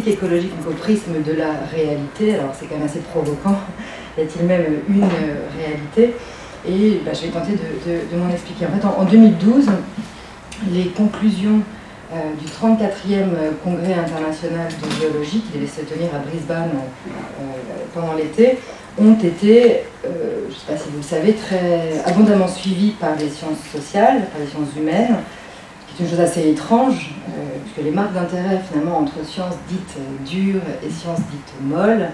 critique écologique au prisme de la réalité. Alors c'est quand même assez provoquant, y a-t-il même une réalité? Et je vais tenter de m'en expliquer. En fait, en 2012, les conclusions du 34e congrès international de géologie, qui devait se tenir à Brisbane pendant l'été, ont été, je ne sais pas si vous le savez, très abondamment suivies par les sciences sociales, par les sciences humaines, qui est une chose assez étrange, puisque les marques d'intérêt finalement entre sciences dites dures et sciences dites molles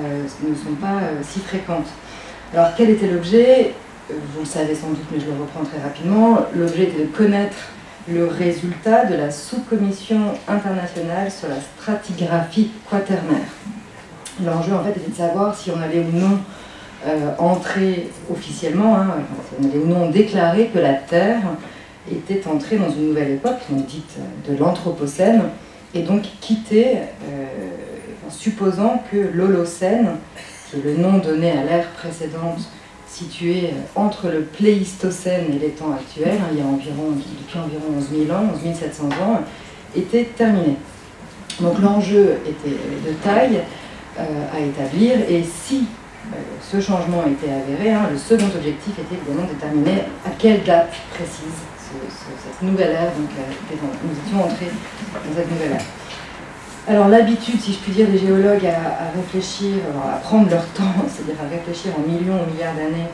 ne sont pas si fréquentes. Alors quel était l'objet? Vous le savez sans doute, mais je le reprends très rapidement. L'objet était de connaître le résultat de la sous-commission internationale sur la stratigraphie quaternaire. L'enjeu, en fait, était de savoir si on allait ou non entrer officiellement, si on allait ou non déclarer que la Terre était entrée dans une nouvelle époque, donc dite de l'Anthropocène, et donc quitter, supposant que l'Holocène, qui est le nom donné à l'ère précédente, située entre le Pléistocène et les temps actuels, il y a depuis environ 11 000 ans, 11 700 ans, était terminé. Donc l'enjeu était de taille à établir, et si ce changement était avéré, le second objectif était évidemment de déterminer à quelle date précise cette nouvelle ère, donc nous étions entrés dans cette nouvelle ère. Alors l'habitude, si je puis dire, des géologues à réfléchir, à prendre leur temps, c'est-à-dire à réfléchir en millions ou milliards d'années,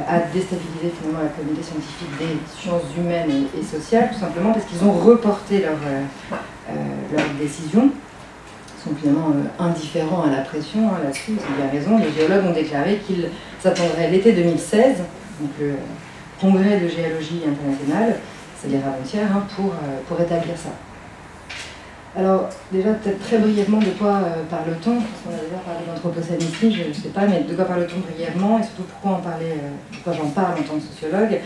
à déstabiliser finalement la communauté scientifique des sciences humaines et sociales, tout simplement parce qu'ils ont reporté leurs décisions. Ils sont finalement indifférents à la pression là-dessus, il y a raison. Les géologues ont déclaré qu'ils s'attendraient l'été 2016, donc le congrès de géologie internationale, c'est-à-dire avant-hier, pour établir ça. Alors, déjà, peut-être très brièvement, de quoi parle-t-on? Parce qu'on a déjà parlé d'anthropocène ici, je ne sais pas, mais de quoi parle-t-on brièvement, et surtout pourquoi j'en parle en tant que sociologue?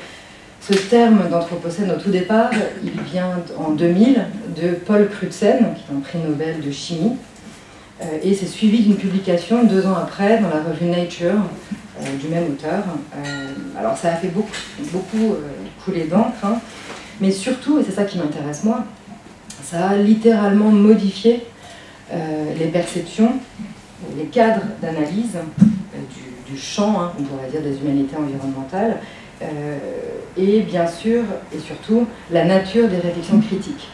Ce terme d'anthropocène, au tout départ, il vient en 2000 de Paul Crutzen, qui est un prix Nobel de chimie, et c'est suivi d'une publication 2 ans après dans la revue Nature, du même auteur. Alors, ça a fait beaucoup couler d'encre, mais surtout, et c'est ça qui m'intéresse moi, ça a littéralement modifié les perceptions, les cadres d'analyse du champ, on pourrait dire, des humanités environnementales, et bien sûr, et surtout, la nature des réflexions critiques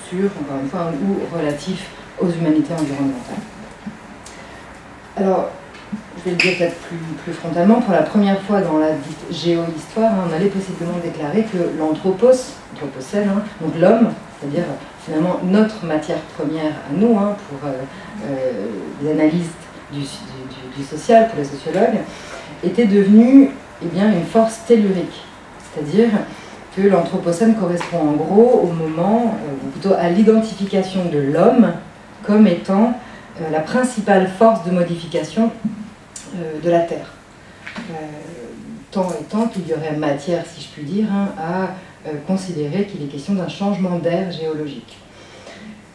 sur, encore une fois, ou relatif aux humanités environnementales. Alors, je vais le dire peut-être plus frontalement, pour la première fois dans la dite géohistoire, on allait possiblement déclarer que l'anthropocène, donc l'homme, c'est-à-dire finalement notre matière première à nous, pour les analystes du social, pour les sociologues, était devenu une force tellurique. C'est-à-dire que l'anthropocène correspond en gros au moment, ou plutôt à l'identification de l'homme comme étant la principale force de modification de la Terre. Tant et tant qu'il y aurait matière, si je puis dire, à considérer qu'il est question d'un changement d'ère géologique.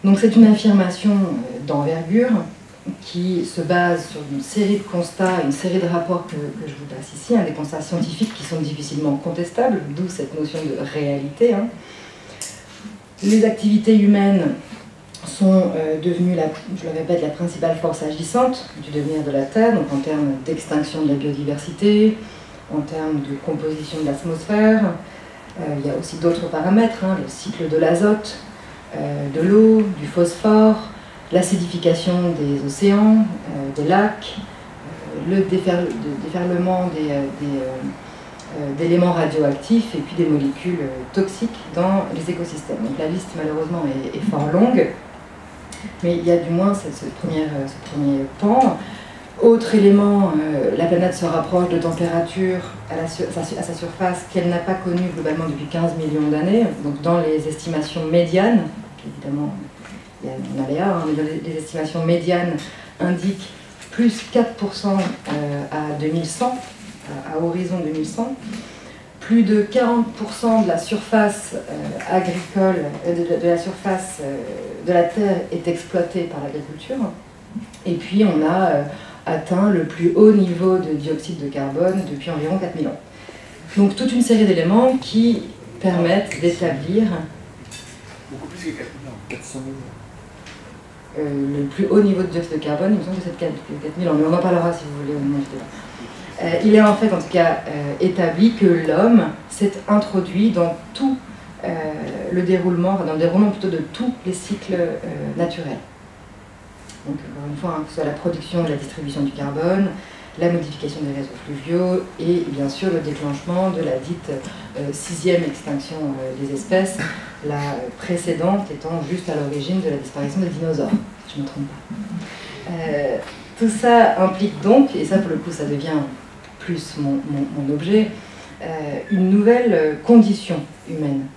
Donc c'est une affirmation d'envergure qui se base sur une série de constats, une série de rapports que je vous passe ici, des constats scientifiques qui sont difficilement contestables, d'où cette notion de réalité. Les activités humaines sont devenues, je le répète, la principale force agissante du devenir de la Terre, donc en termes d'extinction de la biodiversité, en termes de composition de l'atmosphère. Il y a aussi d'autres paramètres, le cycle de l'azote, de l'eau, du phosphore, l'acidification des océans, des lacs, le déferlement d'éléments radioactifs et puis des molécules toxiques dans les écosystèmes. Donc la liste malheureusement est fort longue, mais il y a du moins ce premier pan. Autre élément, la planète se rapproche de température à sa surface qu'elle n'a pas connue globalement depuis 15 millions d'années. Donc dans les estimations médianes, évidemment il y a un aléa, mais les estimations médianes indiquent plus 4% à 2100, à horizon 2100. Plus de 40% de la surface agricole, de la surface de la Terre est exploitée par l'agriculture. Et puis on a atteint le plus haut niveau de dioxyde de carbone depuis environ 4000 ans. Donc toute une série d'éléments qui permettent d'établir... Beaucoup plus que 4000 ans, 400 000 ans. le plus haut niveau de dioxyde de carbone, il me semble que c'est de 4000 ans, mais on en parlera si vous voulez, il est en fait, en tout cas, établi que l'homme s'est introduit dans tout le déroulement, dans le déroulement plutôt de tous les cycles naturels. Donc, encore une fois, que ce soit la production et la distribution du carbone, la modification des réseaux fluviaux et bien sûr le déclenchement de la dite sixième extinction des espèces, la précédente étant juste à l'origine de la disparition des dinosaures, si je ne me trompe pas. Tout ça implique donc, et ça pour le coup ça devient plus mon objet, une nouvelle condition humaine.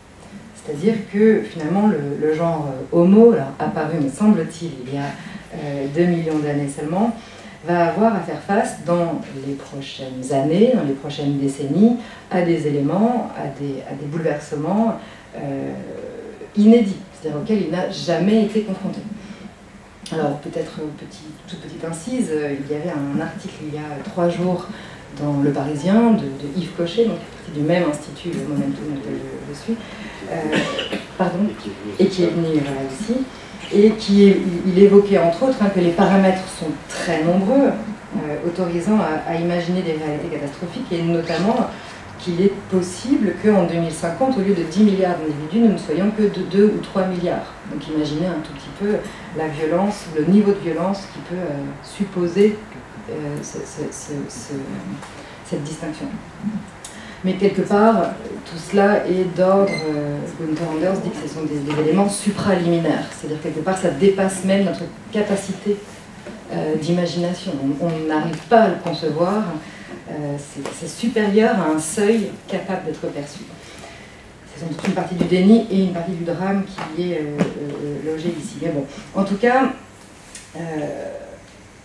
C'est-à-dire que finalement le genre Homo, là, apparu me semble-t-il il y a 2 millions d'années seulement, va avoir à faire face dans les prochaines années, dans les prochaines décennies, à des éléments, à des bouleversements inédits, c'est-à-dire auxquels il n'a jamais été confronté. Alors peut-être toute petite incise, il y avait un article il y a 3 jours dans Le Parisien de Yves Cochet, donc du même institut, le Momentum auquel je suis, et qui est venu ici. Et il évoquait entre autres que les paramètres sont très nombreux, autorisant à imaginer des réalités catastrophiques, et notamment qu'il est possible qu'en 2050, au lieu de 10 milliards d'individus, nous ne soyons que de 2 ou 3 milliards. Donc imaginez un tout petit peu la violence, le niveau de violence qui peut supposer cette distinction. Mais quelque part, tout cela est d'ordre, Gunther Anders dit que ce sont des éléments supraliminaires, c'est-à-dire quelque part ça dépasse même notre capacité d'imagination. On n'arrive pas à le concevoir, c'est supérieur à un seuil capable d'être perçu. C'est sans doute une partie du déni et une partie du drame qui est logée ici. Mais bon, en tout cas,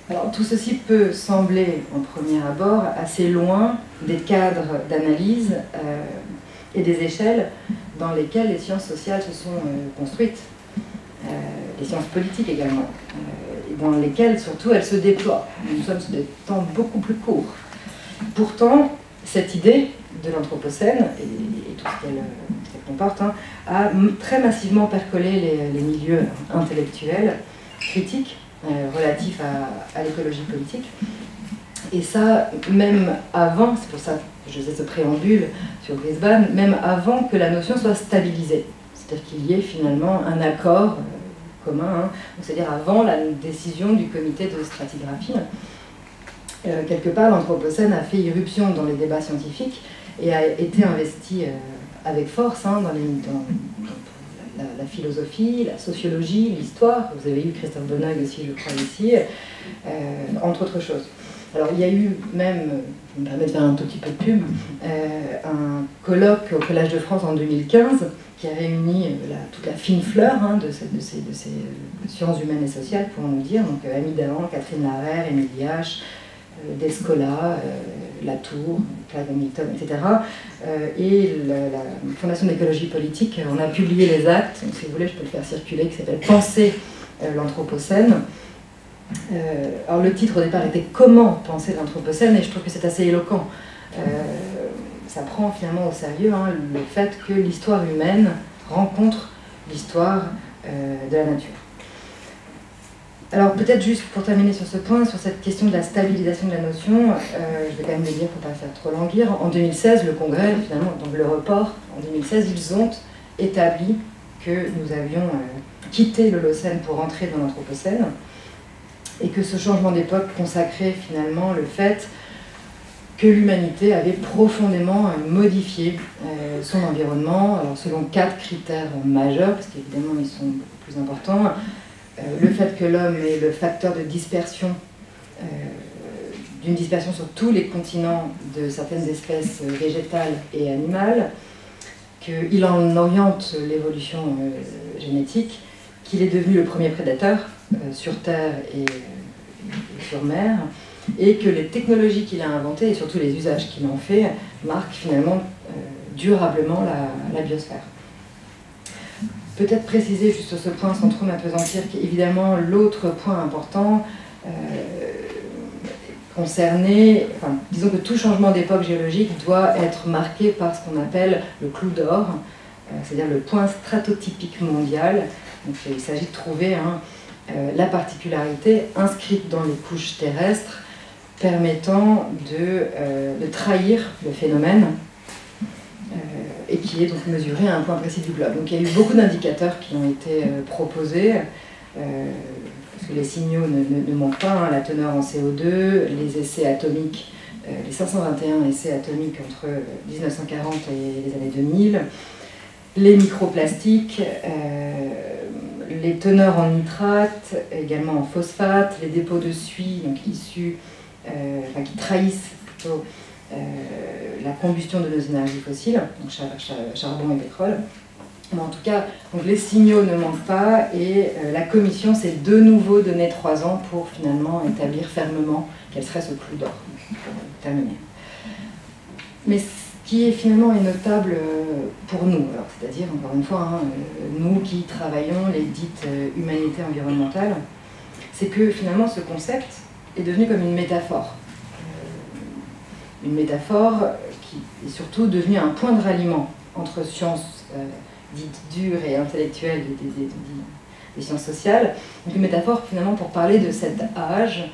alors, tout ceci peut sembler, en premier abord, assez loin des cadres d'analyse et des échelles dans lesquelles les sciences sociales se sont construites, les sciences politiques également, et dans lesquelles, surtout, elles se déploient. Nous sommes sur des temps beaucoup plus courts. Pourtant, cette idée de l'Anthropocène, et tout ce qu'elle comporte, a très massivement percolé les milieux intellectuels, critiques, relatif à l'écologie politique. Et ça, même avant, c'est pour ça que je faisais ce préambule sur Brisbane, même avant que la notion soit stabilisée. C'est-à-dire qu'il y ait finalement un accord commun, c'est-à-dire avant la décision du comité de stratigraphie. Quelque part, l'Anthropocène a fait irruption dans les débats scientifiques et a été investi avec force dans la philosophie, la sociologie, l'histoire. Vous avez eu Christophe Bonneuil aussi, je crois, ici, entre autres choses. Alors, il y a eu même, je me permets de faire un tout petit peu de pub, un colloque au Collège de France en 2015 qui a réuni toute la fine fleur de ces sciences humaines et sociales, pourrons-nous dire. Donc, Annie Dahan, Catherine Larère, Émilie H., Descola, Latour, Clive Hamilton, etc. Et la Fondation d'écologie politique, on a publié les actes, donc si vous voulez je peux le faire circuler, qui s'appelle « Penser l'Anthropocène ». Alors le titre au départ était « Comment penser l'Anthropocène » et je trouve que c'est assez éloquent. Ça prend finalement au sérieux le fait que l'histoire humaine rencontre l'histoire de la nature. Alors peut-être juste pour terminer sur ce point, sur cette question de la stabilisation de la notion, je vais quand même le dire pour ne pas faire trop languir, en 2016, le Congrès, finalement, donc le report, en 2016, ils ont établi que nous avions quitté l'Holocène pour entrer dans l'Anthropocène, et que ce changement d'époque consacrait finalement le fait que l'humanité avait profondément modifié son environnement, alors selon 4 critères majeurs, parce qu'évidemment ils sont beaucoup plus importants. Le fait que l'homme est le facteur de dispersion, d'une dispersion sur tous les continents de certaines espèces végétales et animales, qu'il en oriente l'évolution génétique, qu'il est devenu le premier prédateur sur Terre et sur mer, et que les technologies qu'il a inventées, et surtout les usages qu'il en fait, marquent finalement durablement la biosphère. Peut-être préciser juste sur ce point, sans trop m'appesantir, qu'évidemment l'autre point important concernait, enfin, disons que tout changement d'époque géologique doit être marqué par ce qu'on appelle le clou d'or, c'est-à-dire le point stratotypique mondial. Donc, il s'agit de trouver la particularité inscrite dans les couches terrestres permettant de trahir le phénomène et qui est donc mesuré à un point précis du globe. Donc il y a eu beaucoup d'indicateurs qui ont été proposés, parce que les signaux ne manquent pas, hein, la teneur en CO2, les essais atomiques, les 521 essais atomiques entre 1940 et les années 2000, les microplastiques, les teneurs en nitrate, également en phosphate, les dépôts de suie donc issus, qui trahissent plutôt la combustion de nos énergies fossiles, donc charbon et pétrole. Mais en tout cas, donc les signaux ne manquent pas et la Commission s'est de nouveau donné 3 ans pour finalement établir fermement quel serait ce flux d'or, pour terminer. Mais ce qui est finalement notable pour nous, c'est-à-dire encore une fois, nous qui travaillons les dites humanités environnementales, c'est que finalement ce concept est devenu comme une métaphore. Une métaphore qui est surtout devenue un point de ralliement entre sciences dites dures et intellectuelles des sciences sociales. Donc une métaphore finalement pour parler de cet âge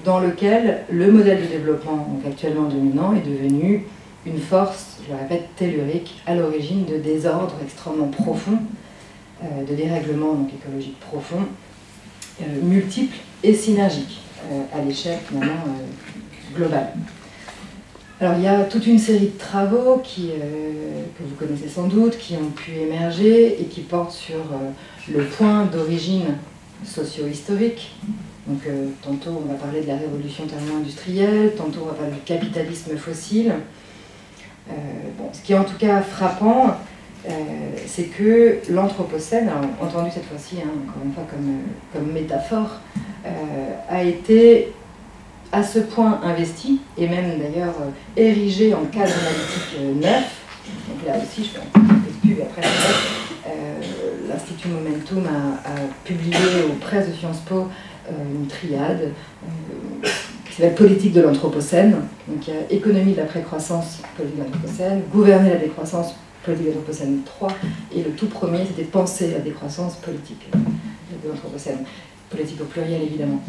dans lequel le modèle de développement donc actuellement dominant est devenu une force, je le répète, tellurique, à l'origine de désordres extrêmement profonds, de dérèglements donc écologiques profonds, multiples et synergiques à l'échelle finalement globale. Alors il y a toute une série de travaux que vous connaissez sans doute, qui ont pu émerger et qui portent sur le point d'origine socio-historique. Donc tantôt on va parler de la révolution thermo-industrielle, tantôt on va parler du capitalisme fossile. Ce qui est en tout cas frappant, c'est que l'Anthropocène, entendu cette fois-ci, encore une fois comme métaphore, a été à ce point investi, et même d'ailleurs érigé en cadre analytique neuf. Donc là aussi, je fais un peu de pub après. L'Institut Momentum a publié aux presses de Sciences Po une triade qui s'appelle Politique de l'Anthropocène. Donc il y a économie de la précroissance, politique de l'Anthropocène, gouverner la décroissance, politique de l'Anthropocène 3, et le tout premier, c'était penser la décroissance, politique de l'Anthropocène. Politique au pluriel, évidemment.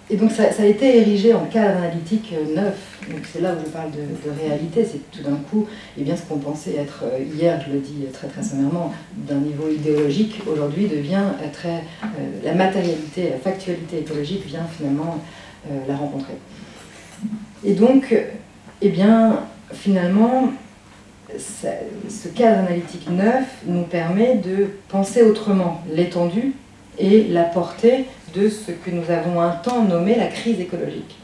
Et donc ça a été érigé en cadre analytique neuf. Donc c'est là où je parle de réalité, c'est que tout d'un coup, ce qu'on pensait être hier, je le dis très très sommairement, d'un niveau idéologique, aujourd'hui devient la matérialité, la factualité écologique vient finalement la rencontrer. Et donc, finalement, ce cadre analytique neuf nous permet de penser autrement l'étendue et la portée de ce que nous avons un temps nommé la crise écologique.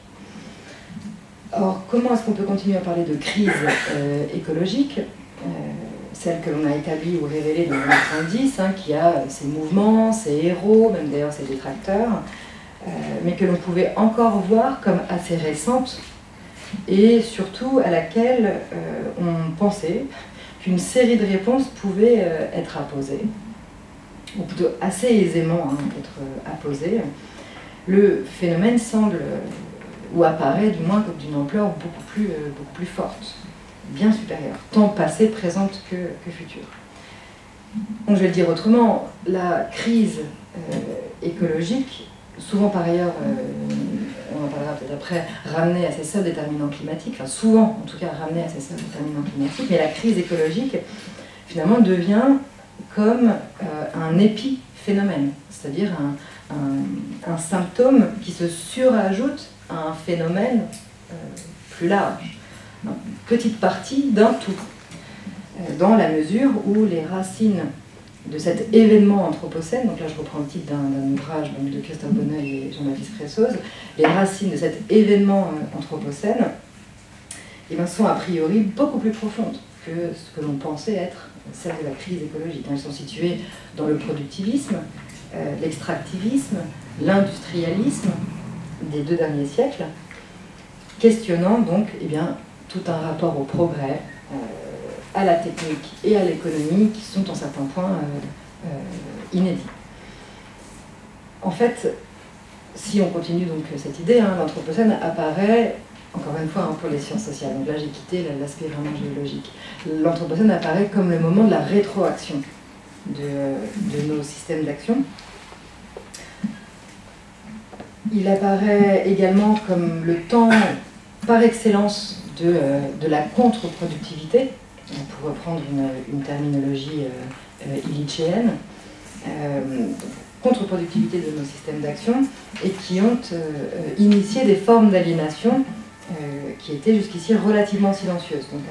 Or, comment est-ce qu'on peut continuer à parler de crise écologique, celle que l'on a établie ou révélée dans les années 90, qui a ses mouvements, ses héros, même d'ailleurs ses détracteurs, mais que l'on pouvait encore voir comme assez récente, et surtout à laquelle on pensait qu'une série de réponses pouvait être apposées, ou plutôt assez aisément être apposée. Le phénomène semble, ou apparaît du moins comme d'une ampleur beaucoup plus forte, bien supérieure, tant passée, présente que future. Donc je vais le dire autrement, la crise écologique, souvent par ailleurs, on en parlera peut-être après, ramenée à ses seuls déterminants climatiques, enfin souvent en tout cas ramenée à ses seuls déterminants climatiques, mais la crise écologique finalement devient comme un épiphénomène, c'est-à-dire un symptôme qui se surajoute à un phénomène plus large, une petite partie d'un tout, dans la mesure où les racines de cet événement anthropocène, donc là je reprends le titre d'un ouvrage de Christophe Bonneuil et Jean-Baptiste Cressoz, les racines de cet événement anthropocène sont a priori beaucoup plus profondes que ce que l'on pensait être celle de la crise écologique. Elles sont situées dans le productivisme, l'extractivisme, l'industrialisme des 2 derniers siècles, questionnant donc tout un rapport au progrès, à la technique et à l'économie qui sont en certains points inédits. En fait, si on continue donc cette idée, l'Anthropocène apparaît, encore une fois pour les sciences sociales, donc là j'ai quitté l'aspect vraiment géologique, l'Anthropocène apparaît comme le moment de la rétroaction de nos systèmes d'action. Il apparaît également comme le temps par excellence de la contre-productivité, pour reprendre une terminologie illichéenne, contre-productivité de nos systèmes d'action, et qui ont initié des formes d'aliénation qui étaient jusqu'ici relativement silencieuses. Donc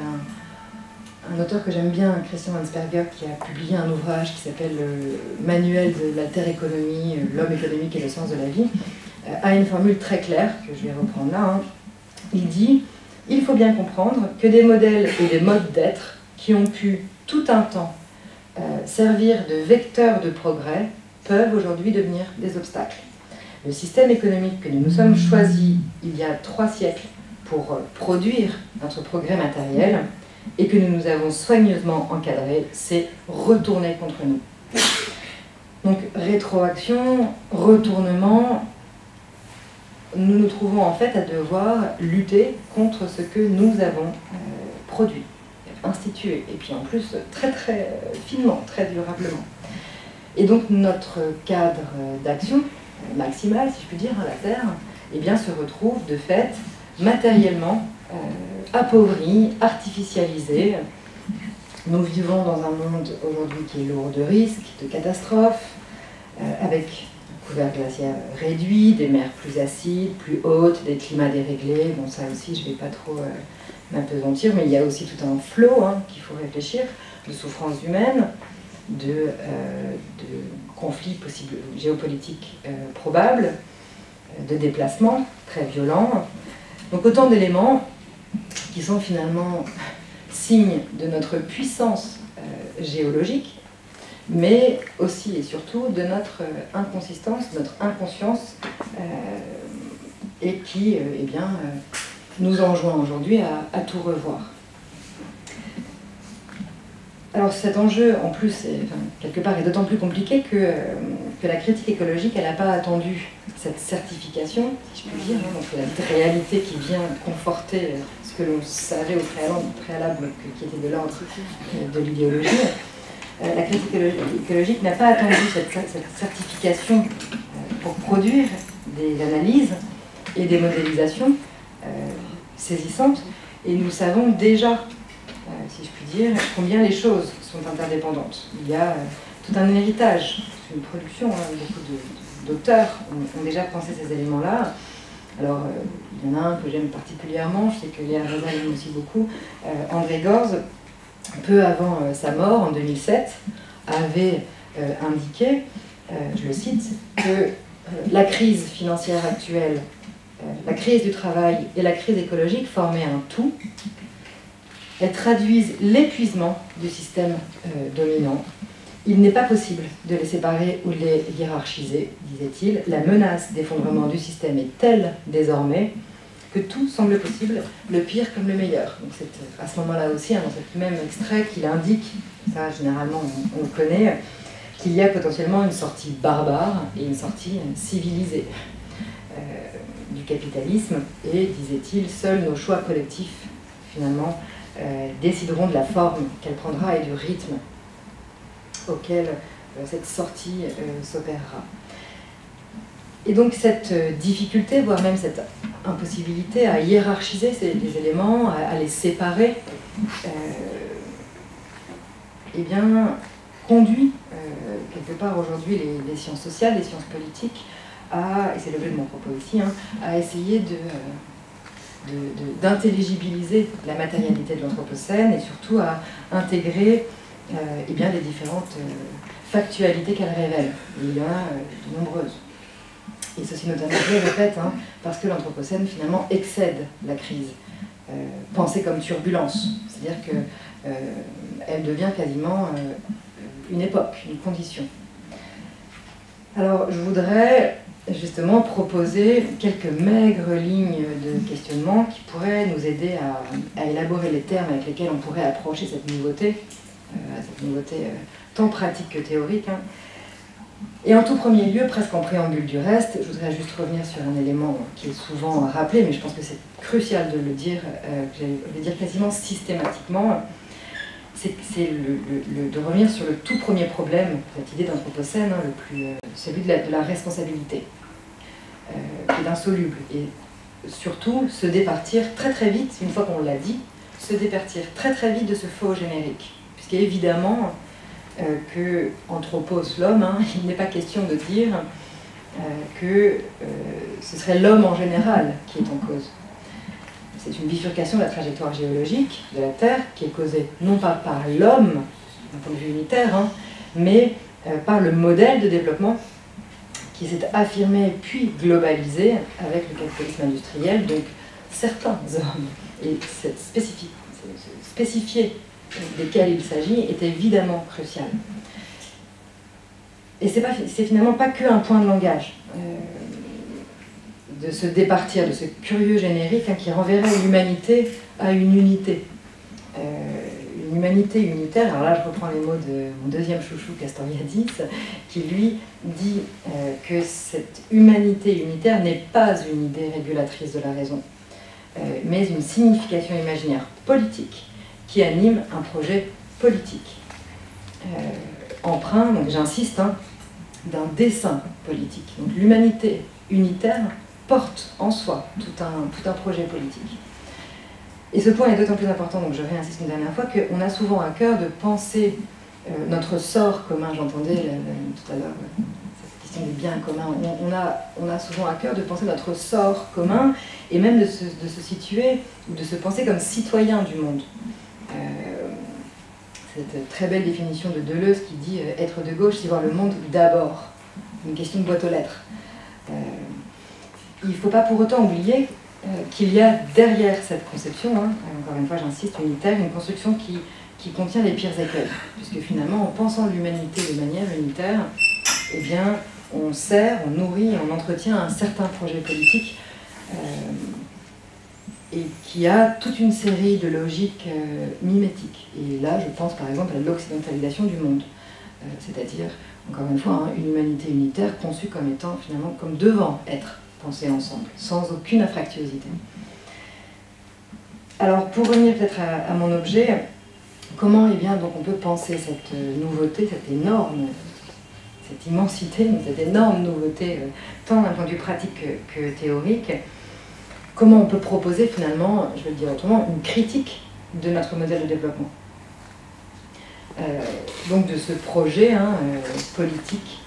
un auteur que j'aime bien, Christian Hansberger, qui a publié un ouvrage qui s'appelle Manuel de l'alter-économie, l'homme économique et le sens de la vie, a une formule très claire, que je vais reprendre là. Hein. Il dit « Il faut bien comprendre que des modèles et des modes d'être qui ont pu tout un temps servir de vecteurs de progrès peuvent aujourd'hui devenir des obstacles. Le système économique que nous nous sommes choisis il y a 3 siècles pour produire notre progrès matériel et que nous nous avons soigneusement encadré, s'est retourné contre nous. » Donc rétroaction, retournement, nous nous trouvons en fait à devoir lutter contre ce que nous avons produit, institué, et puis en plus très très finement, très durablement. Et donc notre cadre d'action maximal, si je puis dire, à la Terre, eh bien, se retrouve de fait matériellement appauvri, artificialisé. Nous vivons dans un monde aujourd'hui qui est lourd de risques, de catastrophes, avec un couvert glaciaire réduit, des mers plus acides, plus hautes, des climats déréglés. Bon, ça aussi, je ne vais pas trop m'apesantir, mais il y a aussi tout un flot qu'il faut réfléchir, de souffrances humaines, de conflits possibles, géopolitiques probables, de déplacements très violents. Donc autant d'éléments qui sont finalement signes de notre puissance géologique, mais aussi et surtout de notre inconsistance, notre inconscience, et qui eh bien, nous enjoint aujourd'hui à tout revoir. Alors cet enjeu, en plus, quelque part, est d'autant plus compliqué que la critique écologique, elle n'a pas attendu cette certification, si je puis dire, donc la réalité qui vient conforter ce que l'on savait au préalable, qui était de l'ordre de l'idéologie. La critique écologique n'a pas attendu cette certification pour produire des analyses et des modélisations saisissantes, et nous savons déjà, si je puis dire, combien les choses sont interdépendantes. Il y a tout un héritage, une production, beaucoup d'auteurs ont déjà pensé ces éléments-là. Alors, il y en a un que j'aime particulièrement, je sais que Léa Reza l'aime aussi beaucoup, André Gorz, peu avant sa mort, en 2007, avait indiqué, je le cite, que la crise financière actuelle, la crise du travail et la crise écologique formaient un tout. Elles traduisent l'épuisement du système dominant. Il n'est pas possible de les séparer ou de les hiérarchiser, disait-il. La menace d'effondrement du système est telle désormais que tout semble possible, le pire comme le meilleur. Donc c'est à ce moment-là aussi, dans ce même extrait, qu'il indique, ça généralement on le connaît, qu'il y a potentiellement une sortie barbare et une sortie civilisée du capitalisme. Et, disait-il, seuls nos choix collectifs, finalement, décideront de la forme qu'elle prendra et du rythme auquel cette sortie s'opérera. Et donc cette difficulté, voire même cette impossibilité à hiérarchiser les éléments, à les séparer, eh bien, conduit quelque part aujourd'hui les sciences sociales, les sciences politiques, et c'est l'objet de mon propos ici, à essayer d'intelligibiliser la matérialité de l'Anthropocène et surtout à intégrer eh bien, les différentes factualités qu'elle révèle. Et il y en a de nombreuses. Et ceci notamment, je le répète, parce que l'Anthropocène finalement excède la crise, pensée comme turbulence. C'est-à-dire qu'elle devient quasiment une époque, une condition. Alors je voudrais justement proposer quelques maigres lignes de questionnement qui pourraient nous aider à élaborer les termes avec lesquels on pourrait approcher cette nouveauté tant pratique que théorique. Et en tout premier lieu, presque en préambule du reste, je voudrais juste revenir sur un élément qui est souvent rappelé, mais je pense que c'est crucial de le dire, je vais le dire quasiment systématiquement, c'est de revenir sur le tout premier problème, cette idée d'anthropocène, hein, celui de la responsabilité, qui est insoluble. Et surtout, se départir très très vite, une fois qu'on l'a dit, se départir très très vite de ce faux générique. Puisqu'évidemment, que anthropos, l'homme, hein, il n'est pas question de dire que ce serait l'homme en général qui est en cause. C'est une bifurcation de la trajectoire géologique de la Terre qui est causée non pas par l'homme, d'un point de vue unitaire, hein, mais par le modèle de développement qui s'est affirmé puis globalisé avec le capitalisme industriel, donc certains hommes, et cette spécifier desquels il s'agit est évidemment crucial. Et c'est finalement pas qu'un point de langage, de se départir de ce curieux générique, hein, qui renverrait l'humanité à une unité. Une humanité unitaire, alors là je reprends les mots de mon deuxième chouchou Castoriadis, qui lui dit que cette humanité unitaire n'est pas une idée régulatrice de la raison, mais une signification imaginaire politique qui anime un projet politique. Emprunt, donc j'insiste, hein, d'un dessein politique. Donc l'humanité unitaire porte en soi tout un projet politique. Et ce point est d'autant plus important, donc je réinsiste une dernière fois, qu'on a souvent à cœur de penser notre sort commun. J'entendais tout à l'heure cette question du bien commun. On a souvent à cœur de penser notre sort commun et même de se situer ou de se penser comme citoyen du monde. Cette très belle définition de Deleuze qui dit être de gauche, c'est voir le monde d'abord. Une question de boîte aux lettres. Il ne faut pas pour autant oublier qu'il y a derrière cette conception, hein, encore une fois j'insiste, unitaire, une construction qui contient les pires écueils. Puisque finalement, en pensant l'humanité de manière unitaire, eh bien, on sert, on nourrit, on entretient un certain projet politique et qui a toute une série de logiques mimétiques. Et là, je pense par exemple à l'occidentalisation du monde, c'est-à-dire, encore une fois, hein, une humanité unitaire conçue comme étant, finalement, comme devant être pensée ensemble, sans aucune affractuosité. Alors, pour revenir peut-être à mon objet, comment eh bien, donc on peut penser cette nouveauté, cette immensité, cette énorme nouveauté, tant d'un point de vue pratique que théorique, comment on peut proposer finalement, je vais le dire autrement, une critique de notre modèle de développement. Donc de ce projet politique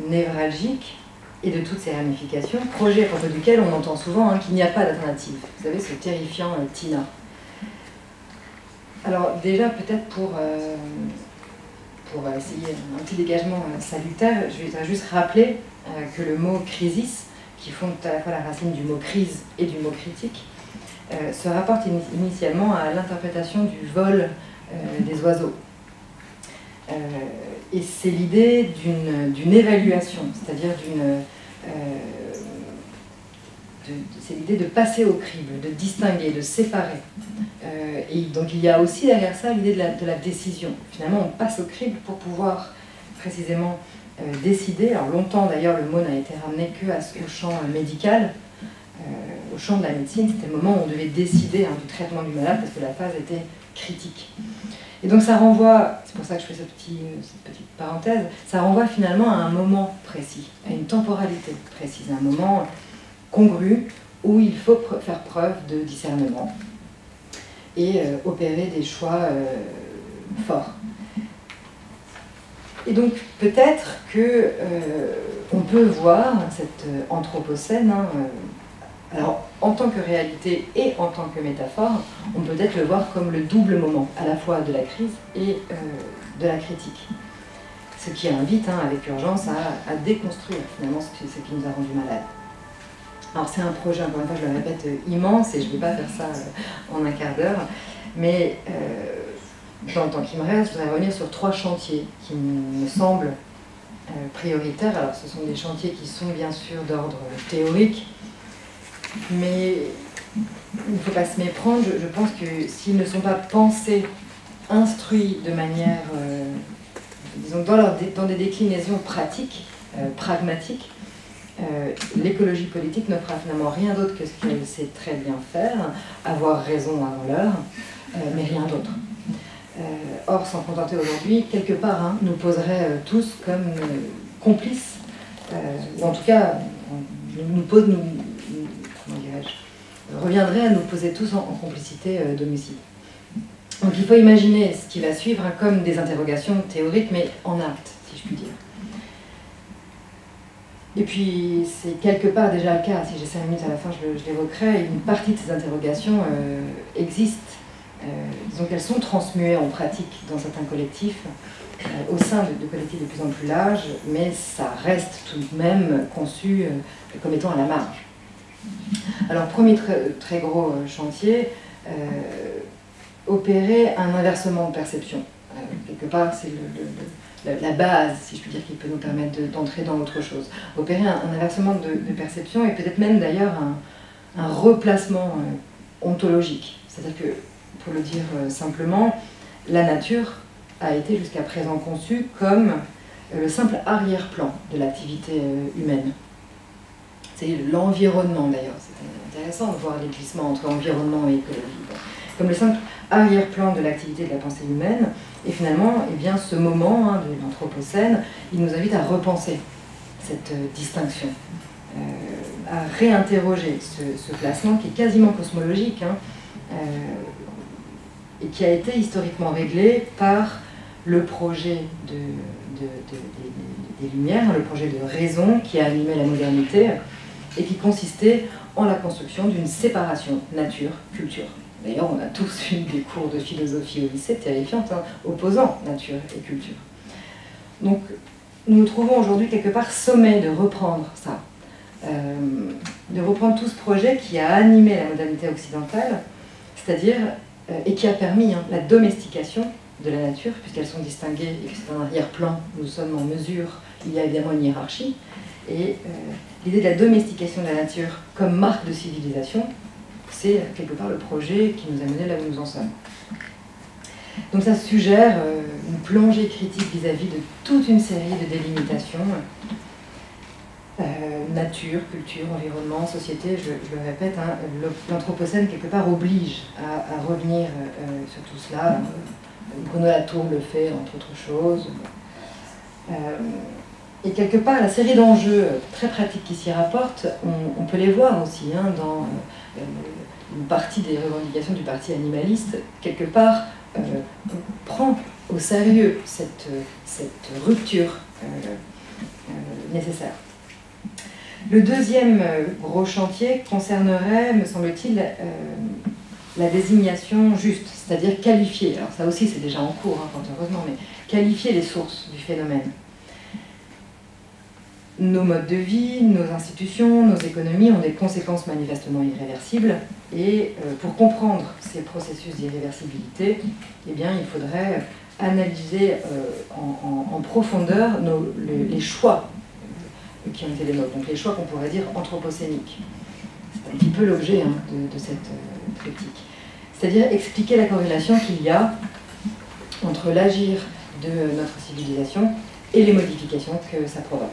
névralgique et de toutes ses ramifications, projet à propos duquel on entend souvent qu'il n'y a pas d'alternative. Vous savez, ce terrifiant TINA. Alors déjà, peut-être pour essayer un petit dégagement salutaire, je vais juste rappeler que le mot « crisis », qui fonde à la fois la racine du mot « crise » et du mot « critique », se rapporte initialement à l'interprétation du vol des oiseaux. Et c'est l'idée d'une évaluation, c'est-à-dire c'est l'idée de passer au crible, de distinguer, de séparer. Et donc il y a aussi derrière ça l'idée de la décision. Finalement, on passe au crible pour pouvoir précisément décider. Alors longtemps d'ailleurs, le mot n'a été ramené qu'au champ médical, au champ de la médecine. C'était le moment où on devait décider du traitement du malade parce que la phase était critique. Et donc ça renvoie, c'est pour ça que je fais cette petite parenthèse, ça renvoie finalement à un moment précis, à une temporalité précise, à un moment congru où il faut faire preuve de discernement et opérer des choix forts. Et donc peut-être que on peut voir cette anthropocène, alors en tant que réalité et en tant que métaphore, on peut peut-être le voir comme le double moment, à la fois de la crise et de la critique. Ce qui invite avec urgence à déconstruire finalement ce qui nous a rendu malades. Alors c'est un projet, encore une fois je le répète, immense et je ne vais pas faire ça en un quart d'heure, mais dans le temps qui me reste, je voudrais revenir sur 3 chantiers qui me semblent prioritaires. Alors ce sont des chantiers qui sont bien sûr d'ordre théorique, mais il ne faut pas se méprendre. Je pense que s'ils ne sont pas pensés, instruits de manière, disons, dans des déclinaisons pratiques, pragmatiques, l'écologie politique ne fera finalement rien d'autre que ce qu'elle sait très bien faire, avoir raison avant l'heure, mais rien d'autre. Or, s'en contenter aujourd'hui, quelque part, hein, nous poserait tous comme complices, ou en tout cas, comment dirais-je, reviendrait à nous poser tous en complicité d'homicide. Donc il faut imaginer ce qui va suivre hein, comme des interrogations théoriques, mais en acte, si je puis dire. Et puis, c'est quelque part déjà le cas, si j'ai 5 minutes à la fin, je l'évoquerai, une partie de ces interrogations existent. Disons qu'elles sont transmuées en pratique dans certains collectifs, au sein de collectifs de plus en plus larges, mais ça reste tout de même conçu comme étant à la marge. Alors, premier très gros chantier, opérer un inversement de perception. Quelque part, c'est la base, si je puis dire, qui peut nous permettre d'entrer dans autre chose. Opérer un inversement de perception et peut-être même d'ailleurs un replacement ontologique. C'est-à-dire que, pour le dire simplement, la nature a été jusqu'à présent conçue comme le simple arrière-plan de l'activité humaine. C'est l'environnement d'ailleurs. C'est intéressant de voir les glissements entre environnement et écologie. Comme le simple arrière-plan de l'activité de la pensée humaine. Et finalement, eh bien, ce moment hein, de l'Anthropocène, il nous invite à repenser cette distinction, à réinterroger ce placement qui est quasiment cosmologique, hein, et qui a été historiquement réglé par le projet des Lumières, le projet de raison qui a animé la modernité et qui consistait en la construction d'une séparation nature-culture. D'ailleurs, on a tous eu des cours de philosophie au lycée terrifiantes, hein, opposant nature et culture. Donc, nous nous trouvons aujourd'hui quelque part sommés de reprendre ça, de reprendre tout ce projet qui a animé la modernité occidentale, c'est-à-dire, et qui a permis hein, la domestication de la nature, puisqu'elles sont distinguées, et que c'est un arrière-plan, nous sommes en mesure, il y a évidemment une hiérarchie, et l'idée de la domestication de la nature comme marque de civilisation, c'est quelque part le projet qui nous a menés là où nous en sommes. Donc ça suggère une plongée critique vis-à-vis de toute une série de délimitations, nature, culture, environnement, société, je le répète, hein, l'Anthropocène quelque part oblige à revenir sur tout cela. Bruno Latour le fait, entre autres choses. Et quelque part, la série d'enjeux très pratiques qui s'y rapportent, on peut les voir aussi hein, dans une partie des revendications du parti animaliste. Quelque part, on prend au sérieux cette rupture nécessaire. Le deuxième gros chantier concernerait, me semble-t-il, la désignation juste, c'est-à-dire qualifier, alors ça aussi c'est déjà en cours, hein, fort heureusement, mais qualifier les sources du phénomène. Nos modes de vie, nos institutions, nos économies ont des conséquences manifestement irréversibles, et pour comprendre ces processus d'irréversibilité, eh bien, il faudrait analyser en profondeur les choix qui ont été les nôtres, donc les choix qu'on pourrait dire anthropocéniques. C'est un petit peu l'objet hein, de cette critique. C'est-à-dire expliquer la corrélation qu'il y a entre l'agir de notre civilisation et les modifications que ça provoque.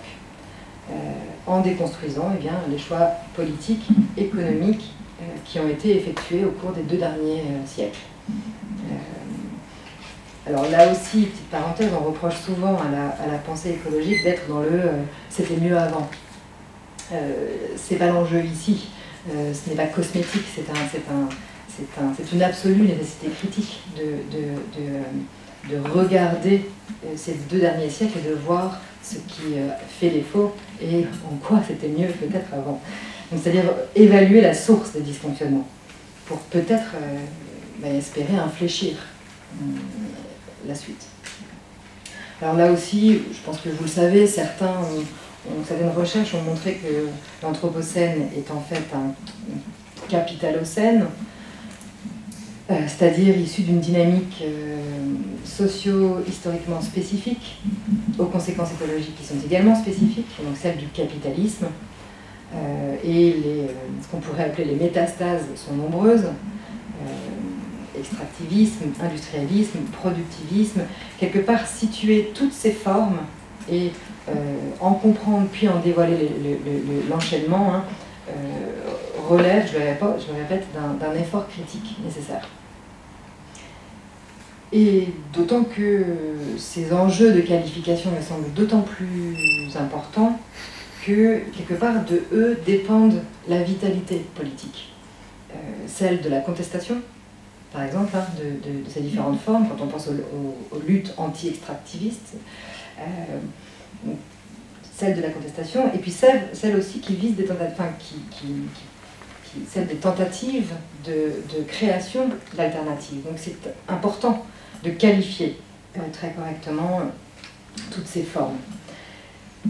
En déconstruisant eh bien, les choix politiques, économiques qui ont été effectués au cours des 2 derniers siècles. Alors là aussi, petite parenthèse, on reproche souvent à la pensée écologique d'être dans le « c'était mieux avant ». C'est pas l'enjeu ici, ce n'est pas cosmétique, c'est une absolue nécessité critique de regarder ces 2 derniers siècles et de voir ce qui fait défaut et en quoi c'était mieux peut-être avant. C'est-à-dire évaluer la source des dysfonctionnements pour peut-être espérer infléchir la suite. Alors là aussi, je pense que vous le savez, certaines recherches ont montré que l'Anthropocène est en fait un capitalocène, c'est-à-dire issu d'une dynamique socio-historiquement spécifique, aux conséquences écologiques qui sont également spécifiques, donc celles du capitalisme, et ce qu'on pourrait appeler les métastases sont nombreuses, extractivisme, industrialisme, productivisme, quelque part situer toutes ces formes et en comprendre puis en dévoiler l'enchaînement, hein, relève, je le répète, d'un effort critique nécessaire. Et d'autant que ces enjeux de qualification me semblent d'autant plus importants que, quelque part, de eux dépendent la vitalité politique. Celle de la contestation, par exemple, hein, de ces différentes formes, quand on pense aux luttes anti-extractivistes, celle de la contestation, et puis celle aussi qui vise des tentatives, enfin, celle des tentatives de création d'alternatives. Donc c'est important de qualifier très correctement toutes ces formes.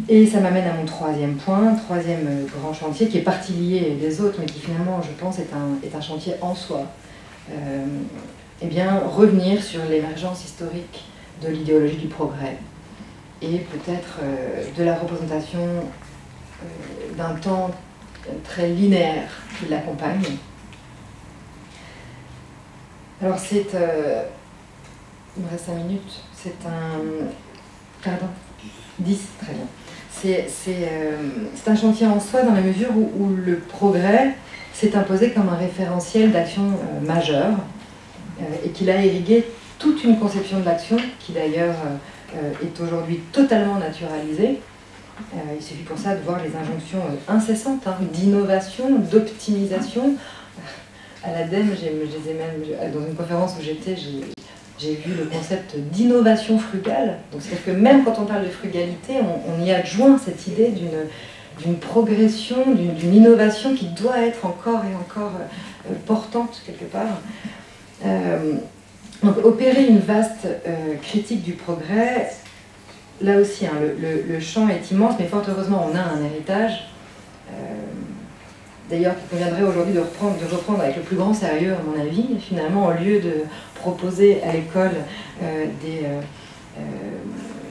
Et ça m'amène à mon troisième point, troisième grand chantier, qui est partie lié des autres, mais qui finalement, je pense, est un chantier en soi. Eh bien, revenir sur l'émergence historique de l'idéologie du progrès et peut-être de la représentation d'un temps très linéaire qui l'accompagne. Alors c'est... il me reste 5 minutes. C'est un... Pardon 10, très bien. C'est un chantier en soi dans la mesure où le progrès s'est imposé comme un référentiel d'action majeure et qu'il a irrigué toute une conception de l'action qui d'ailleurs est aujourd'hui totalement naturalisée. Il suffit pour ça de voir les injonctions incessantes d'innovation, d'optimisation. À l'ADEME, dans une conférence où j'étais, j'ai vu le concept d'innovation frugale. Donc c'est-à-dire que même quand on parle de frugalité, on y adjoint cette idée d'une progression, d'une innovation qui doit être encore et encore portante quelque part. Donc opérer une vaste critique du progrès, là aussi, hein, le champ est immense, mais fort heureusement on a un héritage. D'ailleurs, qu'il conviendrait aujourd'hui de reprendre avec le plus grand sérieux, à mon avis. Finalement, au lieu de proposer à l'école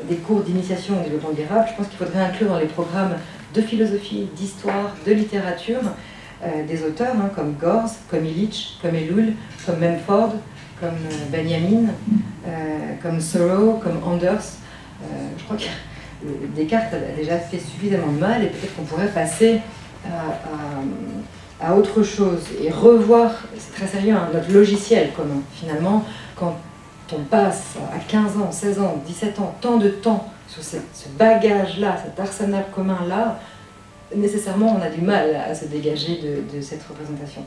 des cours d'initiation au développement durable, je pense qu'il faudrait inclure dans les programmes de philosophie, d'histoire, de littérature, des auteurs hein, comme Gorz, comme Illich, comme Ellul, comme Mumford, comme Benjamin, comme Thoreau, comme Anders. Je crois que Descartes a déjà fait suffisamment de mal et peut-être qu'on pourrait passer à autre chose et revoir, c'est très sérieux, hein, notre logiciel commun. Finalement, quand on passe à 15 ans, 16 ans, 17 ans, tant de temps sur ce bagage-là, cet arsenal commun-là, nécessairement on a du mal à se dégager de cette représentation.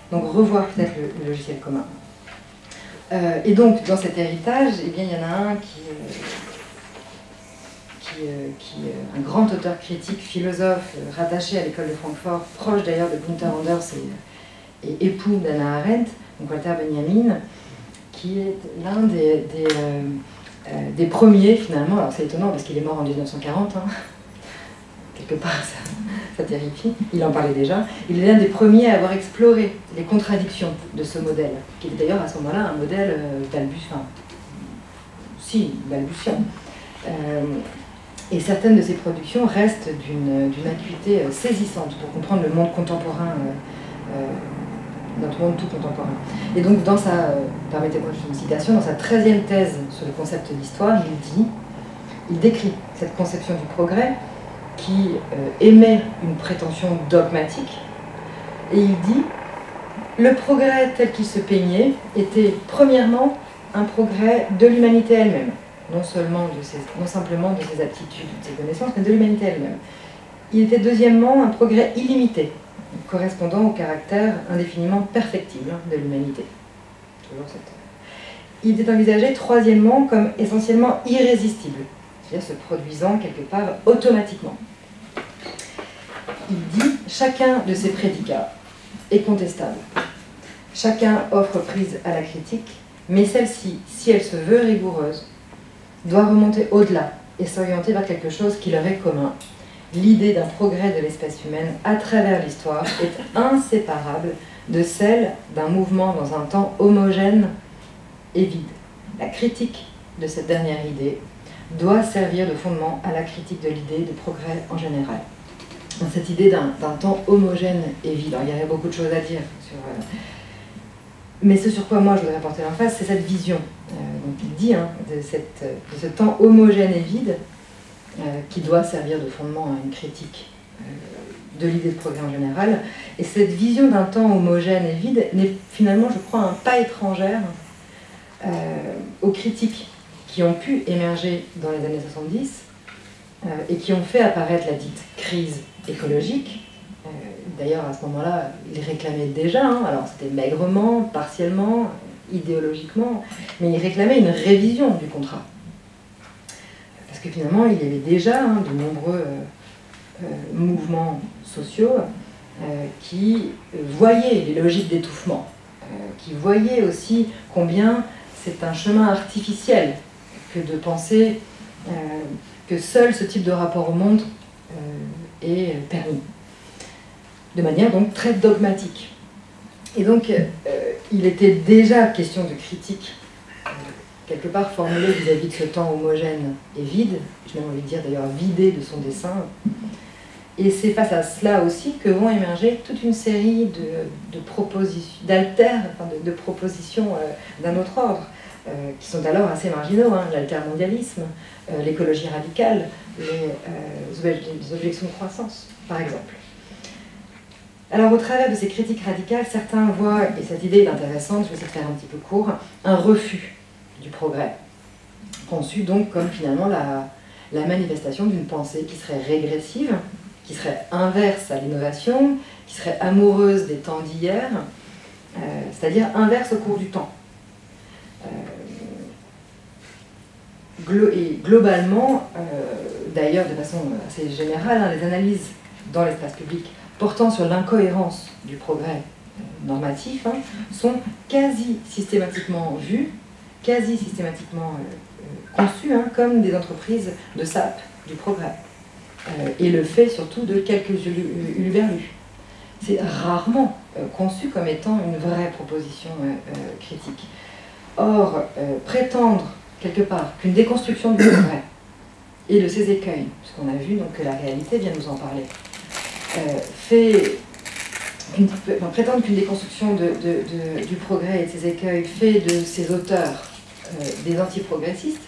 Donc revoir peut-être le logiciel commun. Et donc dans cet héritage, eh bien, il y en a un qui est un grand auteur critique, philosophe, rattaché à l'école de Francfort, proche d'ailleurs de Günther Anders et époux d'Hannah Arendt, donc Walter Benjamin, qui est l'un des premiers finalement, alors c'est étonnant parce qu'il est mort en 1940, hein. Quelque part ça terrifie, il en parlait déjà, il est l'un des premiers à avoir exploré les contradictions de ce modèle, qui était d'ailleurs à ce moment-là un modèle balbutiant. Et certaines de ces productions restent d'une acuité saisissante pour comprendre le monde contemporain, notre monde tout contemporain. Et donc, dans sa, permettez-moi une citation, dans sa 13e thèse sur le concept d'histoire, il décrit cette conception du progrès qui émet une prétention dogmatique, et il dit « Le progrès tel qu'il se peignait était premièrement un progrès de l'humanité elle-même. » Non simplement de ses aptitudes, de ses connaissances, mais de l'humanité elle-même. Il était deuxièmement un progrès illimité, correspondant au caractère indéfiniment perfectible de l'humanité. Il était envisagé troisièmement comme essentiellement irrésistible, c'est-à-dire se produisant quelque part automatiquement. Il dit « Chacun de ces prédicats est contestable. Chacun offre prise à la critique, mais celle-ci, si elle se veut rigoureuse, doit remonter au-delà et s'orienter vers quelque chose qui leur est commun. L'idée d'un progrès de l'espèce humaine à travers l'histoire est inséparable de celle d'un mouvement dans un temps homogène et vide. La critique de cette dernière idée doit servir de fondement à la critique de l'idée de progrès en général. » Dans cette idée d'un temps homogène et vide, alors, il y aurait beaucoup de choses à dire sur... Mais ce sur quoi moi je voudrais porter l'emphase, c'est cette vision. Donc il dit de ce temps homogène et vide qui doit servir de fondement à une critique de l'idée de progrès en général. Et cette vision d'un temps homogène et vide n'est finalement, je crois, pas étrangère aux critiques qui ont pu émerger dans les années 70 et qui ont fait apparaître la dite crise écologique. D'ailleurs, à ce moment-là, ils réclamaient déjà, hein, alors c'était maigrement, partiellement, idéologiquement, mais ils réclamaient une révision du contrat. Parce que finalement, il y avait déjà de nombreux mouvements sociaux qui voyaient les logiques d'étouffement, qui voyaient aussi combien c'est un chemin artificiel que de penser que seul ce type de rapport au monde est permis, de manière donc très dogmatique. Et donc, il était déjà question de critique, quelque part formulée vis-à-vis de ce temps homogène et vide, j'ai même envie de dire d'ailleurs vidé de son dessin. Et c'est face à cela aussi que vont émerger toute une série de propositions, de propositions d'un autre ordre, qui sont alors assez marginaux, hein, l'altermondialisme, l'écologie radicale, les objections de croissance, par exemple. Alors, au travers de ces critiques radicales, certains voient, et cette idée est intéressante, je vais essayer de faire un petit peu court, un refus du progrès, conçu donc comme finalement la manifestation d'une pensée qui serait régressive, qui serait inverse à l'innovation, qui serait amoureuse des temps d'hier, c'est-à-dire inverse au cours du temps. Et globalement, d'ailleurs de façon assez générale, hein, les analyses dans l'espace public portant sur l'incohérence du progrès normatif sont quasi systématiquement vues, quasi systématiquement conçues comme des entreprises de sape du progrès. Et le fait surtout de quelques huluberlus. C'est rarement conçu comme étant une vraie proposition critique. Or, prétendre quelque part qu'une déconstruction du progrès et de ses écueils, puisqu'on a vu donc que la réalité vient nous en parler, prétendre qu'une déconstruction du progrès et de ses écueils fait de ses auteurs des antiprogressistes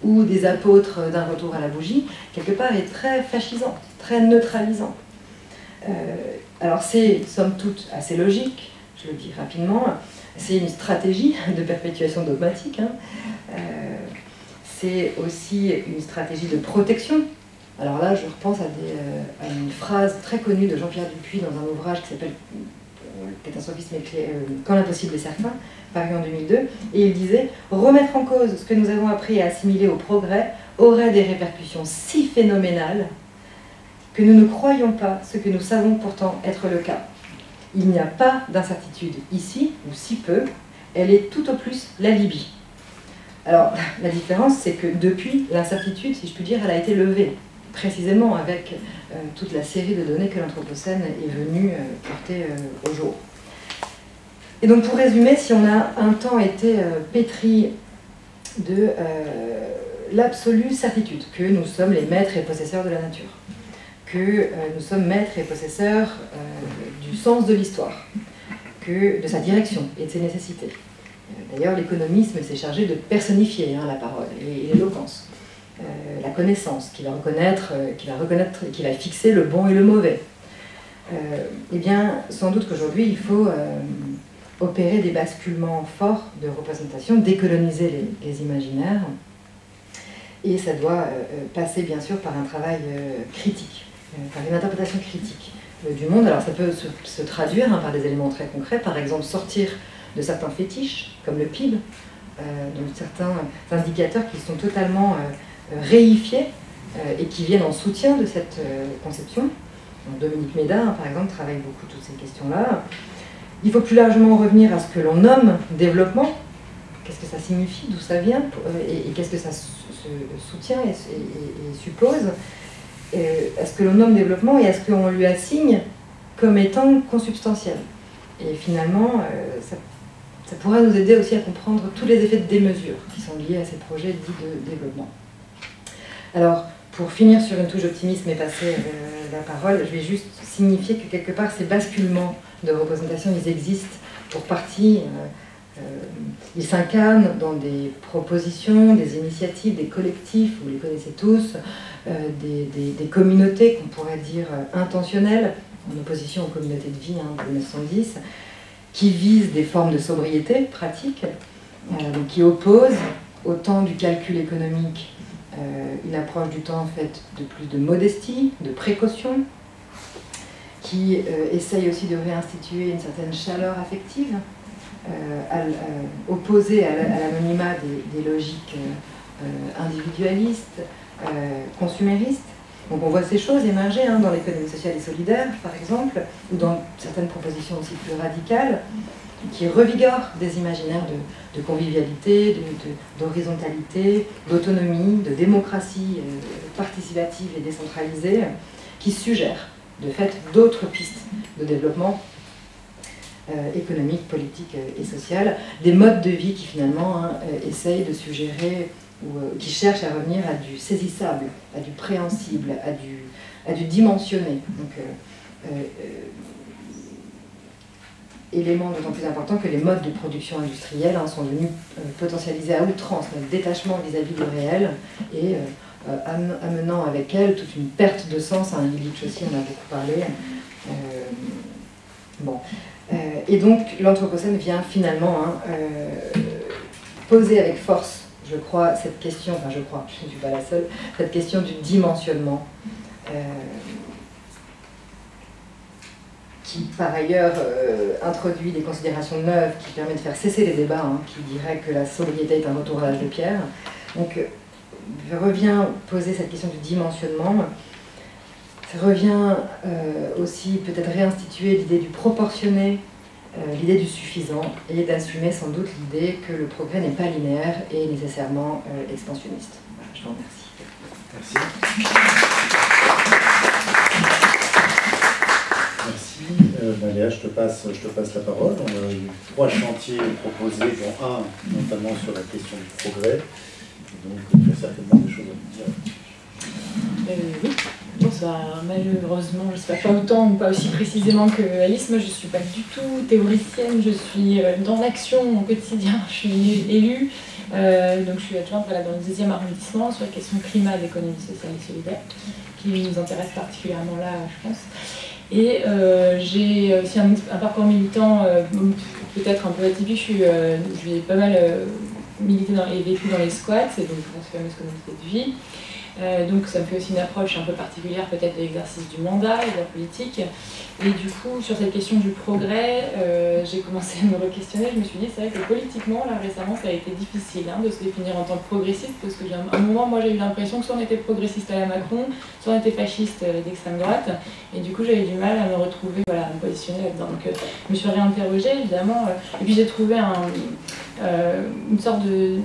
ou des apôtres d'un retour à la bougie, quelque part est très fascisant, très neutralisant. Alors c'est, somme toute, assez logique, je le dis rapidement, c'est une stratégie de perpétuation dogmatique, c'est aussi une stratégie de protection. Alors là, je repense à une phrase très connue de Jean-Pierre Dupuy dans un ouvrage qui s'appelle Catastrophisme quand l'impossible est certain, paru en 2002, et il disait « Remettre en cause ce que nous avons appris et assimilé au progrès aurait des répercussions si phénoménales que nous ne croyons pas ce que nous savons pourtant être le cas. Il n'y a pas d'incertitude ici, ou si peu, elle est tout au plus l'alibi. » Alors, la différence, c'est que depuis, l'incertitude, si je puis dire, elle a été levée, précisément avec toute la série de données que l'Anthropocène est venue porter au jour. Et donc, pour résumer, si on a un temps été pétri de l'absolue certitude que nous sommes les maîtres et possesseurs de la nature, que nous sommes maîtres et possesseurs du sens de l'histoire, de sa direction et de ses nécessités. D'ailleurs, l'économisme s'est chargé de personnifier la parole et l'éloquence, la connaissance, qui va fixer le bon et le mauvais. Eh bien, sans doute qu'aujourd'hui, il faut opérer des basculements forts de représentation, décoloniser les imaginaires, et ça doit passer bien sûr par un travail critique, par une interprétation critique du monde. Alors ça peut se traduire par des éléments très concrets, par exemple sortir de certains fétiches, comme le PIB, donc certains indicateurs qui sont totalement réifiés et qui viennent en soutien de cette conception. Donc Dominique Méda, par exemple, travaille beaucoup toutes ces questions-là. Il faut plus largement revenir à ce que l'on nomme développement. Qu'est-ce que ça signifie, d'où ça vient, et qu'est-ce que ça soutient et suppose, à ce que l'on nomme développement et à ce qu'on lui assigne comme étant consubstantiel. Et finalement, ça pourra nous aider aussi à comprendre tous les effets de démesure qui sont liés à ces projets dits de développement. Alors, pour finir sur une touche d'optimisme et passer la parole, je vais juste signifier que quelque part, ces basculements de représentation, ils existent pour partie. Ils s'incarnent dans des propositions, des initiatives, des collectifs, vous les connaissez tous, des communautés qu'on pourrait dire intentionnelles, en opposition aux communautés de vie de 1910, qui visent des formes de sobriété pratique, donc qui oppose au temps du calcul économique une approche du temps faite de plus de modestie, de précaution, qui essaye aussi de réinstituer une certaine chaleur affective, opposée à l'anonymat des logiques individualistes, consuméristes. Donc on voit ces choses émerger dans l'économie sociale et solidaire, par exemple, ou dans certaines propositions aussi plus radicales, qui revigorent des imaginaires de convivialité, d'horizontalité, d'autonomie, de démocratie participative et décentralisée, qui suggèrent de fait d'autres pistes de développement économique, politique et social, des modes de vie qui finalement essayent de suggérer ou qui cherchent à revenir à du saisissable, à du préhensible, à du dimensionné. Donc, élément d'autant plus important que les modes de production industrielle sont venus potentialiser à outrance notre détachement vis-à-vis du réel et amenant avec elle toute une perte de sens. Illich aussi en a beaucoup parlé. Et donc l'Anthropocène vient finalement poser avec force, je crois, cette question, enfin je crois, je ne suis pas la seule, cette question du dimensionnement, qui par ailleurs introduit des considérations neuves qui permettent de faire cesser les débats, qui diraient que la sobriété est un retour à l'âge de pierre. Donc je reviens poser cette question du dimensionnement. Ça revient aussi peut-être réinstituer l'idée du proportionné, l'idée du suffisant, et d'assumer sans doute l'idée que le progrès n'est pas linéaire et nécessairement expansionniste. Voilà, je vous remercie. Merci. Merci. Léa, je te passe la parole. On a eu 3 chantiers proposés, dont un notamment sur la question du progrès. Donc, tu as certainement des choses à nous dire. Oui. Bonsoir. Malheureusement, je ne sais pas autant ou pas aussi précisément que Alice. Moi, je ne suis pas du tout théoricienne. Je suis dans l'action au quotidien. Je suis élue. Donc, je suis adjointe dans le 10e arrondissement sur la question climat, d'économie sociale et solidaire, qui nous intéresse particulièrement là, je pense. Et j'ai aussi un parcours militant peut-être un peu atypique. J'ai pas mal milité et vécu dans les squats, et donc dans ces fameuses communautés de vie. Donc ça me fait aussi une approche un peu particulière peut-être de l'exercice du mandat et de la politique. Et du coup, sur cette question du progrès, j'ai commencé à me re-questionner. Je me suis dit, c'est vrai que politiquement, là récemment, ça a été difficile de se définir en tant que progressiste, parce que à un moment, moi j'ai eu l'impression que soit on était progressiste à la Macron, soit on était fasciste d'extrême droite. Et du coup, j'avais du mal à me retrouver, à me positionner là-dedans. Donc je me suis réinterrogée, évidemment. Et puis j'ai trouvé une sorte de...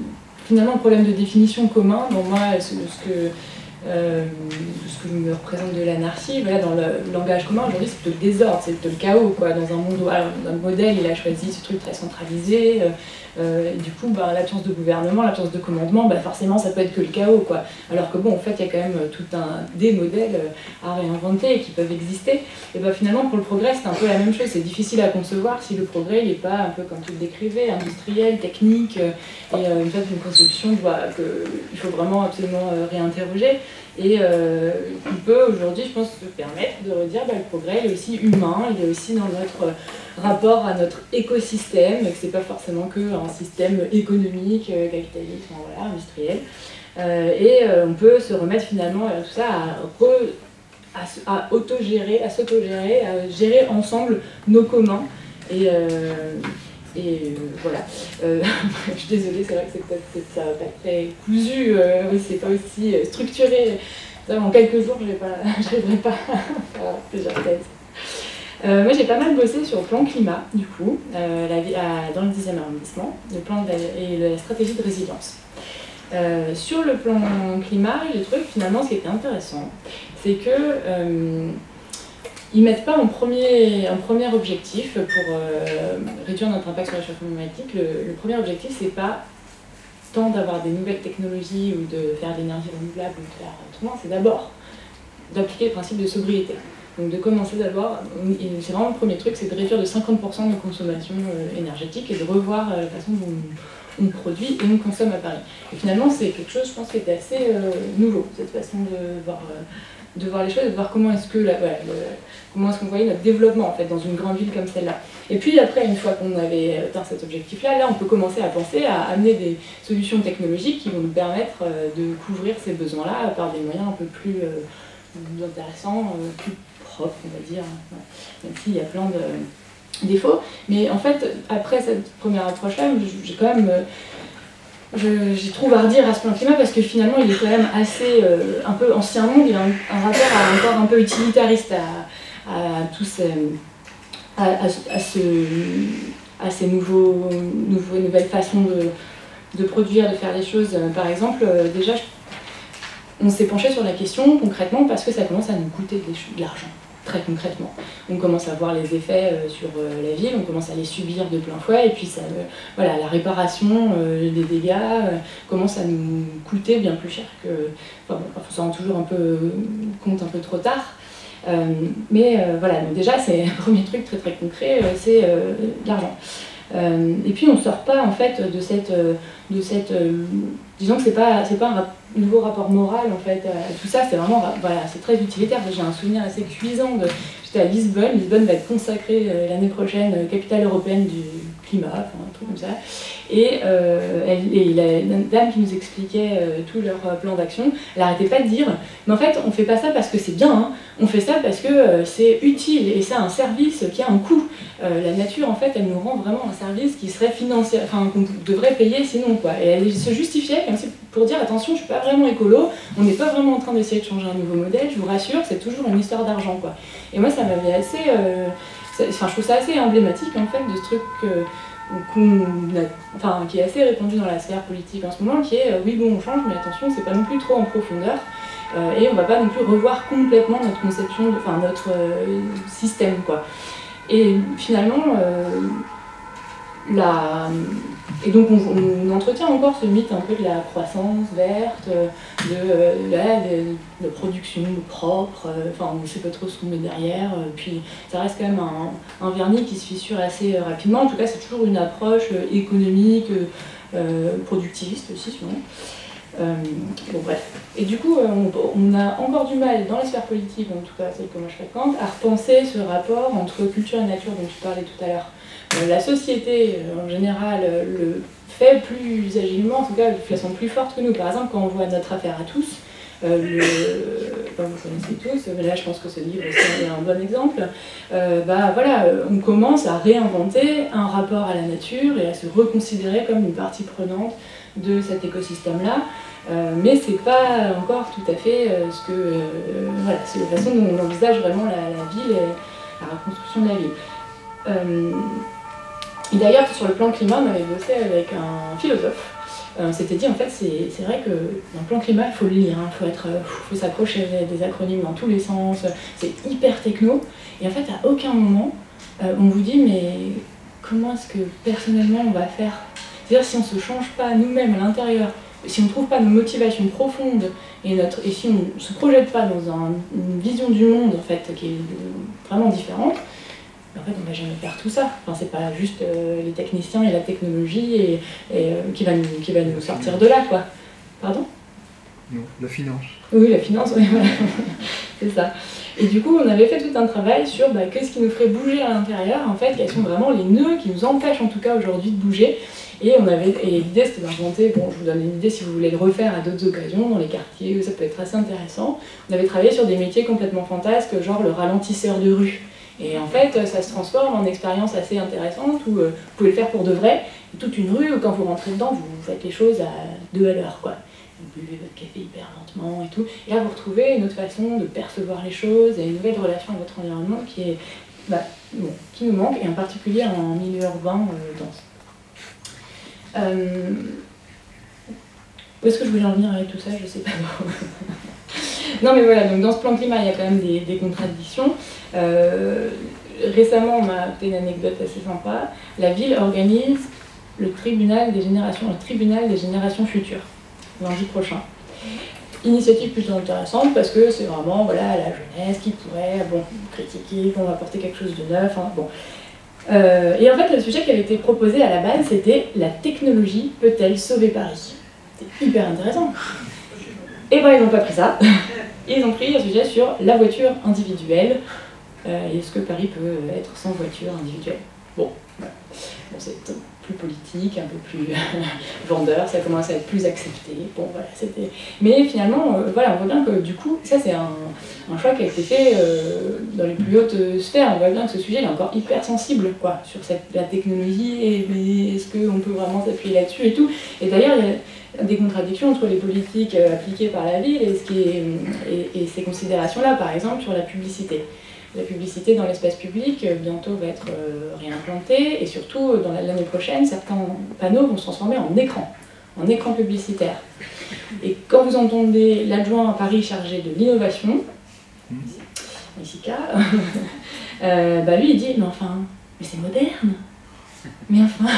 finalement un problème de définition commun. Bon, moi, ce que je me représente de l'anarchie, dans le langage commun aujourd'hui, c'est plutôt le désordre, c'est plutôt le chaos, dans un monde où un modèle, il a choisi ce truc très centralisé, et du coup, l'absence de gouvernement, l'absence de commandement, forcément, ça peut être que le chaos, Alors que bon, en fait, il y a quand même des modèles à réinventer et qui peuvent exister. Et finalement, pour le progrès, c'est un peu la même chose. C'est difficile à concevoir si le progrès, il n'est pas un peu comme tu le décrivais, industriel, technique, et une fait une conception qu'il faut vraiment absolument réinterroger. Et qui peut aujourd'hui, je pense, se permettre de redire le progrès, il est aussi humain, il est aussi dans notre rapport à notre écosystème, que c'est pas forcément qu'un système économique, capitaliste, industriel. Et on peut se remettre finalement tout ça à autogérer, à s'autogérer, à gérer ensemble nos communs. Et voilà. Je suis désolée, c'est vrai que c'est peut-être ça pas très cousu, c'est pas aussi structuré. Ça, en quelques jours, je n'arriverai pas à faire plusieurs thèses. Moi, j'ai pas mal bossé sur le plan climat, du coup, dans le 10e arrondissement, et la stratégie de résilience. Sur le plan climat, j'ai trouvé que finalement, ce qui était intéressant, c'est que ils ne mettent pas en premier objectif pour réduire notre impact sur le réchauffement climatique. Le premier objectif, c'est pas tant d'avoir des nouvelles technologies ou de faire de l'énergie renouvelable ou de faire autrement, c'est d'abord d'appliquer le principe de sobriété. Donc de commencer d'abord, c'est vraiment le premier truc, c'est de réduire de 50% nos consommations énergétiques et de revoir la façon dont on produit et on consomme à Paris. Et finalement, c'est quelque chose, je pense, qui était assez nouveau, cette façon de voir de voir les choses et de voir comment est-ce que comment est-ce qu'on voyait notre développement en fait dans une grande ville comme celle-là. Et puis après, une fois qu'on avait atteint cet objectif-là, là on peut commencer à penser à amener des solutions technologiques qui vont nous permettre de couvrir ces besoins-là par des moyens un peu plus intéressants, plus propres, on va dire, même s'il y a plein de défauts. Mais en fait, après cette première approche-là, j'ai quand même... j'y trouve à redire à ce plan climat parce que finalement il est quand même assez un peu ancien monde, il a un rapport encore un peu utilitariste à tous ces, à ces nouvelles façons de produire, de faire les choses. Par exemple, déjà on s'est penché sur la question concrètement parce que ça commence à nous coûter de l'argent. Très concrètement. On commence à voir les effets sur la ville, on commence à les subir de plein fouet, et puis ça, voilà, la réparation des dégâts commence à nous coûter bien plus cher que... Enfin bon, on s'en rend toujours un peu compte un peu trop tard. Mais voilà, donc déjà, c'est un premier truc très très concret, c'est l'argent. Et puis on ne sort pas en fait de cette disons que c'est pas un nouveau rapport moral en fait à tout ça, c'est vraiment, voilà, c'est très utilitaire. J'ai un souvenir assez cuisant j'étais à Lisbonne va être consacrée l'année prochaine capitale européenne du climat, enfin un truc comme ça, et la dame qui nous expliquait tout leur plan d'action, elle n'arrêtait pas de dire mais en fait on fait pas ça parce que c'est bien, hein, on fait ça parce que c'est utile et c'est un service qui a un coût. La nature en fait elle nous rend vraiment un service qui serait financé, enfin qu'on devrait payer sinon quoi. Et elle se justifiait comme si pour dire attention, je suis pas vraiment écolo, on n'est pas vraiment en train d'essayer de changer un nouveau modèle, je vous rassure, c'est toujours une histoire d'argent quoi. Et moi ça m'avait assez, enfin je trouve ça assez emblématique en fait de ce truc qui est assez répandu dans la sphère politique en ce moment, qui est oui bon on change mais attention c'est pas non plus trop en profondeur. Et on va pas non plus revoir complètement notre conception, notre système quoi. Et finalement, et donc on entretient encore ce mythe un peu de la croissance verte, de production propre, enfin on ne sait pas trop ce qu'on met derrière, puis ça reste quand même un vernis qui se fissure assez rapidement. En tout cas c'est toujours une approche économique, productiviste aussi souvent. Bon bref. Et du coup, on a encore du mal dans les sphères politiques, en tout cas celle que moi je fréquente, à repenser ce rapport entre culture et nature dont tu parlais tout à l'heure. La société, en général, le fait plus agilement, en tout cas de façon plus forte que nous. Par exemple, quand on voit Notre affaire à tous, vous connaissez tous, mais là je pense que ce livre est un bon exemple, voilà, on commence à réinventer un rapport à la nature et à se reconsidérer comme une partie prenante de cet écosystème-là, mais c'est pas encore tout à fait voilà, c'est la façon dont on envisage vraiment la ville et la reconstruction de la ville. Et d'ailleurs, sur le plan climat, on avait bossé avec un philosophe. On s'était dit, en fait, c'est vrai que dans le plan climat, il faut le lire, il faut s'accrocher à des acronymes dans tous les sens, c'est hyper techno. Et en fait, à aucun moment, on vous dit, mais comment est-ce que personnellement on va faire ? C'est-à-dire, si on ne se change pas nous-mêmes à l'intérieur, si on ne trouve pas nos motivations profondes, et si on ne se projette pas dans une vision du monde en fait, qui est vraiment différente, en fait, on ne va jamais faire tout ça. Enfin, c'est pas juste les techniciens et la technologie qui va nous sortir de là, quoi. Pardon ? Non, la finance. Oui, la finance, oui, voilà. C'est ça. Et du coup, on avait fait tout un travail sur qu'est-ce qui nous ferait bouger à l'intérieur, en fait, quels sont vraiment les nœuds qui nous empêchent, en tout cas aujourd'hui, de bouger. Et l'idée, c'était d'inventer, bon, je vous donne une idée si vous voulez le refaire à d'autres occasions, dans les quartiers, où ça peut être assez intéressant. On avait travaillé sur des métiers complètement fantasques, genre le ralentisseur de rue. Et en fait, ça se transforme en expérience assez intéressante où vous pouvez le faire pour de vrai. Toute une rue où quand vous rentrez dedans, vous faites les choses à 2 à l'heure, quoi. Vous buvez votre café hyper lentement et tout. Et là, vous retrouvez une autre façon de percevoir les choses et une nouvelle relation à votre environnement qui nous manque, et en particulier en milieu urbain dense. Où est-ce que je voulais en venir avec tout ça ? Je sais pas. Non mais voilà, donc dans ce plan climat, il y a quand même des contradictions. Récemment, on m'a fait une anecdote assez sympa. La ville organise le tribunal des générations futures, lundi prochain. Initiative plutôt intéressante parce que c'est vraiment la jeunesse qui pourrait critiquer, qu'on va apporter quelque chose de neuf. Hein, bon. Et en fait, le sujet qui avait été proposé à la base, c'était « La technologie peut-elle sauver Paris ?» C'était hyper intéressant. Et ils n'ont pas pris ça. Et ils ont pris un sujet sur la voiture individuelle. Est-ce que Paris peut être sans voiture individuelle? Bon, voilà. Bon, c'est plus politique, un peu plus vendeur, ça commence à être plus accepté. Bon, voilà, c'était... Mais finalement, voilà, on voit bien que du coup, ça c'est un choix qui a été fait dans les plus hautes sphères. On voit bien que ce sujet il est encore hyper sensible, quoi, sur la technologie, et mais est-ce qu'on peut vraiment s'appuyer là-dessus et tout. Et d'ailleurs, il y a des contradictions entre les politiques appliquées par la ville et ces considérations-là, par exemple, sur la publicité. La publicité dans l'espace public bientôt va être réimplantée et surtout dans l'année prochaine, certains panneaux vont se transformer en écran publicitaire. Et quand vous entendez l'adjoint à Paris chargé de l'innovation, Jessica, lui il dit mais enfin, mais c'est moderne. Mais enfin,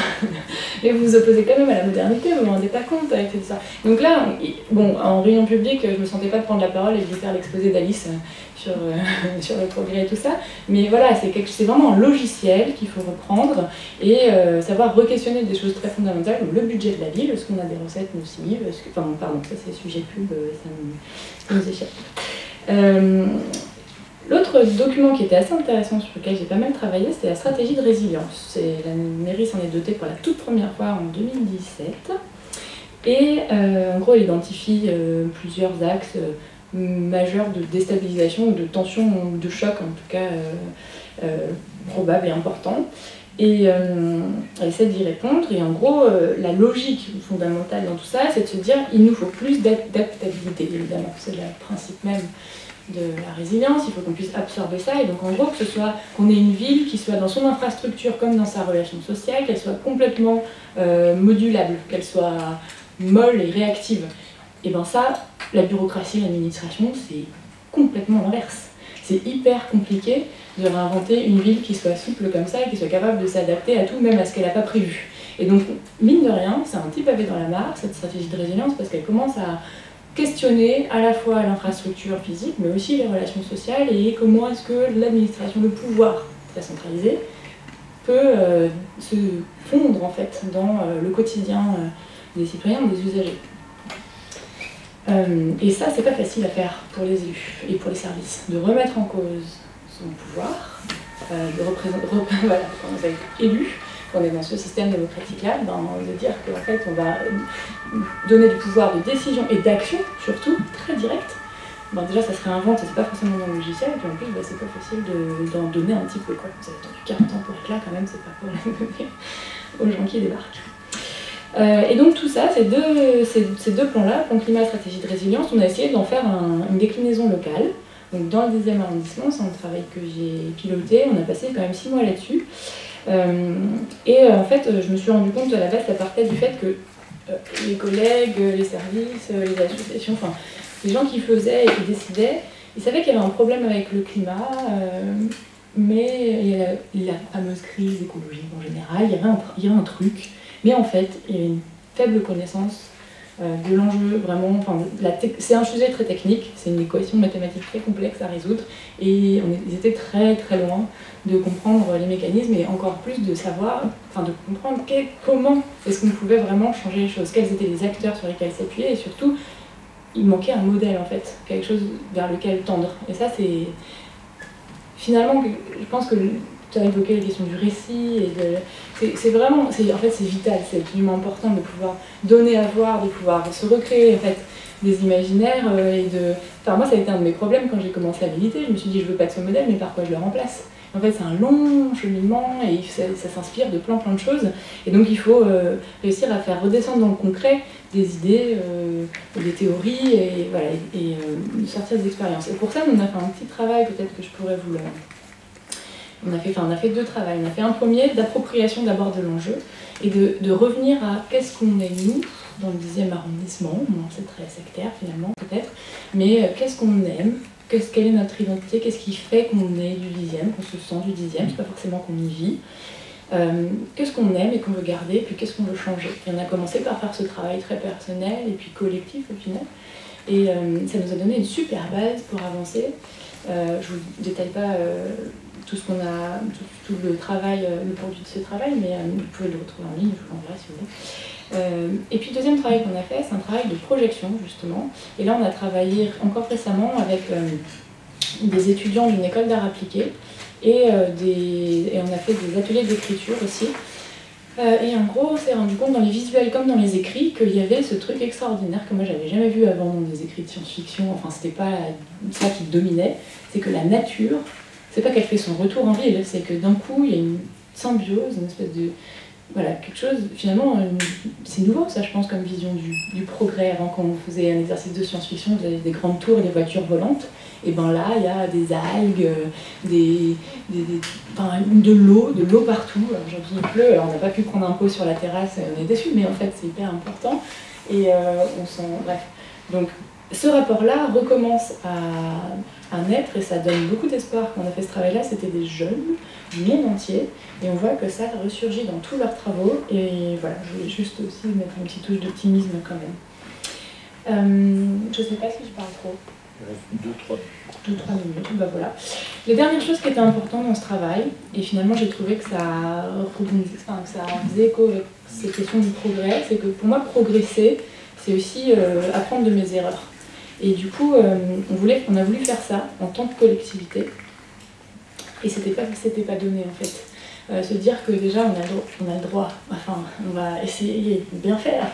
mais vous vous opposez quand même à la modernité, vous ne vous rendez pas compte avec tout ça. Donc là, bon, en réunion publique, je ne me sentais pas prendre la parole et de faire l'exposé d'Alice sur le progrès et tout ça. Mais voilà, c'est vraiment un logiciel qu'il faut reprendre et savoir re-questionner des choses très fondamentales comme le budget de la ville, est-ce qu'on a des recettes nocives, enfin pardon, ça c'est sujet pub, ça nous échappe. L'autre document qui était assez intéressant, sur lequel j'ai pas mal travaillé, c'était la stratégie de résilience. La mairie s'en est dotée pour la toute première fois en 2017. Et en gros, elle identifie plusieurs axes majeurs de déstabilisation ou de tension ou de choc, en tout cas probables et importants. Et elle essaie d'y répondre. Et en gros, la logique fondamentale dans tout ça, c'est de se dire il nous faut plus d'adaptabilité, évidemment. C'est le principe même de la résilience, il faut qu'on puisse absorber ça, et donc en gros que ce soit qu'on ait une ville qui soit dans son infrastructure comme dans sa relation sociale, qu'elle soit complètement modulable, qu'elle soit molle et réactive. Et bien ça, la bureaucratie, l'administration, c'est complètement l'inverse. C'est hyper compliqué de réinventer une ville qui soit souple comme ça et qui soit capable de s'adapter à tout, même à ce qu'elle n'a pas prévu. Et donc, mine de rien, c'est un petit pavé dans la mare, cette stratégie de résilience, parce qu'elle commence à questionner à la fois l'infrastructure physique, mais aussi les relations sociales et comment est-ce que l'administration, le pouvoir très centralisé, peut se fondre en fait dans le quotidien des citoyens, des usagers. Et ça, c'est pas facile à faire pour les élus et pour les services, de remettre en cause son pouvoir, de représenter, voilà, quand on va être élu, qu'on est dans ce système démocratique-là, de dire qu'en fait on va donner du pouvoir de décision et d'action, surtout, très direct. Bon, déjà ça se réinvente, c'est pas forcément dans le logiciel, et puis en plus c'est pas facile d'en donner un petit peu, quoi. Vous avez attendu 40 ans pour être là, quand même, c'est pas pour les donner aux gens qui débarquent. Et donc tout ça, ces deux plans-là, plan climat et stratégie de résilience, on a essayé d'en faire une déclinaison locale. Donc dans le 10e arrondissement, c'est un travail que j'ai piloté, on a passé quand même 6 mois là-dessus. En fait, je me suis rendu compte à la base, ça partait du fait que les collègues, les services, les associations, enfin, les gens qui faisaient et qui décidaient, ils savaient qu'il y avait un problème avec le climat, mais il y a la fameuse crise écologique en général, il y avait un truc, mais en fait, il y avait une faible connaissance de l'enjeu, vraiment, enfin, c'est un sujet très technique, c'est une équation mathématique très complexe à résoudre, et ils étaient très très loin de comprendre les mécanismes et encore plus de savoir, enfin de comprendre comment est-ce qu'on pouvait vraiment changer les choses, quels étaient les acteurs sur lesquels s'appuyer, et surtout, il manquait un modèle en fait, quelque chose vers lequel tendre. Et ça c'est, finalement, je pense que tu as évoqué la question du récit, et c'est vraiment, en fait c'est vital, c'est absolument important de pouvoir donner à voir, de pouvoir se recréer en fait des imaginaires Enfin moi ça a été un de mes problèmes quand j'ai commencé à militer, je me suis dit je veux pas de ce modèle mais par quoi je le remplace? En fait c'est un long cheminement et ça s'inspire de plein de choses, et donc il faut réussir à faire redescendre dans le concret des idées, des théories, et voilà, et sortir des expériences. Et pour ça on a fait un petit travail, peut-être que je pourrais vous le... On a fait 2 travaux. On a fait un premier d'appropriation d'abord de l'enjeu et de revenir à qu'est-ce qu'on est nous dans le 10e arrondissement. Bon, c'est très sectaire finalement peut-être, mais qu'est-ce qu'on aime, quelle est notre identité, qu'est-ce qui fait qu'on est du 10e, qu'on se sent du 10e, c'est pas forcément qu'on y vit. Qu'est-ce qu'on aime et qu'on veut garder, puis qu'est-ce qu'on veut changer. Et on a commencé par faire ce travail très personnel et puis collectif au final. Et ça nous a donné une super base pour avancer. Je ne vous détaille pas tout le travail, le produit de ce travail, mais vous pouvez le retrouver en ligne, je vous l'enverrai si vous voulez. Et puis le deuxième travail qu'on a fait, c'est un travail de projection justement. Et là on a travaillé encore récemment avec des étudiants d'une école d'art appliqué et on a fait des ateliers d'écriture aussi. Et en gros, on s'est rendu compte dans les visuels comme dans les écrits qu'il y avait ce truc extraordinaire que moi j'avais jamais vu avant dans des écrits de science-fiction. Enfin, c'était pas ça qui dominait, c'est que la nature, c'est pas qu'elle fait son retour en ville, c'est que d'un coup il y a une symbiose, une espèce de voilà, quelque chose, finalement, c'est nouveau ça je pense comme vision du progrès. Avant quand on faisait un exercice de science-fiction, vous avez des grandes tours et des voitures volantes, et ben là il y a des algues, de l'eau partout. Alors aujourd'hui il pleut, alors on n'a pas pu prendre un pot sur la terrasse, on est déçus, mais en fait c'est hyper important, et on sent, bref. Donc ce rapport-là recommence à naître et ça donne beaucoup d'espoir. Quand on a fait ce travail-là, c'était des jeunes du monde entier et on voit que ça ressurgit dans tous leurs travaux. Et voilà, je voulais juste aussi mettre une petite touche d'optimisme quand même. Je ne sais pas si je parle trop. Il reste 2-3 minutes, bah voilà. Les dernières choses qui étaient importantes dans ce travail, et finalement j'ai trouvé que ça faisait écho avec ces questions du progrès, c'est que pour moi progresser, c'est aussi apprendre de mes erreurs. Et du coup, on a voulu faire ça en tant que collectivité. Et c'était pas donné en fait. Se dire que déjà on a le droit, enfin on va essayer de bien faire.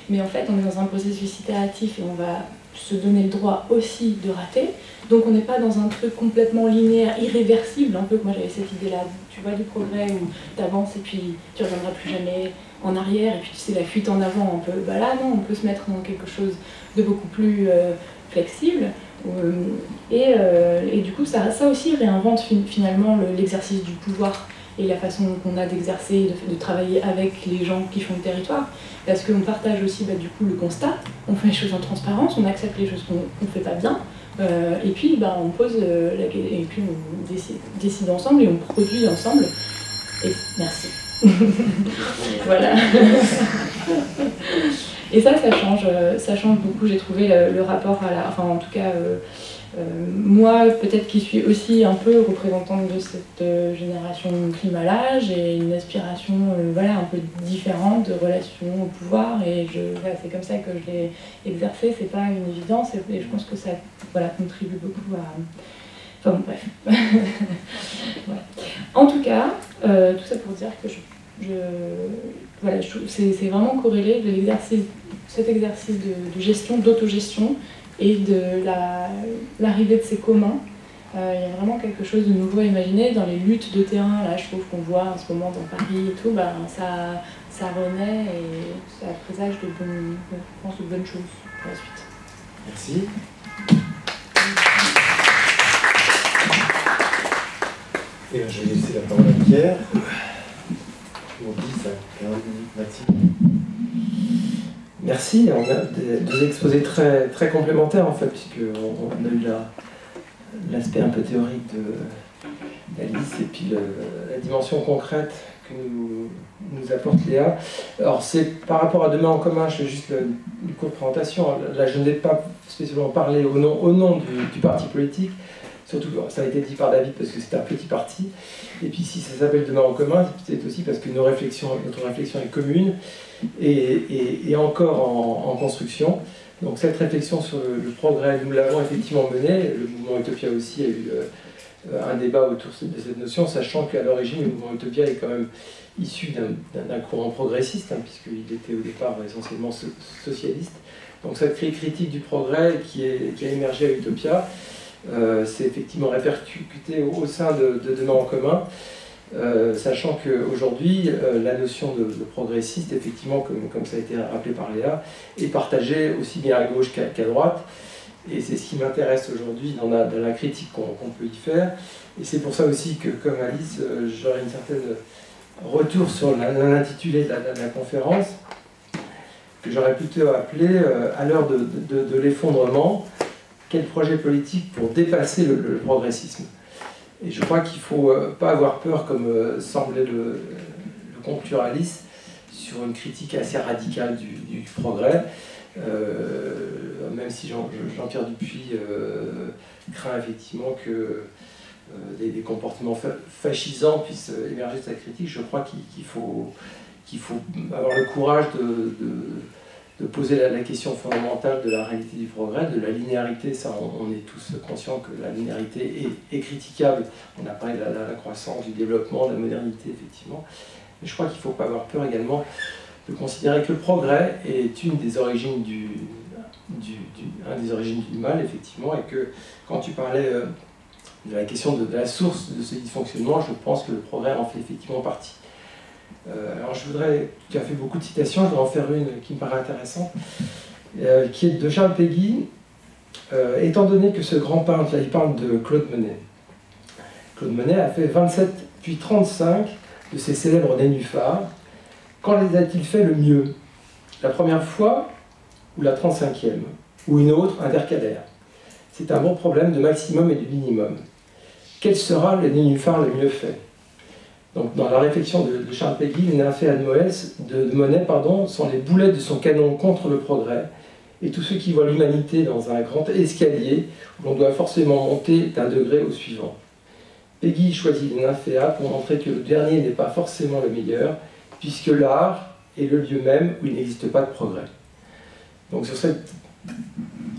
Mais en fait on est dans un processus itératif et on va se donner le droit aussi de rater. Donc on n'est pas dans un truc complètement linéaire, irréversible, un peu que moi j'avais cette idée-là, tu vois, du progrès où tu avances et puis tu ne reviendras plus jamais en arrière, et puis tu sais, la fuite en avant un peu. Bah là non, on peut se mettre dans quelque chose de beaucoup plus flexible. Et du coup ça aussi réinvente finalement l'exercice du pouvoir et la façon qu'on a d'exercer, de travailler avec les gens qui font le territoire, parce qu'on partage aussi du coup le constat, on fait les choses en transparence, on accepte les choses qu'on ne fait pas bien, et puis on pose et puis on décide ensemble et on produit ensemble. Et merci. Voilà. Et ça change beaucoup, j'ai trouvé le rapport à la... Enfin, en tout cas, moi, peut-être qui suis aussi un peu représentante de cette génération climat-là, j'ai une aspiration un peu différente de relation au pouvoir, et c'est comme ça que je l'ai exercé. C'est pas une évidence, et je pense que ça contribue beaucoup à... Enfin bon, bref. Voilà. En tout cas, tout ça pour dire que c'est vraiment corrélé de cet exercice de gestion, d'autogestion et de l'arrivée de ces communs. Il y a vraiment quelque chose de nouveau à imaginer dans les luttes de terrain. Là, je trouve qu'on voit en ce moment dans Paris et tout, ça renaît et ça présage de bonnes choses pour la suite. Merci. Et je vais laisser la parole à Pierre. On dit ça, 15 minutes maximum. Merci, on a deux exposés très, très complémentaires en fait, puisqu'on a eu l'aspect un peu théorique d'Alice et puis la dimension concrète que nous apporte Léa. Alors c'est par rapport à Demain en commun, je fais juste une courte présentation. Là je ne vais pas spécialement parler au nom du parti politique, surtout ça a été dit par David parce que c'est un petit parti. Et puis si ça s'appelle Demain en commun, c'est aussi parce que notre réflexion est commune et encore en construction. Donc cette réflexion sur le progrès, nous l'avons effectivement menée. Le mouvement Utopia aussi a eu un débat autour de cette notion, sachant qu'à l'origine, le mouvement Utopia est quand même issu d'un courant progressiste, puisqu'il était au départ essentiellement socialiste. Donc cette critique du progrès qui a émergé à Utopia, c'est effectivement répercuté au sein de Demain en commun, sachant qu'aujourd'hui, la notion de progressiste, effectivement, comme ça a été rappelé par Léa, est partagée aussi bien à gauche qu'à droite. Et c'est ce qui m'intéresse aujourd'hui dans la critique qu'on peut y faire. Et c'est pour ça aussi que, comme Alice, j'aurai une certaine retour sur l'intitulé de la conférence, que j'aurais plutôt appelé à l'heure de l'effondrement, quel projet politique pour dépasser le progressisme. Et je crois qu'il ne faut pas avoir peur, comme semblait le conclure Alice, sur une critique assez radicale du progrès. Même si Jean-Pierre Dupuis craint effectivement que des comportements fascisants puissent émerger de sa critique, je crois qu'il faut qu'il faut avoir le courage de poser la question fondamentale de la réalité du progrès, de la linéarité. Ça, on est tous conscients que la linéarité est critiquable. On a parlé de la croissance, du développement, de la modernité, effectivement. Mais je crois qu'il ne faut pas avoir peur également de considérer que le progrès est une des origines des origines du mal, effectivement, et que quand tu parlais de la question de la source de ce dysfonctionnement, je pense que le progrès en fait effectivement partie. Alors tu as fait beaucoup de citations, je voudrais en faire une qui me paraît intéressante, qui est de Charles Péguy. Étant donné que ce grand peintre, là il parle de Claude Monet. Claude Monet a fait 27 puis 35 de ses célèbres nénuphars. Quand les a-t-il fait le mieux? La première fois ou la 35e? Ou une autre intercalaire? C'est un bon problème de maximum et de minimum. Quel sera le nénuphar le mieux fait? Donc, dans la réflexion de Charles Péguy, les nymphéas de Monet sont les boulets de son canon contre le progrès, et tous ceux qui voient l'humanité dans un grand escalier où l'on doit forcément monter d'un degré au suivant. Péguy choisit les nymphéas pour montrer que le dernier n'est pas forcément le meilleur, puisque l'art est le lieu même où il n'existe pas de progrès. Donc sur cette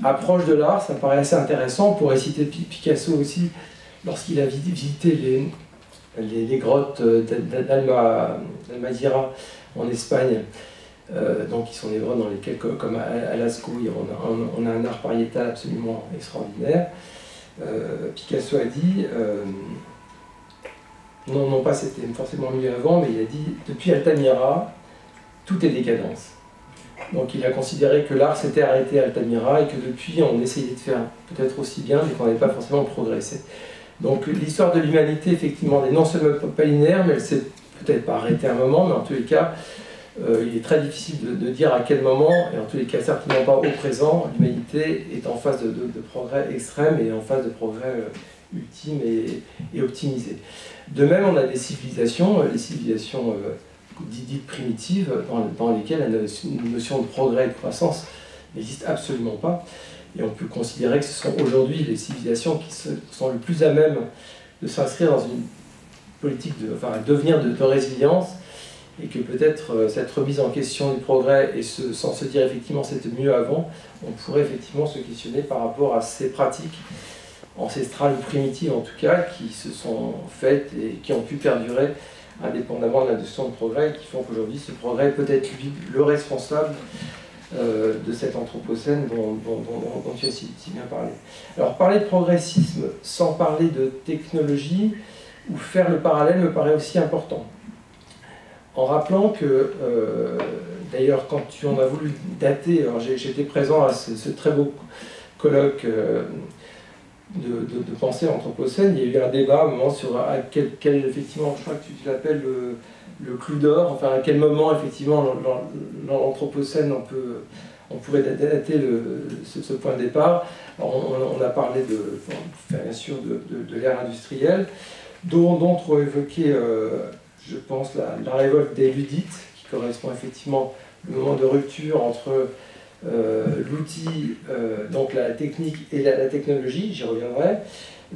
approche de l'art, ça me paraît assez intéressant. On pourrait citer Picasso aussi, lorsqu'il a visité les grottes d'Almazira en Espagne, donc qui sont des grottes dans lesquelles, comme à Lascaux, on a un art pariétal absolument extraordinaire. Picasso a dit, non pas c'était forcément mieux avant, mais il a dit, depuis Altamira, tout est décadence. Donc il a considéré que l'art s'était arrêté à Altamira et que depuis on essayait de faire peut-être aussi bien, mais qu'on n'avait pas forcément progressé. Donc l'histoire de l'humanité, effectivement, n'est non seulement pas linéaire, mais elle s'est peut-être pas arrêtée à un moment, mais en tous les cas, il est très difficile de dire à quel moment, et en tous les cas certainement pas au présent, l'humanité est en phase de progrès extrême et en phase de progrès ultime et optimisé. De même, on a des civilisations, les civilisations dites primitives, dans lesquelles la notion de progrès et de croissance n'existe absolument pas. Et on peut considérer que ce sont aujourd'hui les civilisations qui sont le plus à même de s'inscrire dans une politique, un devenir de résilience, et que peut-être cette remise en question du progrès, et sans se dire effectivement c'était mieux avant, on pourrait effectivement se questionner par rapport à ces pratiques ancestrales ou primitives en tout cas, qui se sont faites et qui ont pu perdurer indépendamment de la notion de progrès, et qui font qu'aujourd'hui ce progrès est peut-être lui le responsable de cet anthropocène dont tu as si bien parlé. Alors parler de progressisme sans parler de technologie ou faire le parallèle me paraît aussi important. En rappelant que, d'ailleurs quand on a voulu dater, j'étais présent à ce très beau colloque de pensée anthropocène, il y a eu un débat à un moment sur à quel effectivement, je crois que tu l'appelles le clou d'or, enfin à quel moment effectivement dans l'anthropocène on pourrait dater ce point de départ. Alors, on a parlé bien sûr de l'ère industrielle, d'autres ont évoqué, je pense, la révolte des ludites, qui correspond effectivement au moment de rupture entre l'outil, donc la technique et la technologie, j'y reviendrai.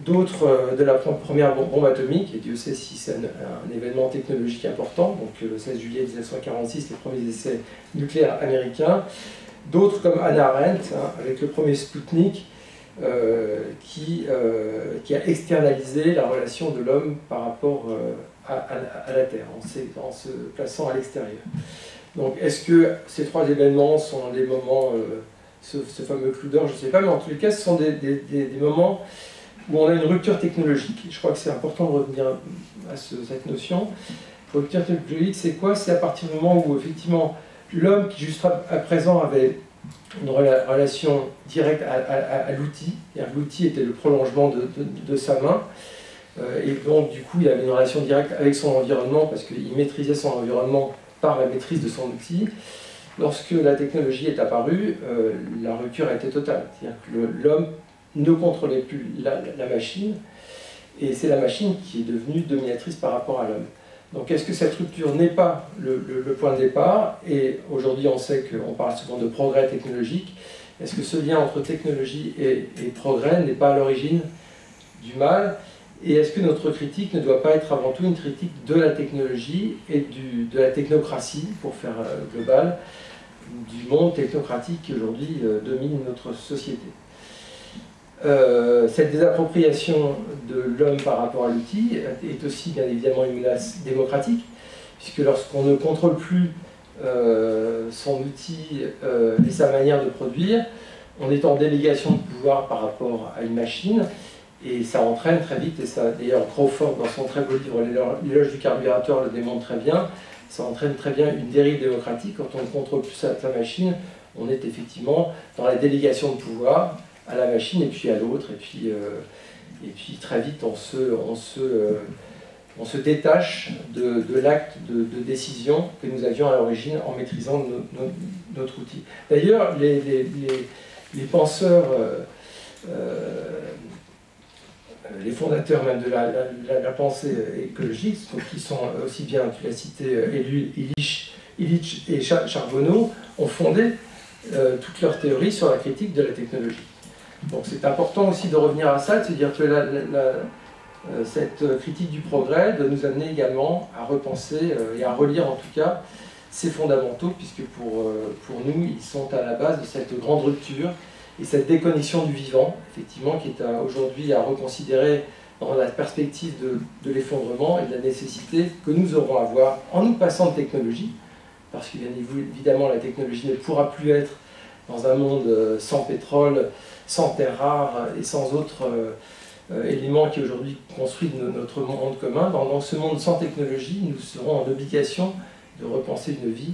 D'autres de la première bombe atomique, et Dieu sait si c'est un événement technologique important, donc le 16 juillet 1946, les premiers essais nucléaires américains. D'autres comme Hannah Arendt, avec le premier Spoutnik, qui a externalisé la relation de l'homme par rapport à la Terre, en se plaçant à l'extérieur. Donc est-ce que ces trois événements sont les moments, ce fameux clou d'or, je ne sais pas, mais en tous les cas ce sont des moments où on a une rupture technologique. Je crois que c'est important de revenir à cette notion. Rupture technologique, c'est quoi? C'est à partir du moment où effectivement l'homme qui jusqu'à présent avait une relation directe à l'outil, l'outil était le prolongement de sa main, et donc du coup il avait une relation directe avec son environnement parce qu'il maîtrisait son environnement par la maîtrise de son outil. Lorsque la technologie est apparue, la rupture a été totale. C'est-à-dire que l'homme ne contrôlait plus la machine, et c'est la machine qui est devenue dominatrice par rapport à l'homme. Donc est-ce que cette rupture n'est pas le point de départ? Et aujourd'hui on sait qu'on parle souvent de progrès technologique. Est-ce que ce lien entre technologie et progrès n'est pas à l'origine du mal? Et est-ce que notre critique ne doit pas être avant tout une critique de la technologie et de la technocratie, pour faire global, du monde technocratique qui aujourd'hui domine notre société. Cette désappropriation de l'homme par rapport à l'outil est aussi bien évidemment une menace démocratique, puisque lorsqu'on ne contrôle plus son outil et sa manière de produire, on est en délégation de pouvoir par rapport à une machine, et ça entraîne très vite, et ça d'ailleurs Crawford dans son très beau livre L'éloge du carburateur le démontre très bien, ça entraîne très bien une dérive démocratique. Quand on ne contrôle plus sa machine, on est effectivement dans la délégation de pouvoir à la machine et puis à l'autre, et puis très vite on se détache de l'acte de décision que nous avions à l'origine en maîtrisant notre outil. D'ailleurs, les penseurs, les fondateurs même de la pensée écologique, qui sont aussi bien, tu l'as cité, Illich et Charbonneau, ont fondé toute leur théorie sur la critique de la technologie. Donc c'est important aussi de revenir à ça, de se dire que cette critique du progrès doit nous amener également à repenser et à relire en tout cas ces fondamentaux, puisque pour nous, ils sont à la base de cette grande rupture et cette déconnexion du vivant, effectivement, qui est aujourd'hui à reconsidérer dans la perspective de l'effondrement et de la nécessité que nous aurons à avoir en nous passant de technologie, parce que bien évidemment la technologie ne pourra plus être dans un monde sans pétrole, sans terres rares et sans autres éléments qui aujourd'hui construisent notre monde commun. Dans ce monde sans technologie, nous serons en obligation de repenser une vie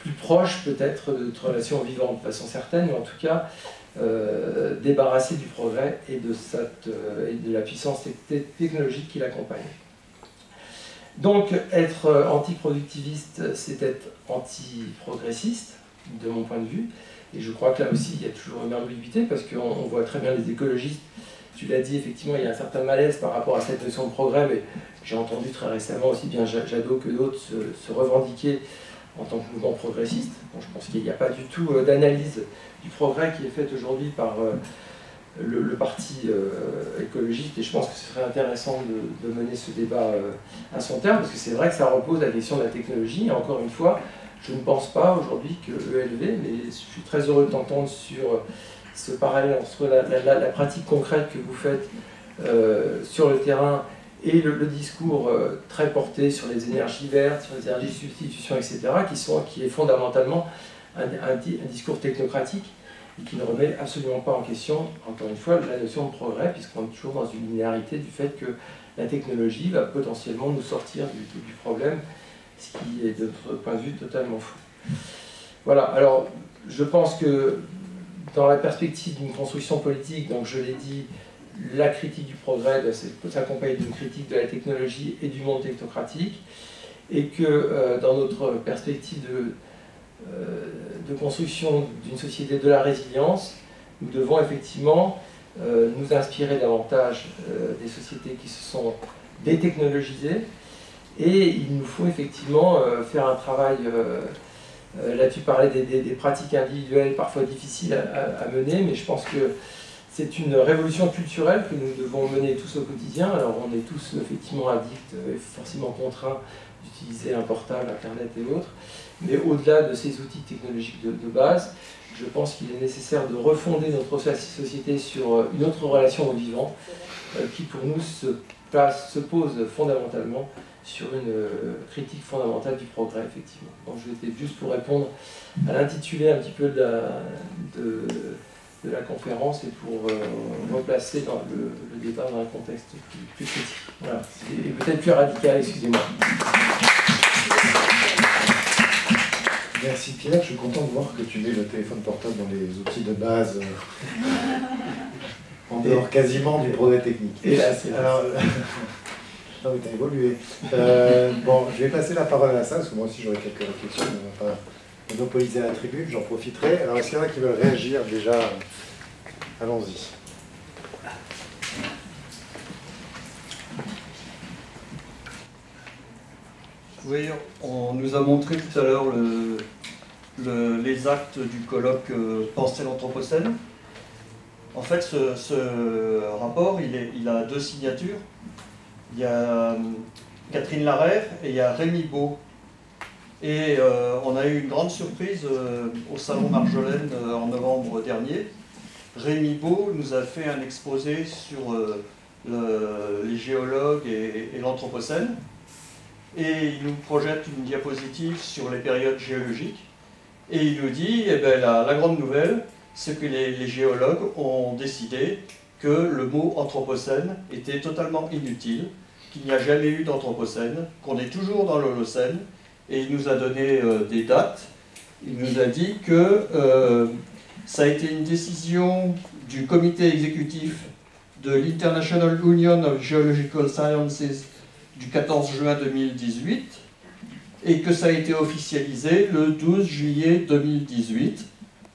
plus proche peut-être de notre relation vivante de façon certaine, mais en tout cas débarrassée du progrès et de la puissance technologique qui l'accompagne. Donc être antiproductiviste, c'est être anti-progressiste, de mon point de vue, et je crois que là aussi il y a toujours une ambiguïté, parce qu'on voit très bien les écologistes, tu l'as dit, effectivement il y a un certain malaise par rapport à cette notion de progrès, mais j'ai entendu très récemment aussi bien Jadot que d'autres se revendiquer en tant que mouvement progressiste. Bon, je pense qu'il n'y a pas du tout d'analyse du progrès qui est faite aujourd'hui par le parti écologiste, et je pense que ce serait intéressant de mener ce débat à son terme, parce que c'est vrai que ça repose la question de la technologie, et encore une fois, je ne pense pas aujourd'hui que ELV, mais je suis très heureux de t'entendre sur ce parallèle entre la pratique concrète que vous faites sur le terrain et le discours très porté sur les énergies vertes, sur les énergies de substitution, etc., qui est fondamentalement un discours technocratique et qui ne remet absolument pas en question, encore une fois, la notion de progrès, puisqu'on est toujours dans une linéarité du fait que la technologie va potentiellement nous sortir du problème, ce qui est de notre point de vue totalement fou. Voilà, alors je pense que dans la perspective d'une construction politique, donc je l'ai dit, la critique du progrès doit s'accompagner d'une critique de la technologie et du monde technocratique, et que dans notre perspective de construction d'une société de la résilience, nous devons effectivement nous inspirer davantage des sociétés qui se sont détechnologisées, et il nous faut effectivement faire un travail, là tu parlais des pratiques individuelles parfois difficiles à mener, mais je pense que c'est une révolution culturelle que nous devons mener tous au quotidien. Alors on est tous effectivement addicts et forcément contraints d'utiliser un portable, Internet et autres, mais au-delà de ces outils technologiques de base, je pense qu'il est nécessaire de refonder notre société sur une autre relation au vivant, qui pour nous se pose fondamentalement sur une critique fondamentale du progrès, effectivement. Donc je vais juste pour répondre à l'intitulé un petit peu de la conférence et pour replacer dans le débat dans un contexte plus critique. Voilà, et peut-être plus radical, excusez-moi. Merci Pierre, je suis content de voir que tu mets le téléphone portable dans les outils de base en dehors quasiment du progrès technique. Et là, c'est non mais t'as évolué. Bon, je vais passer la parole à ça, parce que moi aussi j'aurais quelques réflexions, on va pas monopoliser la tribune, j'en profiterai. Alors est-ce qu'il y en a qui veulent réagir déjà? Allons-y. Oui, on nous a montré tout à l'heure les actes du colloque Penser l'Anthropocène. En fait, ce rapport, il a deux signatures. Il y a Catherine Larère et il y a Rémi Beau. Et on a eu une grande surprise au Salon Marjolaine en novembre dernier. Rémi Beau nous a fait un exposé sur les géologues et l'Anthropocène. Et il nous projette une diapositive sur les périodes géologiques. Et il nous dit, eh ben, la grande nouvelle, c'est que les géologues ont décidé que le mot Anthropocène était totalement inutile, qu'il n'y a jamais eu d'Anthropocène, qu'on est toujours dans l'Holocène, et il nous a donné des dates. Il nous a dit que ça a été une décision du comité exécutif de l'International Union of Geological Sciences du 14 juin 2018, et que ça a été officialisé le 12 juillet 2018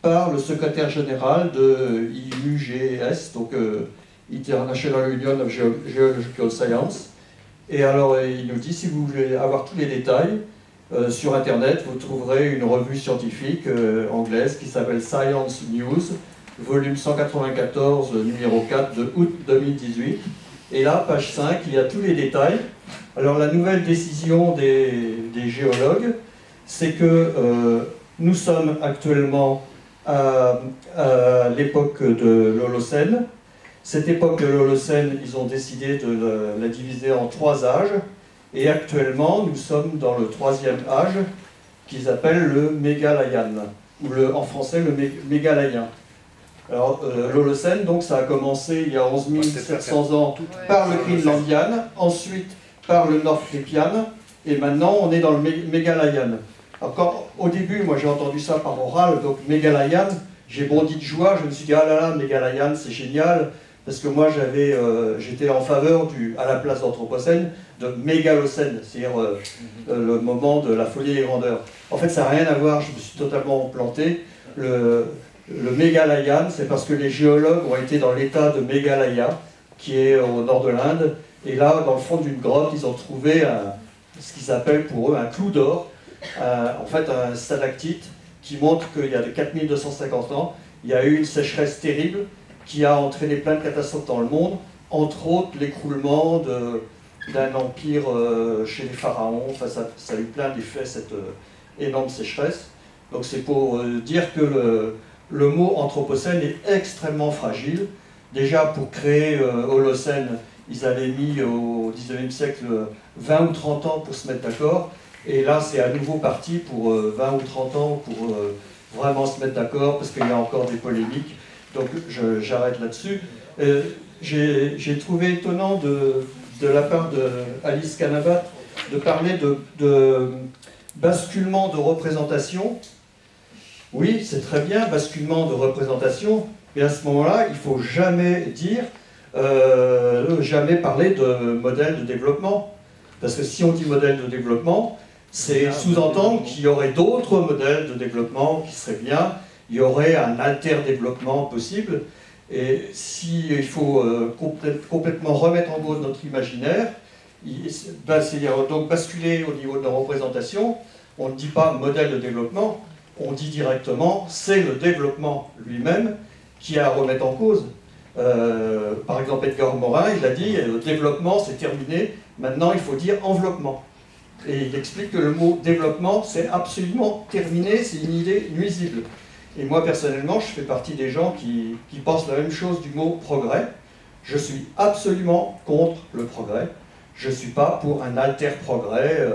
par le secrétaire général de IUGS, donc International Union of Geological Sciences. Et alors il nous dit, si vous voulez avoir tous les détails, sur Internet, vous trouverez une revue scientifique anglaise qui s'appelle Science News, volume 194, numéro 4 de août 2018. Et là, page 5, il y a tous les détails. Alors la nouvelle décision des géologues, c'est que nous sommes actuellement à l'époque de l'Holocène. Cette époque de l'Holocène, ils ont décidé de la diviser en 3 âges. Et actuellement, nous sommes dans le 3e âge, qu'ils appellent le Mégalayan, ou en français le Mégalayen. Alors, l'Holocène, donc, ça a commencé il y a 11 700 ans par le Greenlandian, ensuite par le Northripian, et maintenant on est dans le Mégalayan. Alors, au début, moi j'ai entendu ça par oral, donc Mégalayan, j'ai bondi de joie, je me suis dit, ah là là, Mégalayan, c'est génial, parce que moi j'étais en faveur à la place d'Anthropocène, de Mégalocène, c'est-à-dire le moment de la folie des grandeurs. En fait, ça n'a rien à voir, je me suis totalement planté. Le Mégalayan, c'est parce que les géologues ont été dans l'état de Meghalaya, qui est au nord de l'Inde, et là, dans le fond d'une grotte, ils ont trouvé ce qu'ils appellent pour eux un clou d'or, en fait un stalactite, qui montre qu'il y a de 4250 ans, il y a eu une sécheresse terrible qui a entraîné plein de catastrophes dans le monde, entre autres l'écroulement d'un empire chez les pharaons. Enfin, ça a eu plein d'effets, cette énorme sécheresse. Donc c'est pour dire que le mot Anthropocène est extrêmement fragile. Déjà, pour créer Holocène, ils avaient mis au XIXe siècle 20 ou 30 ans pour se mettre d'accord. Et là, c'est à nouveau parti pour 20 ou 30 ans pour vraiment se mettre d'accord, parce qu'il y a encore des polémiques. Donc j'arrête là-dessus. J'ai trouvé étonnant de la part d'Alice Kanabat de parler de basculement de représentation. Oui, c'est très bien, basculement de représentation, mais à ce moment-là, il ne faut jamais dire, jamais parler de modèle de développement. Parce que si on dit modèle de développement, c'est sous-entendre qu'il y aurait d'autres modèles de développement qui seraient bien, il y aurait un alter-développement possible. Et s'il faut complètement remettre en cause notre imaginaire, c'est-à-dire donc basculer au niveau de la représentation, on ne dit pas modèle de développement, on dit directement c'est le développement lui-même qui a à remettre en cause. Par exemple, Edgar Morin, il a dit le développement c'est terminé, maintenant il faut dire enveloppement. Et il explique que le mot développement c'est absolument terminé, c'est une idée nuisible. Et moi personnellement, je fais partie des gens qui pensent la même chose du mot progrès. Je suis absolument contre le progrès. Je ne suis pas pour un alter-progrès,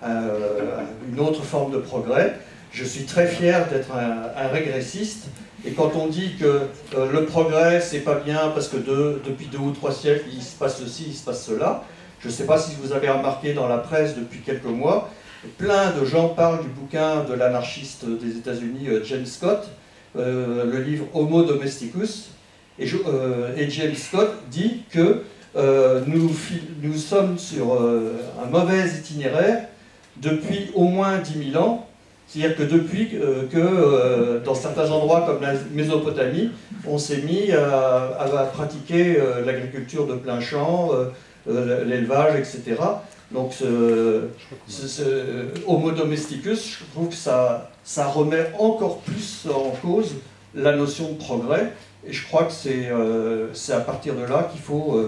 une autre forme de progrès. Je suis très fier d'être un régressiste. Et quand on dit que le progrès, c'est pas bien parce que depuis 2 ou 3 siècles, il se passe ceci, il se passe cela, je ne sais pas si vous avez remarqué dans la presse depuis quelques mois, plein de gens parlent du bouquin de l'anarchiste des États-Unis, James Scott, le livre Homo Domesticus. Et James Scott dit que nous sommes sur un mauvais itinéraire depuis au moins 10 000 ans. C'est-à-dire que depuis que dans certains endroits comme la Mésopotamie, on s'est mis à pratiquer l'agriculture de plein champ, l'élevage, etc. Donc ce Homo domesticus, je trouve que ça remet encore plus en cause la notion de progrès, Et je crois que c'est à partir de là qu'il faut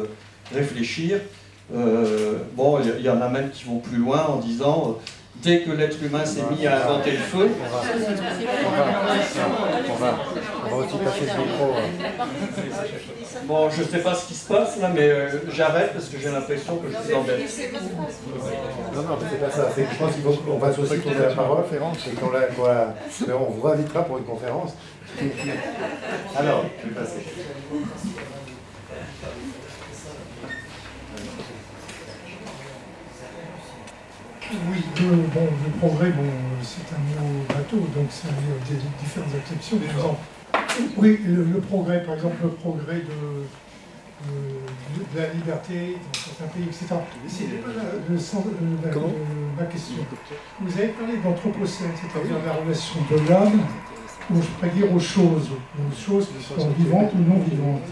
réfléchir. Bon, il y en a même qui vont plus loin en disant dès que l'être humain s'est mis à inventer le feu. On va aussi passer ce micro. Bon, je ne sais pas ce qui se passe là, mais j'arrête parce que j'ai l'impression que je vous embête. Non, non, c'est pas ça. Je pense qu'on va aussi tourner la parole et on vous invitera pour une conférence. Alors, je vais passer. Oui, le progrès, c'est un mot bateau, donc ça a des différentes acceptions. Par exemple, oui, le progrès, par exemple, le progrès de la liberté dans certains pays, etc. C'était pas ma question. Vous avez parlé d'anthropocène, c'est-à-dire la relation de l'âme, ou je pourrais dire aux choses qui sont vivantes ou non vivantes.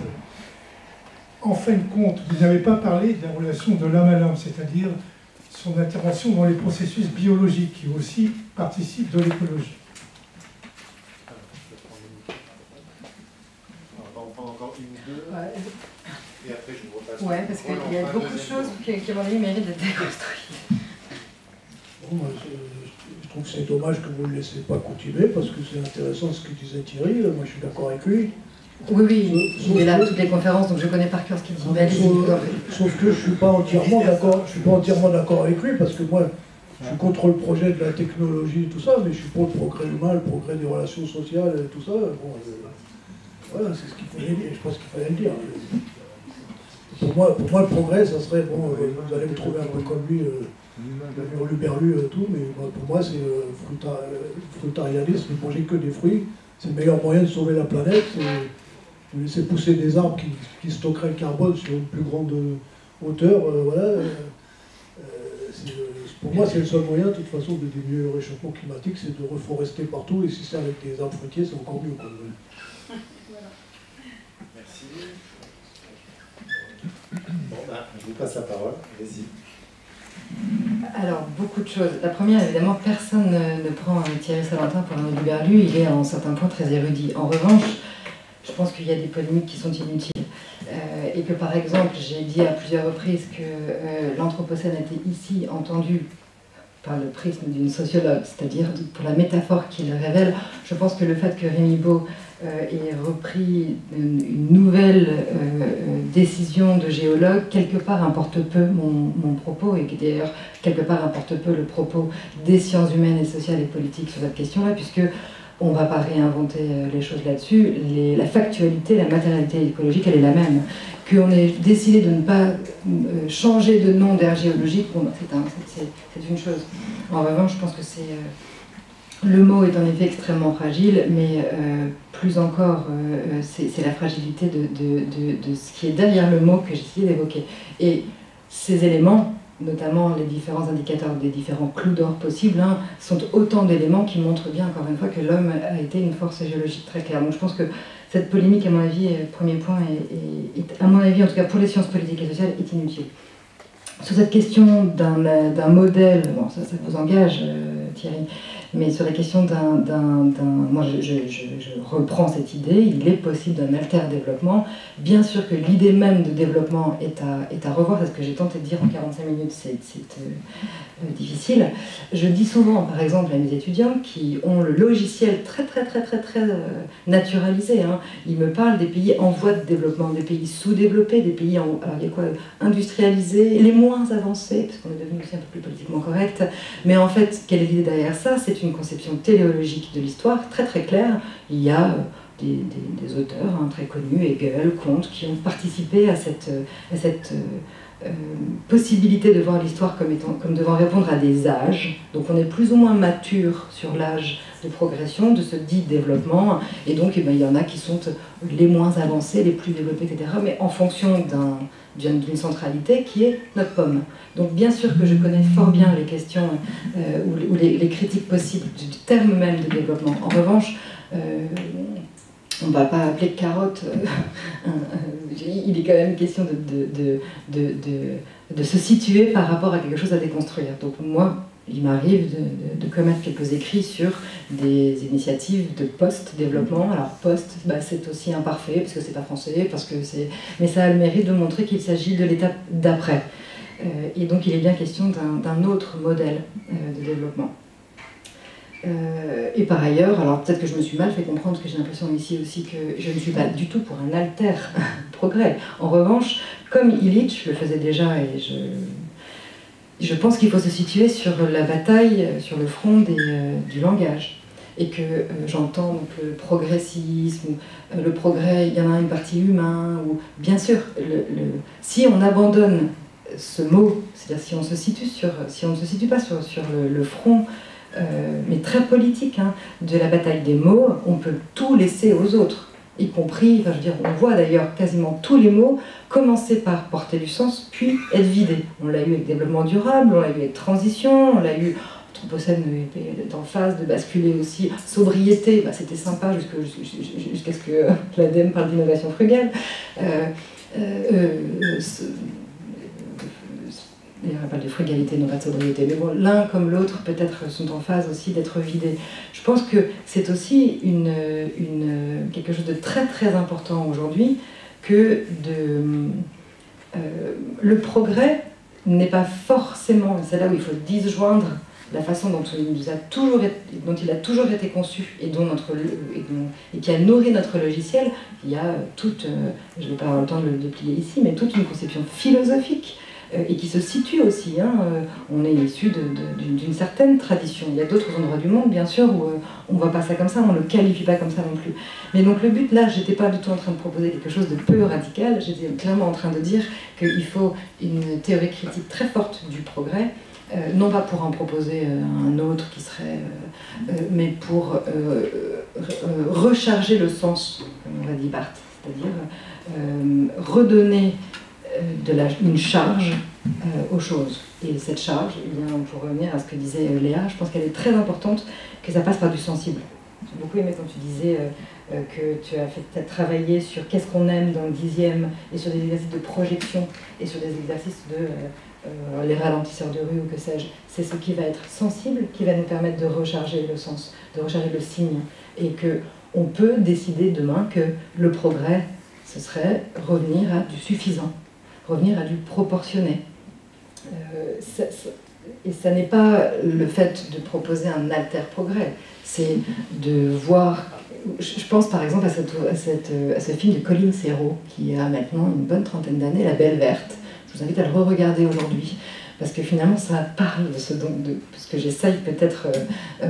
En fin de compte, vous n'avez pas parlé de la relation de l'âme à l'âme, c'est-à-dire son intervention dans les processus biologiques qui aussi participent de l'écologie. On va en prendre encore une ou deux. Ouais. Et après, je vous repasse. Ouais, parce qu'il y a beaucoup de choses qui, à mon avis, méritent d'être déconstruites. Bon, moi, je trouve que c'est dommage que vous ne le laissez pas continuer, parce que c'est intéressant ce que disait Thierry. Moi, je suis d'accord avec lui. Oui, oui, il est là à toutes les conférences, donc je connais par cœur ce qu'il dit. Mais sauf que je ne suis pas entièrement d'accord avec lui, parce que moi, je suis contre le projet de la technologie et tout ça, mais je suis pour le progrès humain, le progrès des relations sociales et tout ça. Bon, voilà, c'est ce qu'il fallait dire, je pense qu'il fallait le dire. Pour moi, le progrès, ça serait, bon, vous allez me trouver un peu comme lui, hurluberlu et tout, mais pour moi, c'est fruitarianisme, manger que des fruits. C'est le meilleur moyen de sauver la planète, c'est de laisser pousser des arbres qui stockeraient le carbone sur une plus grande hauteur. Voilà. Pour moi, c'est le seul moyen, de toute façon, de diminuer le réchauffement climatique, c'est de reforester partout, et si c'est avec des arbres fruitiers, c'est encore mieux. Voilà. Merci. Bon, je vous passe la parole, allez-y. Alors, beaucoup de choses. La première, évidemment, personne ne prend Thierry Salentin pour un hurluberlu, il est en certains points très érudit. En revanche, je pense qu'il y a des polémiques qui sont inutiles. Et que, par exemple, j'ai dit à plusieurs reprises que l'Anthropocène était ici entendu par le prisme d'une sociologue, c'est-à-dire pour la métaphore qu'il révèle. Je pense que le fait que Rémi Baud ait repris une nouvelle décision de géologue, quelque part importe peu mon propos, et qui d'ailleurs quelque part importe peu le propos des sciences humaines et sociales et politiques sur cette question-là, puisque on ne va pas réinventer les choses là-dessus. La factualité, la matérialité écologique, elle est la même. Qu'on ait décidé de ne pas changer de nom d'aire géologique, bon, c'est une chose. En revanche, je pense que le mot est en effet extrêmement fragile, mais plus encore, c'est la fragilité de ce qui est derrière le mot que j'ai essayé d'évoquer. Et ces éléments, notamment les différents indicateurs des différents clous d'or possibles, sont autant d'éléments qui montrent bien, encore une fois, que l'homme a été une force géologique très claire. Donc je pense que cette polémique, à mon avis, premier point, est, à mon avis, en tout cas pour les sciences politiques et sociales, est inutile. Sur cette question d'un modèle, bon, ça vous engage, Thierry, mais sur la question moi je reprends cette idée, il est possible d'un alter-développement. Bien sûr que l'idée même de développement est à revoir, c'est ce que j'ai tenté de dire en 45 minutes, c'est difficile. Je dis souvent, par exemple, à mes étudiants qui ont le logiciel très naturalisé, ils me parlent des pays en voie de développement, des pays sous-développés, des pays industrialisés, les moins avancés, parce qu'on est devenu aussi un peu plus politiquement correct. Mais en fait, quelle est l'idée derrière ça? C'est une conception téléologique de l'histoire très claire. Il y a des auteurs très connus, Hegel, Comte, qui ont participé à cette possibilité de voir l'histoire comme devant répondre à des âges. Donc on est plus ou moins mature sur l'âge de progression de ce dit développement, et donc il y en a qui sont les moins avancés, les plus développés, etc., mais en fonction d'une centralité qui est notre pomme. Donc bien sûr que je connais fort bien les questions ou les critiques possibles du terme même de développement. En revanche, on ne va pas appeler carotte, il est quand même question de se situer par rapport à quelque chose à déconstruire. Donc moi, il m'arrive de commettre quelques écrits sur des initiatives de post-développement. Alors post, c'est aussi imparfait, parce que c'est pas français, mais ça a le mérite de montrer qu'il s'agit de l'étape d'après. Et donc il est bien question d'un autre modèle de développement. Et par ailleurs, alors peut-être que je me suis mal fait comprendre, parce que j'ai l'impression ici aussi que je ne suis pas du tout pour un alter progrès. En revanche, comme Illich le faisait déjà, et je pense qu'il faut se situer sur la bataille, sur le front du langage. Et que j'entends donc le progressisme, le progrès, il y en a une partie humaine, ou bien sûr, si on abandonne ce mot, c'est-à-dire si on ne se situe pas sur le front, mais très politique, hein, de la bataille des mots, on peut tout laisser aux autres, y compris, on voit d'ailleurs quasiment tous les mots commencer par porter du sens, puis être vidés. On l'a eu avec développement durable, on l'a eu avec transition, on l'a eu... Anthropocène est en phase de basculer aussi. Sobriété, c'était sympa jusqu'à ce que l'ADEME parle d'innovation frugale. Il parle de frugalité, non pas de sobriété. Mais bon, l'un comme l'autre, peut-être, sont en phase aussi d'être vidés. Je pense que c'est aussi quelque chose de très très important aujourd'hui que le progrès n'est pas forcément, c'est là où il faut disjoindre la façon dont il a toujours été conçu et qui a nourri notre logiciel. Il y a toute, je n'ai pas le temps de le plier ici, mais toute une conception philosophique et qui se situe aussi. On est issu d'une certaine tradition. Il y a d'autres endroits du monde, bien sûr, où on ne voit pas ça comme ça, on ne le qualifie pas comme ça non plus. Mais donc le but, là, je n'étais pas du tout en train de proposer quelque chose de peu radical, j'étais clairement en train de dire qu'il faut une théorie critique très forte du progrès, non pas pour en proposer un autre qui serait, mais pour recharger le sens, comme aurait dit Barthes, c'est-à-dire redonner une charge aux choses. Et cette charge, pour revenir à ce que disait Léa, je pense qu'elle est très importante, que ça passe par du sensible. J'ai beaucoup aimé quand tu disais que tu as travaillé sur qu'est-ce qu'on aime dans le 10e, et sur des exercices de projection, et sur des exercices de les ralentisseurs de rue ou que sais-je. C'est ce qui va être sensible, qui va nous permettre de recharger le sens, de recharger le signe, et qu'on peut décider demain que le progrès, ce serait revenir à du suffisant, revenir à du proportionné. Et ça n'est pas le fait de proposer un alter progrès, c'est de voir... Je pense par exemple à ce film de Colin Serrault, qui a maintenant une bonne trentaine d'années, La Belle Verte. Je vous invite à le re-regarder aujourd'hui, parce que finalement ça parle de ce que j'essaye peut-être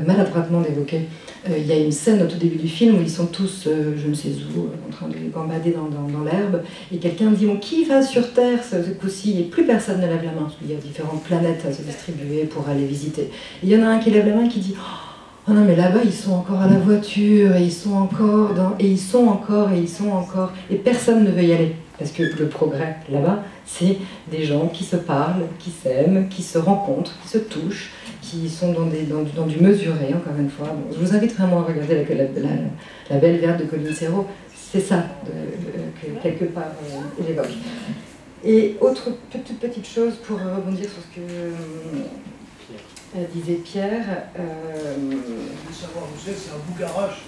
maladroitement d'évoquer. Il y a une scène au tout début du film où ils sont tous, je ne sais où, en train de gambader dans l'herbe, et quelqu'un dit « Qui va sur Terre ce coup-ci ?» Et plus personne ne lève la main, parce qu'il y a différentes planètes à se distribuer pour aller visiter. Et il y en a un qui lève la main et qui dit « Oh non, mais là-bas, ils sont encore à la voiture, et ils sont encore et ils sont encore, et personne ne veut y aller. » Parce que le progrès, là-bas, c'est des gens qui se parlent, qui s'aiment, qui se rencontrent, qui se touchent, qui sont dans du mesuré, encore une fois. Bon, je vous invite vraiment à regarder la Belle Verte de Colin Serrault. C'est ça que quelque part j'évoque. Et autre petite chose pour rebondir sur ce que disait Pierre. Je veux savoir, vous savez, c'est un bougarache.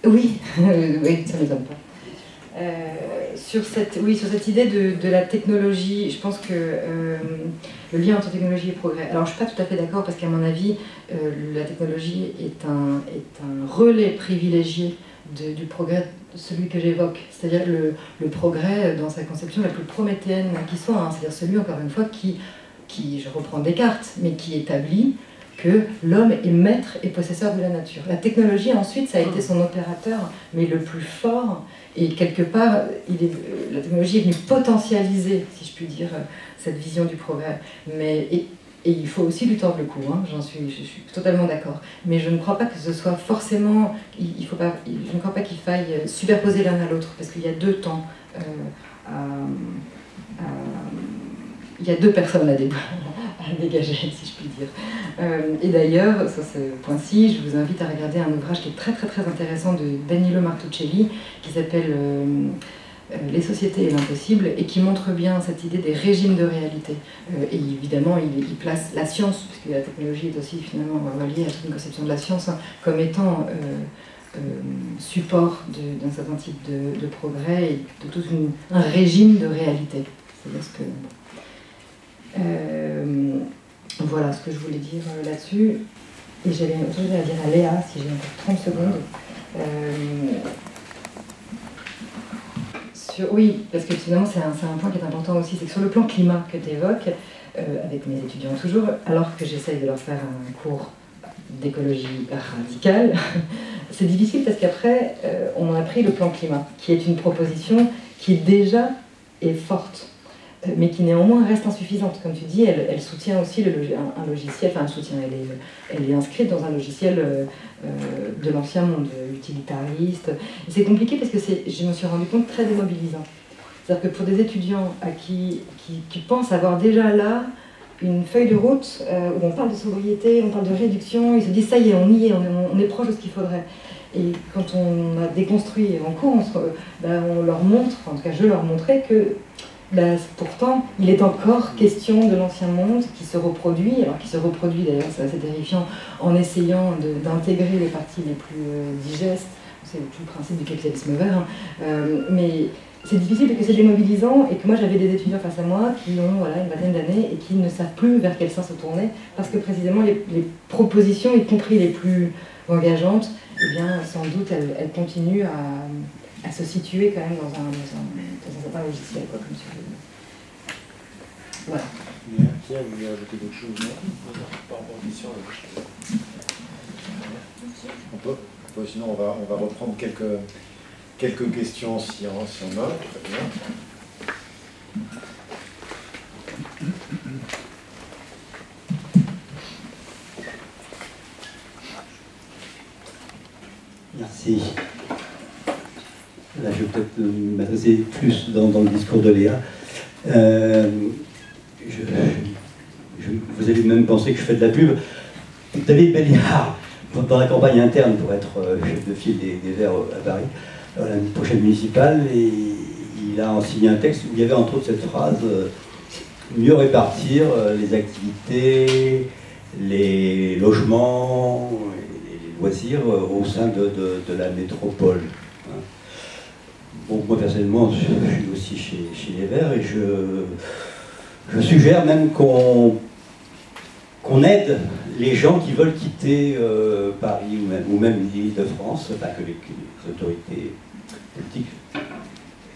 Oui, oui, ça ne m'étonne pas. Sur cette idée de la technologie, je pense que le lien entre technologie et progrès. Alors je ne suis pas tout à fait d'accord parce qu'à mon avis, la technologie est un relais privilégié du progrès, celui que j'évoque. C'est-à-dire le progrès dans sa conception la plus prométhéenne qui soit, hein, c'est-à-dire celui, encore une fois, qui, je reprends Descartes, mais qui établit que l'homme est maître et possesseur de la nature. La technologie, ensuite, ça a été son opérateur, mais le plus fort, et quelque part, la technologie est venue potentialiser, si je puis dire, cette vision du progrès. Et il faut aussi lui tordre le cou, hein, je suis totalement d'accord. Mais je ne crois pas que ce soit forcément... je ne crois pas qu'il faille superposer l'un à l'autre, parce qu'il y a deux temps. Il y a deux personnes à dégager, si je puis dire. Et d'ailleurs, sur ce point-ci, je vous invite à regarder un ouvrage qui est très très très intéressant de Danilo Martuccelli, qui s'appelle les sociétés et l'impossible, et qui montre bien cette idée des régimes de réalité. Et évidemment, il place la science, puisque la technologie est aussi finalement reliée à toute une conception de la science, comme étant support d'un certain type de progrès et de tout un régime de réalité. C'est-à-dire ce que... voilà ce que je voulais dire là-dessus. Et j'avais autre chose à dire à Léa, si j'ai encore 30 secondes. Oui, parce que finalement c'est un point qui est important aussi, c'est que sur le plan climat que tu évoques, avec mes étudiants toujours, alors que j'essaye de leur faire un cours d'écologie radicale, c'est difficile parce qu'après on a pris le plan climat, qui est une proposition qui déjà est forte, mais qui néanmoins reste insuffisante. Comme tu dis, elle soutient aussi un logiciel, enfin elle est inscrite dans un logiciel de l'ancien monde utilitariste. C'est compliqué parce que je me suis rendu compte très démobilisant. C'est-à-dire que pour des étudiants qui pensent avoir déjà là une feuille de route où on parle de sobriété, on parle de réduction, ils se disent ça y est, on y est, on est proche de ce qu'il faudrait. Et quand on a déconstruit en cours, on leur montre, en tout cas je leur montrais que pourtant, il est encore question de l'ancien monde qui se reproduit, alors qui se reproduit d'ailleurs, c'est assez terrifiant, en essayant d'intégrer les parties les plus digestes, c'est tout le principe du capitalisme vert, mais c'est difficile parce que c'est démobilisant et que moi j'avais des étudiants face à moi qui ont une vingtaine d'années et qui ne savent plus vers quel sens se tourner parce que précisément les propositions, y compris les plus engageantes, eh bien sans doute elles continuent à se situer quand même dans un certain logiciel, quoi, comme tu veux. Voilà. Qui a voulu ajouter d'autres choses? On peut. Sinon, on va reprendre quelques questions si on a. Très bien. Merci. Là, je vais peut-être m'adresser plus dans le discours de Léa. Vous allez même penser que je fais de la pub. David Belliard, dans la campagne interne pour être chef de file des Verts à Paris, dans la prochaine municipale, et il a signé un texte où il y avait entre autres cette phrase mieux répartir les activités, les logements, les loisirs au sein de la métropole. Bon, moi personnellement, je suis aussi chez les Verts et je suggère même qu'on aide les gens qui veulent quitter Paris ou même l'Île-de-France, enfin que les autorités politiques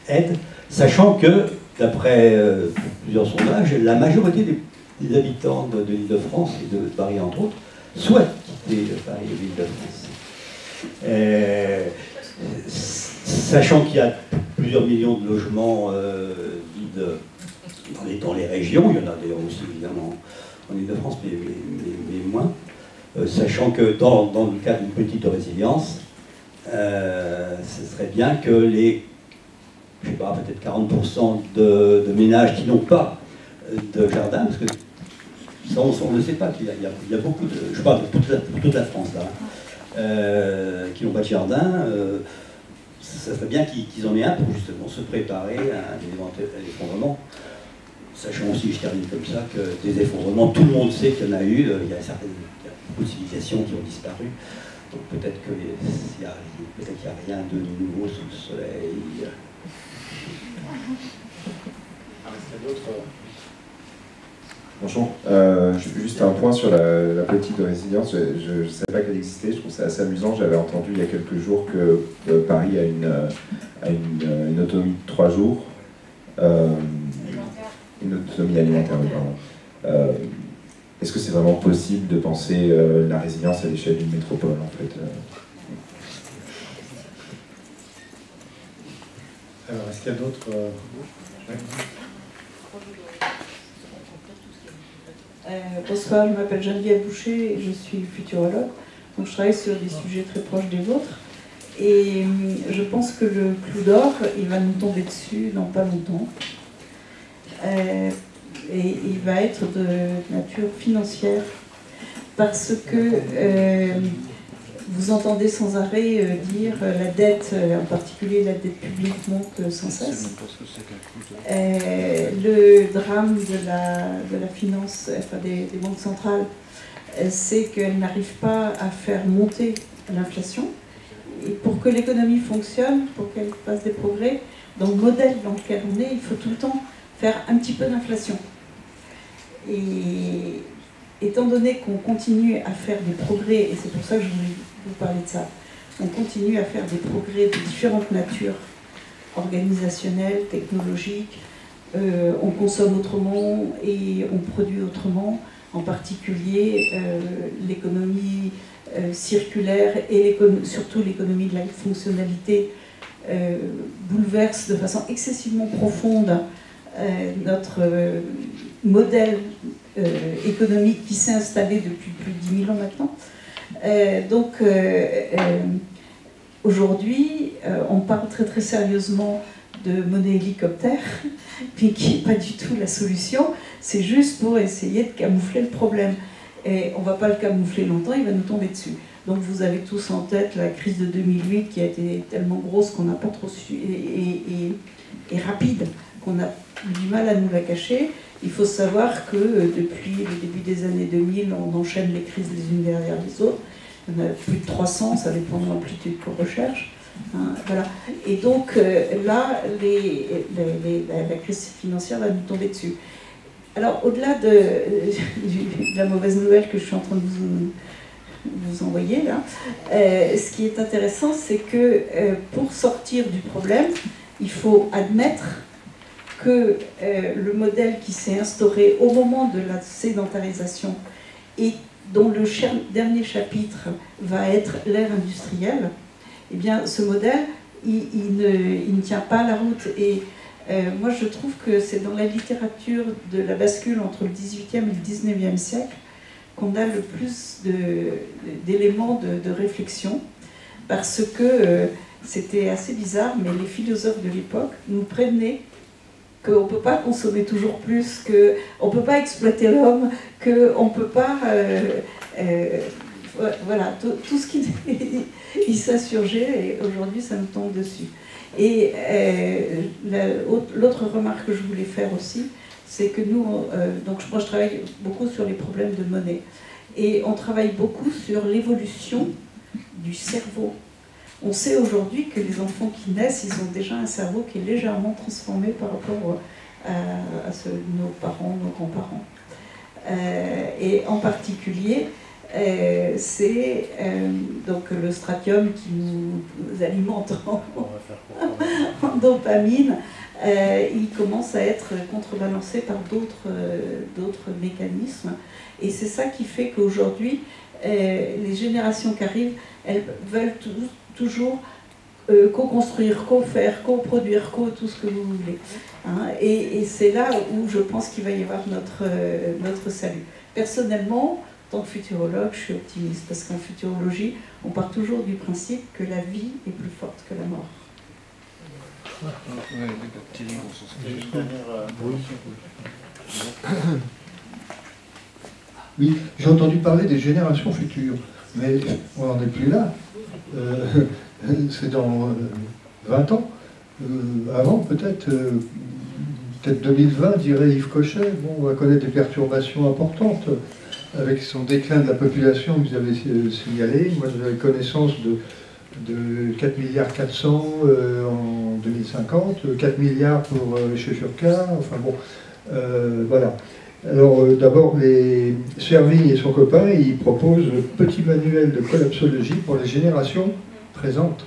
aident, sachant que, d'après plusieurs sondages, la majorité des habitants de l'Île-de-France et de Paris entre autres souhaitent quitter Paris et l'Île-de-France. Sachant qu'il y a plusieurs millions de logements vides dans les régions, il y en a d'ailleurs aussi évidemment en Île-de-France, mais moins, sachant que dans le cas d'une petite résilience, ce serait bien que les, je sais pas, peut-être 40% de ménages qui n'ont pas de jardin, parce que ça, on ne sait pas qu'il y a beaucoup de, je parle de toute la France là, qui n'ont pas de jardin. Ça serait bien qu'ils en aient un pour justement se préparer à un éventuel effondrement. Sachant aussi, je termine comme ça, que des effondrements, tout le monde sait qu'il y en a eu, il y a beaucoup de civilisations qui ont disparu. Donc peut-être qu'il n'y a rien de nouveau sous le soleil. Est-ce qu'il y a d'autres? Bonjour, juste un point sur la politique de résilience. Je ne savais pas qu'elle existait, je trouve ça assez amusant. J'avais entendu il y a quelques jours que Paris a une autonomie de 3 jours. Une autonomie alimentaire, pardon. Est-ce que c'est vraiment possible de penser la résilience à l'échelle d'une métropole, en fait Alors, est-ce qu'il y a d'autres... Ouais. Bonsoir, je m'appelle Geneviève Boucher et je suis futurologue. Donc je travaille sur des sujets très proches des vôtres. Et je pense que le clou d'or, il va nous tomber dessus dans pas longtemps. Et il va être de nature financière. Parce que vous entendez sans arrêt dire la dette, en particulier la dette publique, monte sans cesse. Le drame de la finance, enfin des banques centrales, c'est qu'elles n'arrivent pas à faire monter l'inflation. Et pour que l'économie fonctionne, pour qu'elle fasse des progrès, dans le modèle dans lequel on est, il faut tout le temps faire un petit peu d'inflation. Et étant donné qu'on continue à faire des progrès, et c'est pour ça que je voulais vous parler de ça, on continue à faire des progrès de différentes natures, organisationnelles, technologiques, on consomme autrement et on produit autrement, en particulier l'économie circulaire et surtout l'économie de la fonctionnalité bouleverse de façon excessivement profonde notre modèle économique qui s'est installé depuis plus de 10 000 ans maintenant. Aujourd'hui, on parle très très sérieusement de monnaie hélicoptère, mais qui n'est pas du tout la solution, c'est juste pour essayer de camoufler le problème. Et on ne va pas le camoufler longtemps, il va nous tomber dessus. Donc vous avez tous en tête la crise de 2008 qui a été tellement grosse qu'on n'a pas trop su, et rapide, qu'on a du mal à nous la cacher. Il faut savoir que depuis le début des années 2000, on enchaîne les crises les unes derrière les autres. Il y en a plus de 300, ça dépend de l'amplitude qu'on recherche. Hein, voilà. Et donc là, la crise financière va nous tomber dessus. Alors au-delà de la mauvaise nouvelle que je suis en train de vous envoyer là, ce qui est intéressant, c'est que pour sortir du problème, il faut admettre que le modèle qui s'est instauré au moment de la sédentarisation et dont le dernier chapitre va être l'ère industrielle, eh bien ce modèle, il ne tient pas la route. Et moi je trouve que c'est dans la littérature de la bascule entre le XVIIIe et le XIXe siècle qu'on a le plus d'éléments de réflexion, parce que c'était assez bizarre, mais les philosophes de l'époque nous prévenaient qu'on ne peut pas consommer toujours plus, qu'on ne peut pas exploiter l'homme, qu'on ne peut pas... voilà, tout ce qui il s'insurgeait, et aujourd'hui ça nous tombe dessus. Et l'autre remarque que je voulais faire aussi, c'est que nous, donc moi je travaille beaucoup sur les problèmes de monnaie, et on travaille beaucoup sur l'évolution du cerveau. On sait aujourd'hui que les enfants qui naissent, ils ont déjà un cerveau qui est légèrement transformé par rapport à nos parents, nos grands-parents. Et en particulier, c'est donc le stratium qui nous alimente en dopamine, il commence à être contrebalancé par d'autres mécanismes. Et c'est ça qui fait qu'aujourd'hui, les générations qui arrivent, elles veulent toujours co-construire, co-faire, co-produire, tout ce que vous voulez. Hein, et c'est là où je pense qu'il va y avoir notre salut. Personnellement, en tant que futurologue, je suis optimiste, parce qu'en futurologie, on part toujours du principe que la vie est plus forte que la mort. Oui, j'ai entendu parler des générations futures, mais on n'en est plus là. C'est dans 20 ans. Avant, peut-être 2020, dirait Yves Cochet. Bon, on va connaître des perturbations importantes avec son déclin de la population que vous avez signalé. Moi, j'avais connaissance de 4 milliards 400 en 2050, 4 milliards pour chez Furka, enfin bon, voilà. Alors d'abord, Servigne et son copain, ils proposent un petit manuel de collapsologie pour les générations présentes.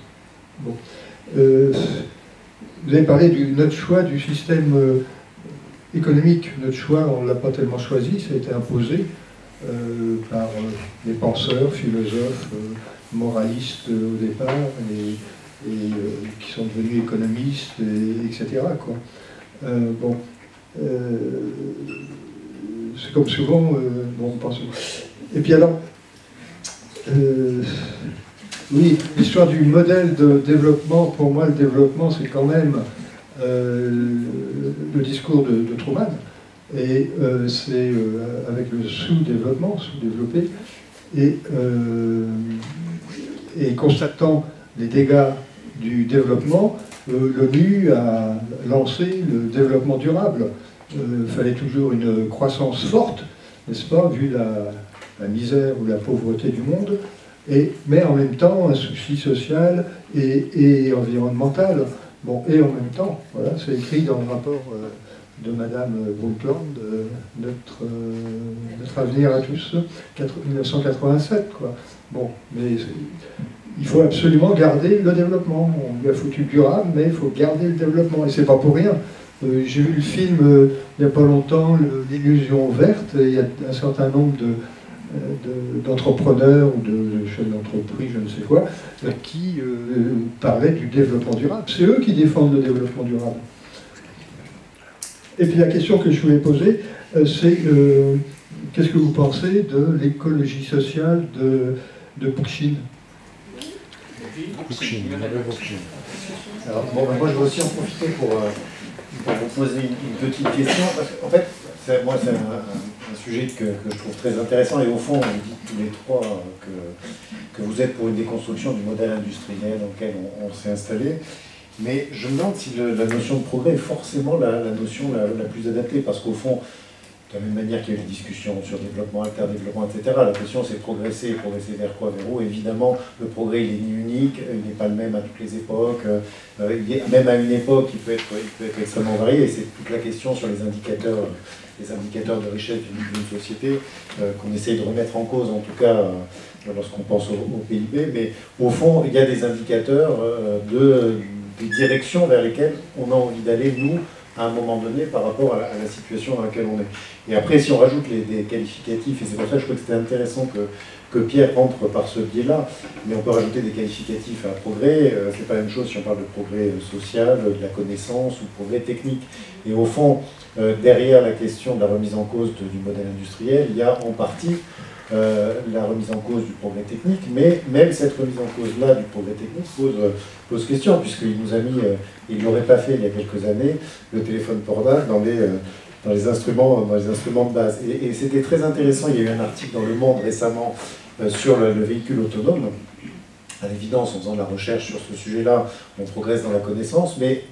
Bon. Vous avez parlé de notre choix du système économique. Notre choix, on ne l'a pas tellement choisi, ça a été imposé par des penseurs, philosophes, moralistes au départ, et qui sont devenus économistes, etc. Quoi. Bon. C'est comme souvent, bon, on pense. Et puis alors, oui, l'histoire du modèle de développement, pour moi, le développement, c'est quand même le discours de Truman, et c'est avec le sous-développement, sous-développé, et Et constatant les dégâts du développement, l'ONU a lancé le développement durable. Il fallait toujours une croissance forte, n'est-ce pas, vu la misère ou la pauvreté du monde, mais en même temps un souci social et environnemental. Bon, et en même temps, voilà, c'est écrit dans le rapport de Madame Brundtland, notre avenir à tous, 1987, quoi. Bon, mais il faut absolument garder le développement. On lui a foutu durable, mais il faut garder le développement. Et c'est pas pour rien. J'ai vu le film il n'y a pas longtemps, L'illusion verte, et il y a un certain nombre d'entrepreneurs ou de chefs d'entreprise, je ne sais quoi, qui parlaient du développement durable. C'est eux qui défendent le développement durable. Et puis la question que je voulais poser, c'est qu'est-ce que vous pensez de l'écologie sociale de Bookchin? Alors, bon, moi je vais aussi en profiter pour vous poser une petite question, parce qu'en fait, moi c'est un sujet que je trouve très intéressant, et au fond, on dit tous les trois que vous êtes pour une déconstruction du modèle industriel dans lequel on s'est installé, mais je me demande si la notion de progrès est forcément la notion la plus adaptée, parce qu'au fond, de la même manière qu'il y a eu des discussions sur développement, interdéveloppement, etc., la question c'est progresser vers quoi, vers où? Évidemment, le progrès il est ni unique, il n'est pas le même à toutes les époques, même à une époque il peut être extrêmement varié, et c'est toute la question sur les indicateurs de richesse d'une société qu'on essaye de remettre en cause, en tout cas lorsqu'on pense au PIB, mais au fond il y a des indicateurs des directions vers lesquelles on a envie d'aller, nous, à un moment donné, par rapport à la situation dans laquelle on est. Et après, si on rajoute des qualificatifs, et c'est pour ça que je trouve que c'était intéressant que Pierre rentre par ce biais-là, mais on peut rajouter des qualificatifs à progrès, c'est pas la même chose si on parle de progrès social, de la connaissance, ou progrès technique. Et au fond, derrière la question de la remise en cause du modèle industriel, il y a en partie la remise en cause du progrès technique, mais même cette remise en cause-là du progrès technique pose question, puisqu'il nous a mis, il ne l'aurait pas fait il y a quelques années, le téléphone portable dans les instruments de base. Et c'était très intéressant, il y a eu un article dans Le Monde récemment sur le véhicule autonome. À l'évidence, en faisant de la recherche sur ce sujet-là, on progresse dans la connaissance, mais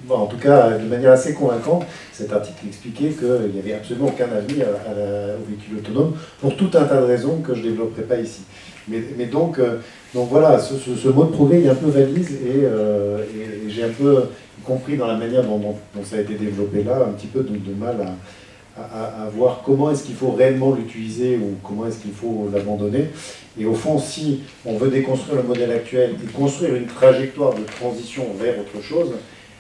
en tout cas, de manière assez convaincante, cet article expliquait qu'il n'y avait absolument aucun avenir au véhicule autonome, pour tout un tas de raisons que je ne développerai pas ici. Mais donc voilà, ce mot de progrès est un peu valise, et j'ai un peu, y compris dans la manière dont ça a été développé là, un petit peu de mal à voir comment est-ce qu'il faut réellement l'utiliser ou comment est-ce qu'il faut l'abandonner. Et au fond, si on veut déconstruire le modèle actuel et construire une trajectoire de transition vers autre chose,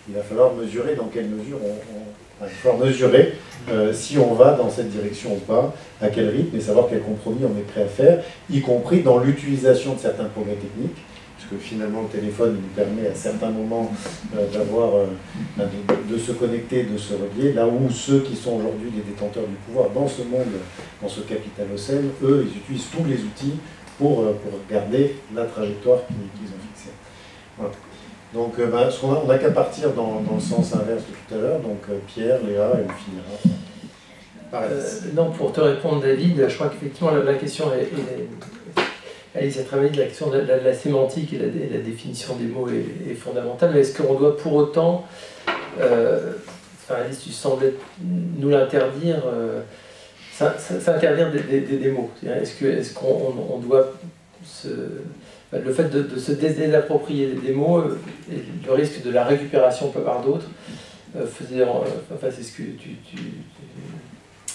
il va falloir mesurer dans quelle mesure il va falloir mesurer si on va dans cette direction ou pas, à quel rythme, et savoir quel compromis on est prêt à faire, y compris dans l'utilisation de certains progrès techniques, puisque finalement le téléphone nous permet à certains moments de se connecter, de se relier, là où ceux qui sont aujourd'hui les détenteurs du pouvoir dans ce monde, dans ce capitalocène, eux, ils utilisent tous les outils pour garder la trajectoire qu'ils ont fixée. Voilà. Donc on n'a qu'à partir dans le sens inverse de tout à l'heure, donc Pierre, Léa, et on finira par Alice. Non, pour te répondre David, je crois qu'effectivement la question Alice a travaillé la question de la sémantique et la définition des mots est fondamentale, mais est-ce qu'on doit pour autant, Alice, tu semblais nous l'interdire, s'interdire des mots. Est-ce qu'on doit le fait de se désapproprier des mots et le risque de la récupération par d'autres c'est ce que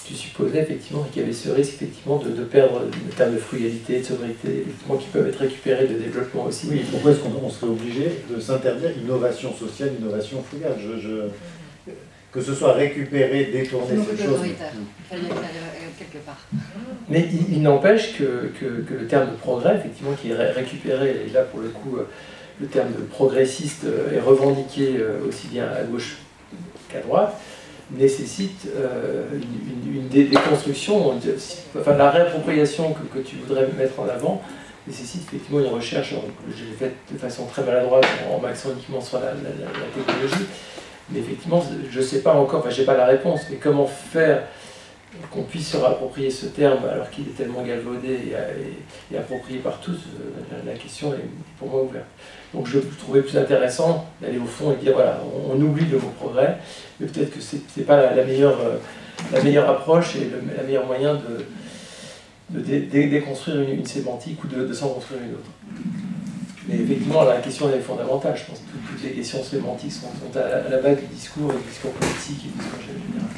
tu supposais effectivement qu'il y avait ce risque effectivement de perdre le terme de frugalité, de sobriété, effectivement, qui peuvent être récupérés de développement aussi. Oui, pourquoi est-ce qu'on serait obligé de s'interdire innovation sociale, innovation frugale? Que ce soit récupéré, détourné, c'est chose. Il fallait quelque part. Mais il n'empêche que le terme de progrès, effectivement, qui est récupéré, et là pour le coup, le terme de progressiste est revendiqué aussi bien à gauche qu'à droite, nécessite une déconstruction, enfin la réappropriation que tu voudrais mettre en avant nécessite effectivement une recherche, je l'ai faite de façon très maladroite en m'axant uniquement sur la technologie, mais effectivement je ne sais pas encore, enfin je n'ai pas la réponse, mais comment faire qu'on puisse se réapproprier ce terme alors qu'il est tellement galvaudé et approprié par tous, la question est pour moi ouverte. Donc je trouvais plus intéressant d'aller au fond et de dire voilà, on oublie le mot progrès, mais peut-être que c'est pas la meilleure approche et le meilleur moyen de déconstruire une sémantique ou de s'en construire une autre. Mais effectivement, la question est fondamentale. Je pense que toutes les questions sémantiques sont à la base du discours et du discours politique et du discours général.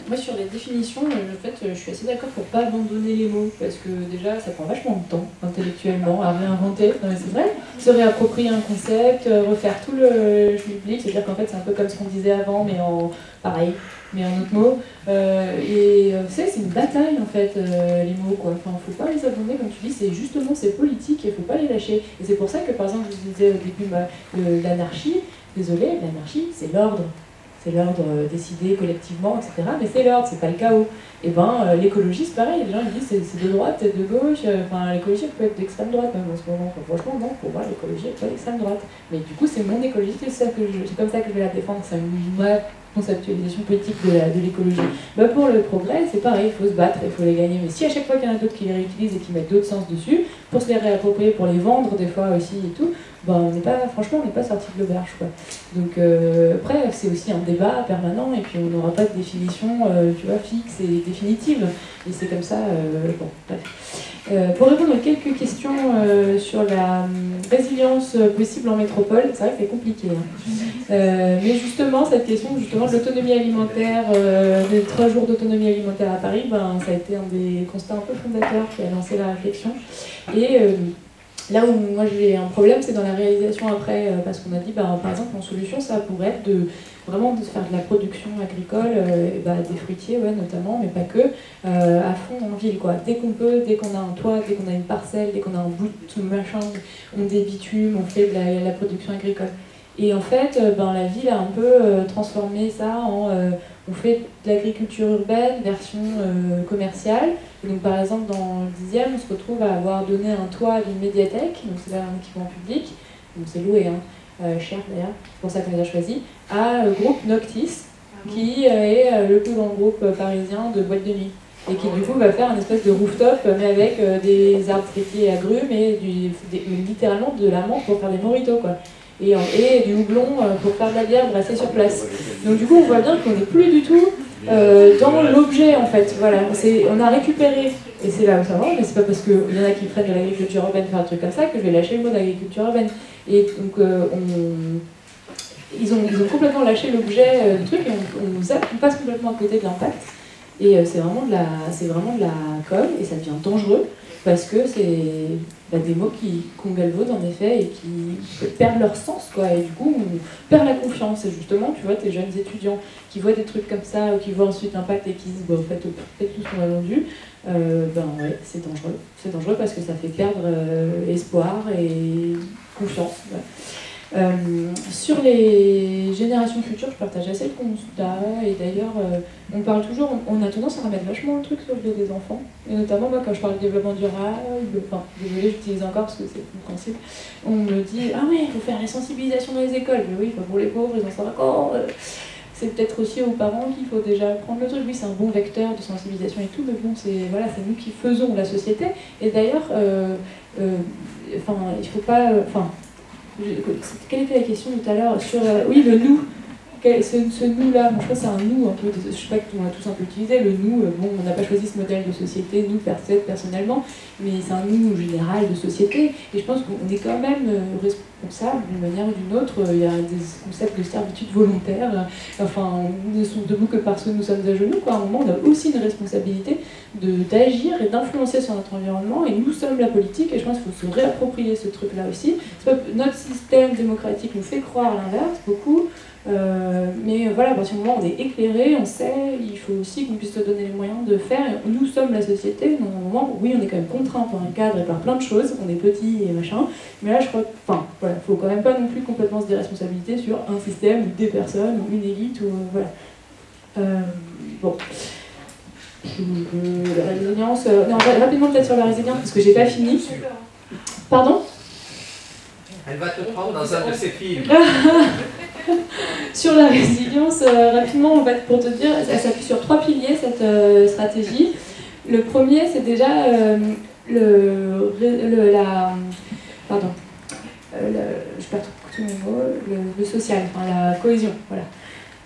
Moi, sur les définitions, en fait, je suis assez d'accord pour pas abandonner les mots, parce que déjà, ça prend vachement de temps, intellectuellement, à réinventer. Non, mais c'est vrai, se réapproprier un concept, refaire tout le public, c'est-à-dire qu'en fait, c'est un peu comme ce qu'on disait avant, mais pareil, mais en autre mot. C'est une bataille, en fait, les mots, quoi. Enfin, faut pas les abandonner, comme tu dis, c'est politique, et faut pas les lâcher. Et c'est pour ça que, par exemple, je vous disais au début, l'anarchie, désolé, l'anarchie, c'est l'ordre. C'est l'ordre décidé collectivement, etc. Mais c'est l'ordre, c'est pas le chaos. Et l'écologie, c'est pareil, les gens ils disent c'est de droite, c'est de gauche, l'écologie elle peut être d'extrême droite même en ce moment. Franchement, non, pour moi, l'écologie elle peut être d'extrême droite. Mais du coup, c'est mon écologie, c'est comme ça que je vais la défendre, c'est ma conceptualisation politique de l'écologie. Pour le progrès, c'est pareil, il faut se battre, il faut les gagner. Mais si à chaque fois qu'il y en a d'autres qui les réutilisent et qui mettent d'autres sens dessus, pour se les réapproprier, pour les vendre des fois aussi et tout, franchement, on n'est pas sorti de l'auberge, quoi. Donc après, c'est aussi un débat permanent et puis on n'aura pas de définition, fixe et définitive. Et c'est comme ça, bref. Pour répondre à quelques questions sur la résilience possible en métropole, c'est vrai que c'est compliqué. Mais justement, cette question de l'autonomie alimentaire, des 3 jours d'autonomie alimentaire à Paris, ça a été un des constats un peu fondateurs qui a lancé la réflexion. Et là où moi j'ai un problème, c'est dans la réalisation après, parce qu'on a dit, par exemple, en solution, ça pourrait être vraiment de faire de la production agricole, des fruitiers, notamment, mais pas que, à fond en ville, quoi. Dès qu'on peut, dès qu'on a un toit, dès qu'on a une parcelle, dès qu'on a un bout de machin, on débitume, on fait de la production agricole. Et en fait, la ville a un peu transformé ça en... on fait de l'agriculture urbaine, version commerciale. Et donc, par exemple, dans le 10e, on se retrouve à avoir donné un toit d'une médiathèque, donc c'est un équipement public, donc c'est loué, cher d'ailleurs, c'est pour ça qu'on les a choisis, à groupe Noctis, qui est le plus grand groupe parisien de boîtes de nuit. Et qui du coup va faire une espèce de rooftop, mais avec des arbres fruitiers et agrumes et littéralement de la menthe pour faire des mojitos, quoi. Et du houblon pour faire de la bière brassée sur place. Donc du coup, on voit bien qu'on n'est plus du tout dans l'objet, en fait. Voilà, on a récupéré, et c'est là où ça va, mais c'est pas parce qu'il y en a qui prennent de l'agriculture urbaine faire un truc comme ça que je vais lâcher le mot d'agriculture urbaine. Et donc, ils ont complètement lâché l'objet du truc, et on passe complètement à côté de l'impact. Et c'est vraiment de la com, et ça devient dangereux, parce que c'est des mots qu'on galvaude en effet et qui perdent leur sens, quoi. Et du coup, on perd la confiance. Et justement, tu vois, tes jeunes étudiants qui voient des trucs comme ça, ou qui voient ensuite l'impact et qui se disent, faites tout ce qu'on a vendu, ouais, c'est dangereux. C'est dangereux parce que ça fait perdre espoir et confiance. Ouais. Sur les générations futures, je partage assez le constat, et d'ailleurs, on parle toujours, on a tendance à remettre vachement le truc sur le dos des enfants, et notamment moi quand je parle de développement durable, désolé, j'utilise encore parce que c'est compréhensible, on me dit, ah ouais, il faut faire les sensibilisations dans les écoles, mais oui, pour les pauvres, ils en sont d'accord, c'est peut-être aussi aux parents qu'il faut déjà prendre le truc, oui, c'est un bon vecteur de sensibilisation et tout, mais bon, c'est nous qui faisons la société, et d'ailleurs, il faut pas, quelle était la question tout à l'heure sur oui, le nous. Ce nous-là, je crois que c'est un nous un peu, je sais pas qu'on a tous un peu utilisé, le nous, on n'a pas choisi ce modèle de société, nous, personnellement, mais c'est un nous général de société, et je pense qu'on est quand même responsable d'une manière ou d'une autre. Il y a des concepts de servitude volontaire, nous ne sommes debout que parce que nous sommes à genoux, quoi. À un moment, on a aussi une responsabilité d'agir et d'influencer sur notre environnement, et nous sommes la politique, et je pense qu'il faut se réapproprier ce truc-là aussi. Notre système démocratique nous fait croire l'inverse, beaucoup. Mais voilà, à partir du moment où on est éclairé, on sait, il faut aussi qu'on puisse se donner les moyens de faire. Nous sommes la société, dans un moment, oui, on est quand même contraint par un cadre et par plein de choses, on est petit et machin, mais là, je crois voilà, faut quand même pas non plus complètement se déresponsabiliser sur un système, ou des personnes, ou une élite, ou voilà. Bon. La résilience, non, rapidement peut-être sur la résilience, parce que j'ai pas fini. Pardon ? Elle va te prendre dans un de ses films. Sur la résilience, rapidement, en fait, pour te dire, elle s'appuie sur 3 piliers, cette stratégie. Le premier, c'est déjà je perds tous mes mots, le social, enfin, la cohésion, voilà.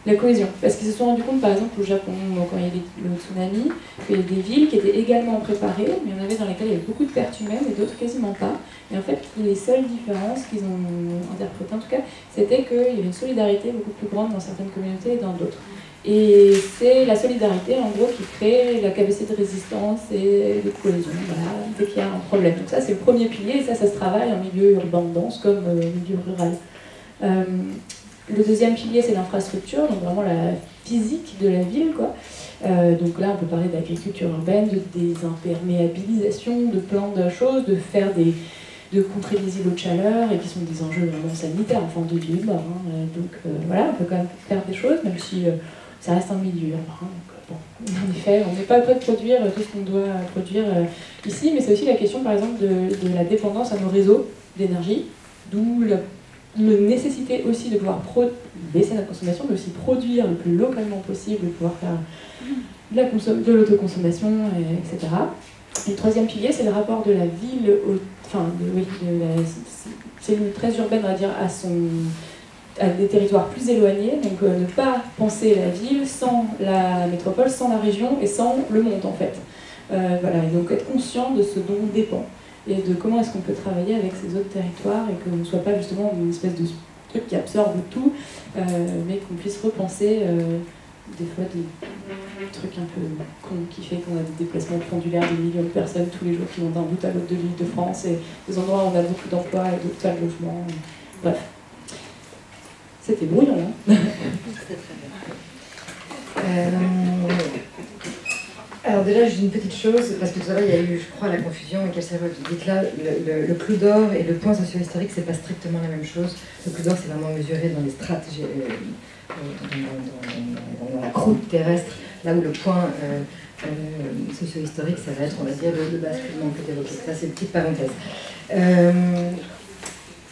La cohésion, parce qu'ils se sont rendus compte, par exemple, au Japon, quand il y a le tsunami, qu'il y a des villes qui étaient également préparées, mais il y en avait dans lesquelles il y avait beaucoup de pertes humaines et d'autres quasiment pas. Et en fait, les seules différences qu'ils ont interprétées, en tout cas, c'était qu'il y avait une solidarité beaucoup plus grande dans certaines communautés et dans d'autres. Et c'est la solidarité, en gros, qui crée la capacité de résistance et de cohésion, voilà, dès qu'il y a un problème. Donc ça, c'est le premier pilier, et ça se travaille en milieu urbain dense comme milieu rural. Le deuxième pilier, c'est l'infrastructure, donc vraiment la physique de la ville, quoi. Donc là, on peut parler d'agriculture urbaine, de désimperméabilisation, de plein de choses, de contrer des îlots de chaleur, et qui sont des enjeux vraiment sanitaires, enfin de vie mort. Donc voilà, on peut quand même faire des choses, même si ça reste un milieu. Bon, en effet, on n'est pas prêt de produire tout ce qu'on doit produire ici, mais c'est aussi la question, par exemple, de la dépendance à nos réseaux d'énergie, d'où la nécessité aussi de pouvoir baisser notre consommation, mais aussi produire le plus localement possible, de pouvoir faire de l'autoconsommation, etc. Et le troisième pilier, c'est le rapport de la ville, de la cellule très urbaine, on va dire, à des territoires plus éloignés, donc ne pas penser la ville sans la métropole, sans la région et sans le monde, en fait. Voilà, et donc être conscient de ce dont on dépend, et de comment est-ce qu'on peut travailler avec ces autres territoires, et qu'on ne soit pas justement une espèce de truc qui absorbe tout, mais qu'on puisse repenser des fois des trucs un peu cons qui fait qu'on a des déplacements pendulaires de millions de personnes tous les jours qui vont d'un bout à l'autre de l'île de France, et des endroits où on a beaucoup d'emplois et d'autres tas de logements. Bref. C'était brouillon, hein. C'était très bien. Alors déjà, juste une petite chose, parce que tout à l'heure, il y a eu, je crois, la confusion, et qu'elle s'est dites là, le clou d'or et le point socio-historique, c'est pas strictement la même chose. Le clou d'or, c'est vraiment mesuré dans les stratégies, dans la croûte terrestre, là où le point socio-historique, ça va être, on va dire, le basculement que tu évoquais. Ça, c'est une petite parenthèse.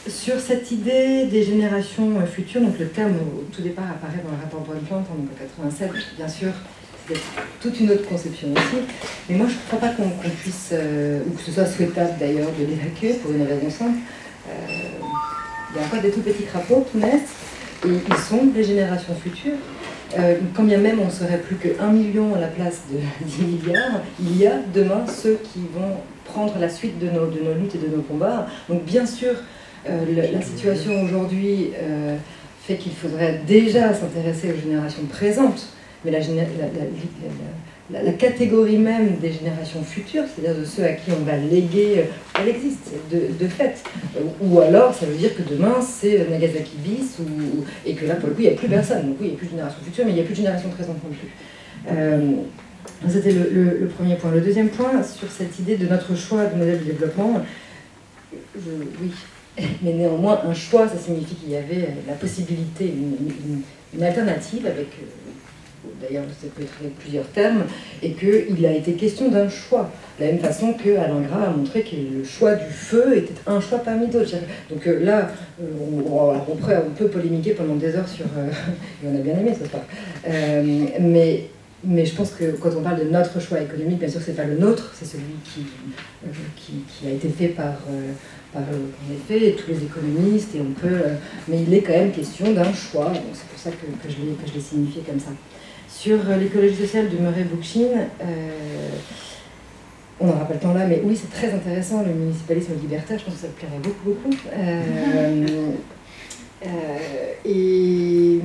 Sur cette idée des générations futures, donc le terme au tout départ apparaît dans le rapport Brundtland en 1987, bien sûr, c'est toute une autre conception aussi, mais moi je ne crois pas qu'on puisse, ou que ce soit souhaitable d'ailleurs, de l'évacuer pour une raison simple. Il y a encore des tout petits crapauds, tout naissent, et ils sont des générations futures. Quand bien même on ne serait plus que 1 million à la place de 10 milliards, il y a demain ceux qui vont prendre la suite de nos luttes et de nos combats. Donc bien sûr, la situation aujourd'hui fait qu'il faudrait déjà s'intéresser aux générations présentes, mais la catégorie même des générations futures, c'est-à-dire de ceux à qui on va léguer, elle existe de fait. Ou alors, ça veut dire que demain, c'est Nagasaki bis, et que là, pour le coup, il n'y a plus personne. Donc oui, il n'y a plus de génération future, mais il n'y a plus de génération présente non plus. C'était le premier point. Le deuxième point, sur cette idée de notre choix de modèle de développement, oui. Mais néanmoins, un choix, ça signifie qu'il y avait la possibilité, une alternative avec, d'ailleurs, ça peut être avec plusieurs termes, et qu'il a été question d'un choix. De la même façon qu'Alain Gras a montré que le choix du feu était un choix parmi d'autres. Donc là, on peut polémiquer pendant des heures sur... et on a bien aimé ce soir. Mais je pense que quand on parle de notre choix économique, bien sûr, c'est pas le nôtre, c'est celui qui a été fait par en effet, tous les économistes, et on peut, mais il est quand même question d'un choix, donc c'est pour ça que je l'ai signifié comme ça. Sur l'écologie sociale de Murray Bookchin, on n'aura pas le temps là, mais oui, c'est très intéressant, le municipalisme libertaire, je pense que ça te plairait beaucoup. Et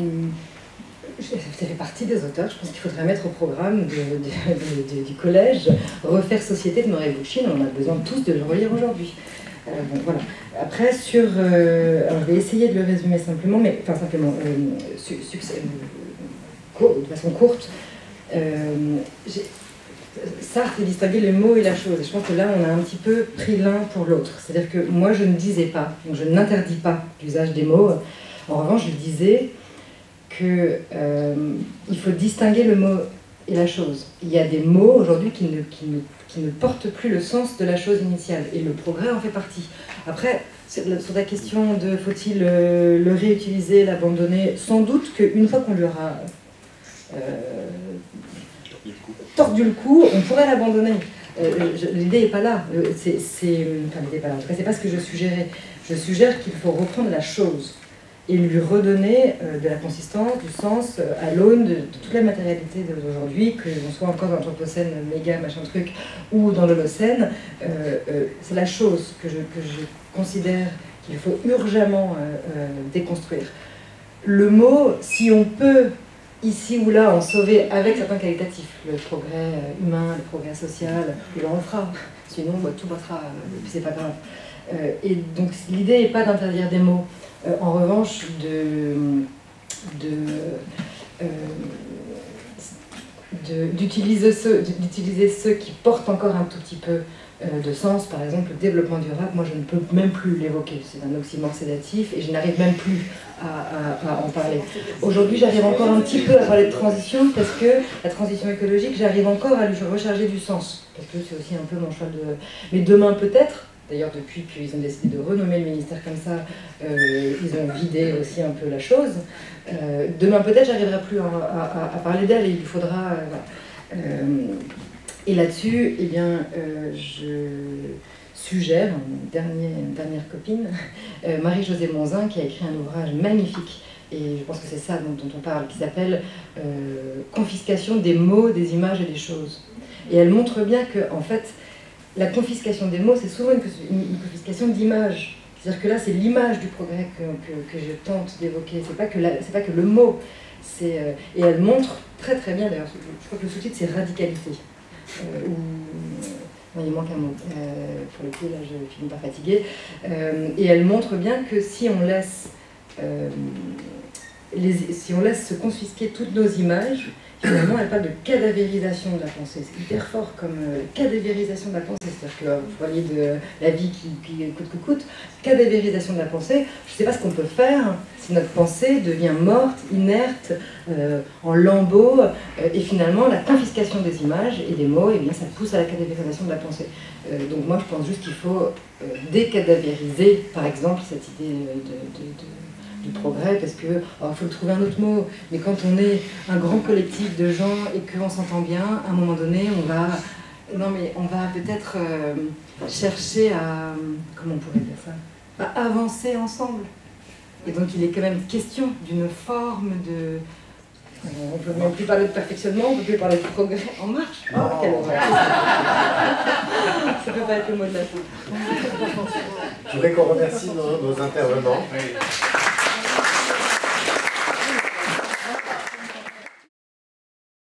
ça fait partie des auteurs, je pense qu'il faudrait mettre au programme du collège Refaire Société de Murray Bookchin, on a besoin tous de le relire aujourd'hui. Bon, voilà. Après, alors je vais essayer de le résumer simplement, de façon courte. Sartre a distingué le mot et la chose, et je pense que là on a un petit peu pris l'un pour l'autre. C'est-à-dire que moi je ne disais pas, donc je n'interdis pas l'usage des mots. En revanche, je disais qu'il faut distinguer le mot et la chose. Il y a des mots aujourd'hui qui ne portent plus le sens de la chose initiale, et le progrès en fait partie. Après, sur la question de faut-il le réutiliser, l'abandonner, sans doute qu'une fois qu'on lui aura tordu le cou, on pourrait l'abandonner. L'idée n'est pas là. Enfin, l'idée n'est pas là. En tout cas, c'est pas ce que je suggérais. Je suggère qu'il faut reprendre la chose et lui redonner de la consistance, du sens, à l'aune de toute la matérialité d'aujourd'hui, que l'on soit encore dans l'Anthropocène méga machin truc ou dans l'Holocène. C'est la chose que je considère qu'il faut urgemment déconstruire. Le mot, si on peut ici ou là en sauver avec certains qualitatifs, le progrès humain, le progrès social, on le fera. Sinon, tout passera, et puis c'est pas grave. Et donc l'idée n'est pas d'interdire des mots. En revanche, d'utiliser ceux qui portent encore un tout petit peu de sens. Par exemple, le développement durable, moi je ne peux même plus l'évoquer. C'est un oxymore sédatif et je n'arrive même plus à en parler. Aujourd'hui, j'arrive encore un petit peu à parler de transition parce que la transition écologique, j'arrive encore à lui recharger du sens. Parce que c'est aussi un peu mon choix de... Mais demain peut-être, d'ailleurs depuis qu'ils ont décidé de renommer le ministère comme ça, ils ont vidé aussi un peu la chose. Demain peut-être, j'arriverai plus à parler d'elle et il faudra... Et là-dessus, eh bien, je suggère une dernière copine, Marie-Josée Monzin, qui a écrit un ouvrage magnifique, et je pense que c'est ça dont on parle, qui s'appelle Confiscation des mots, des images et des choses. Et elle montre bien que, en fait, la confiscation des mots, c'est souvent une confiscation d'images. C'est-à-dire que là, c'est l'image du progrès que je tente d'évoquer. C'est pas que le mot. Et elle montre très très bien, d'ailleurs, je crois que le sous-titre, c'est radicalité. Non, il manque un mot. Pour le coup, là, je finis par fatiguer. Et elle montre bien que si on laisse se confisquer toutes nos images, finalement, elle parle de cadavérisation de la pensée. C'est hyper fort comme cadavérisation de la pensée. C'est-à-dire que vous parliez de la vie qui coûte que coûte. Cadavérisation de la pensée, je ne sais pas ce qu'on peut faire si notre pensée devient morte, inerte, en lambeaux, et finalement, la confiscation des images et des mots, eh bien, ça pousse à la cadavérisation de la pensée. Donc moi, je pense juste qu'il faut décadavériser, par exemple, cette idée du progrès, parce que faut le trouver un autre mot, mais quand on est un grand collectif de gens et qu'on s'entend bien, à un moment donné, on va peut-être chercher à, comment on pourrait dire ça, à avancer ensemble. Et donc il est quand même question d'une forme de... on ne peut même plus parler de perfectionnement, on ne peut plus parler de progrès en marche. Oh, quelle horreur. Ça peut pas être le mot de la fin. Je voudrais qu'on remercie nos intervenants.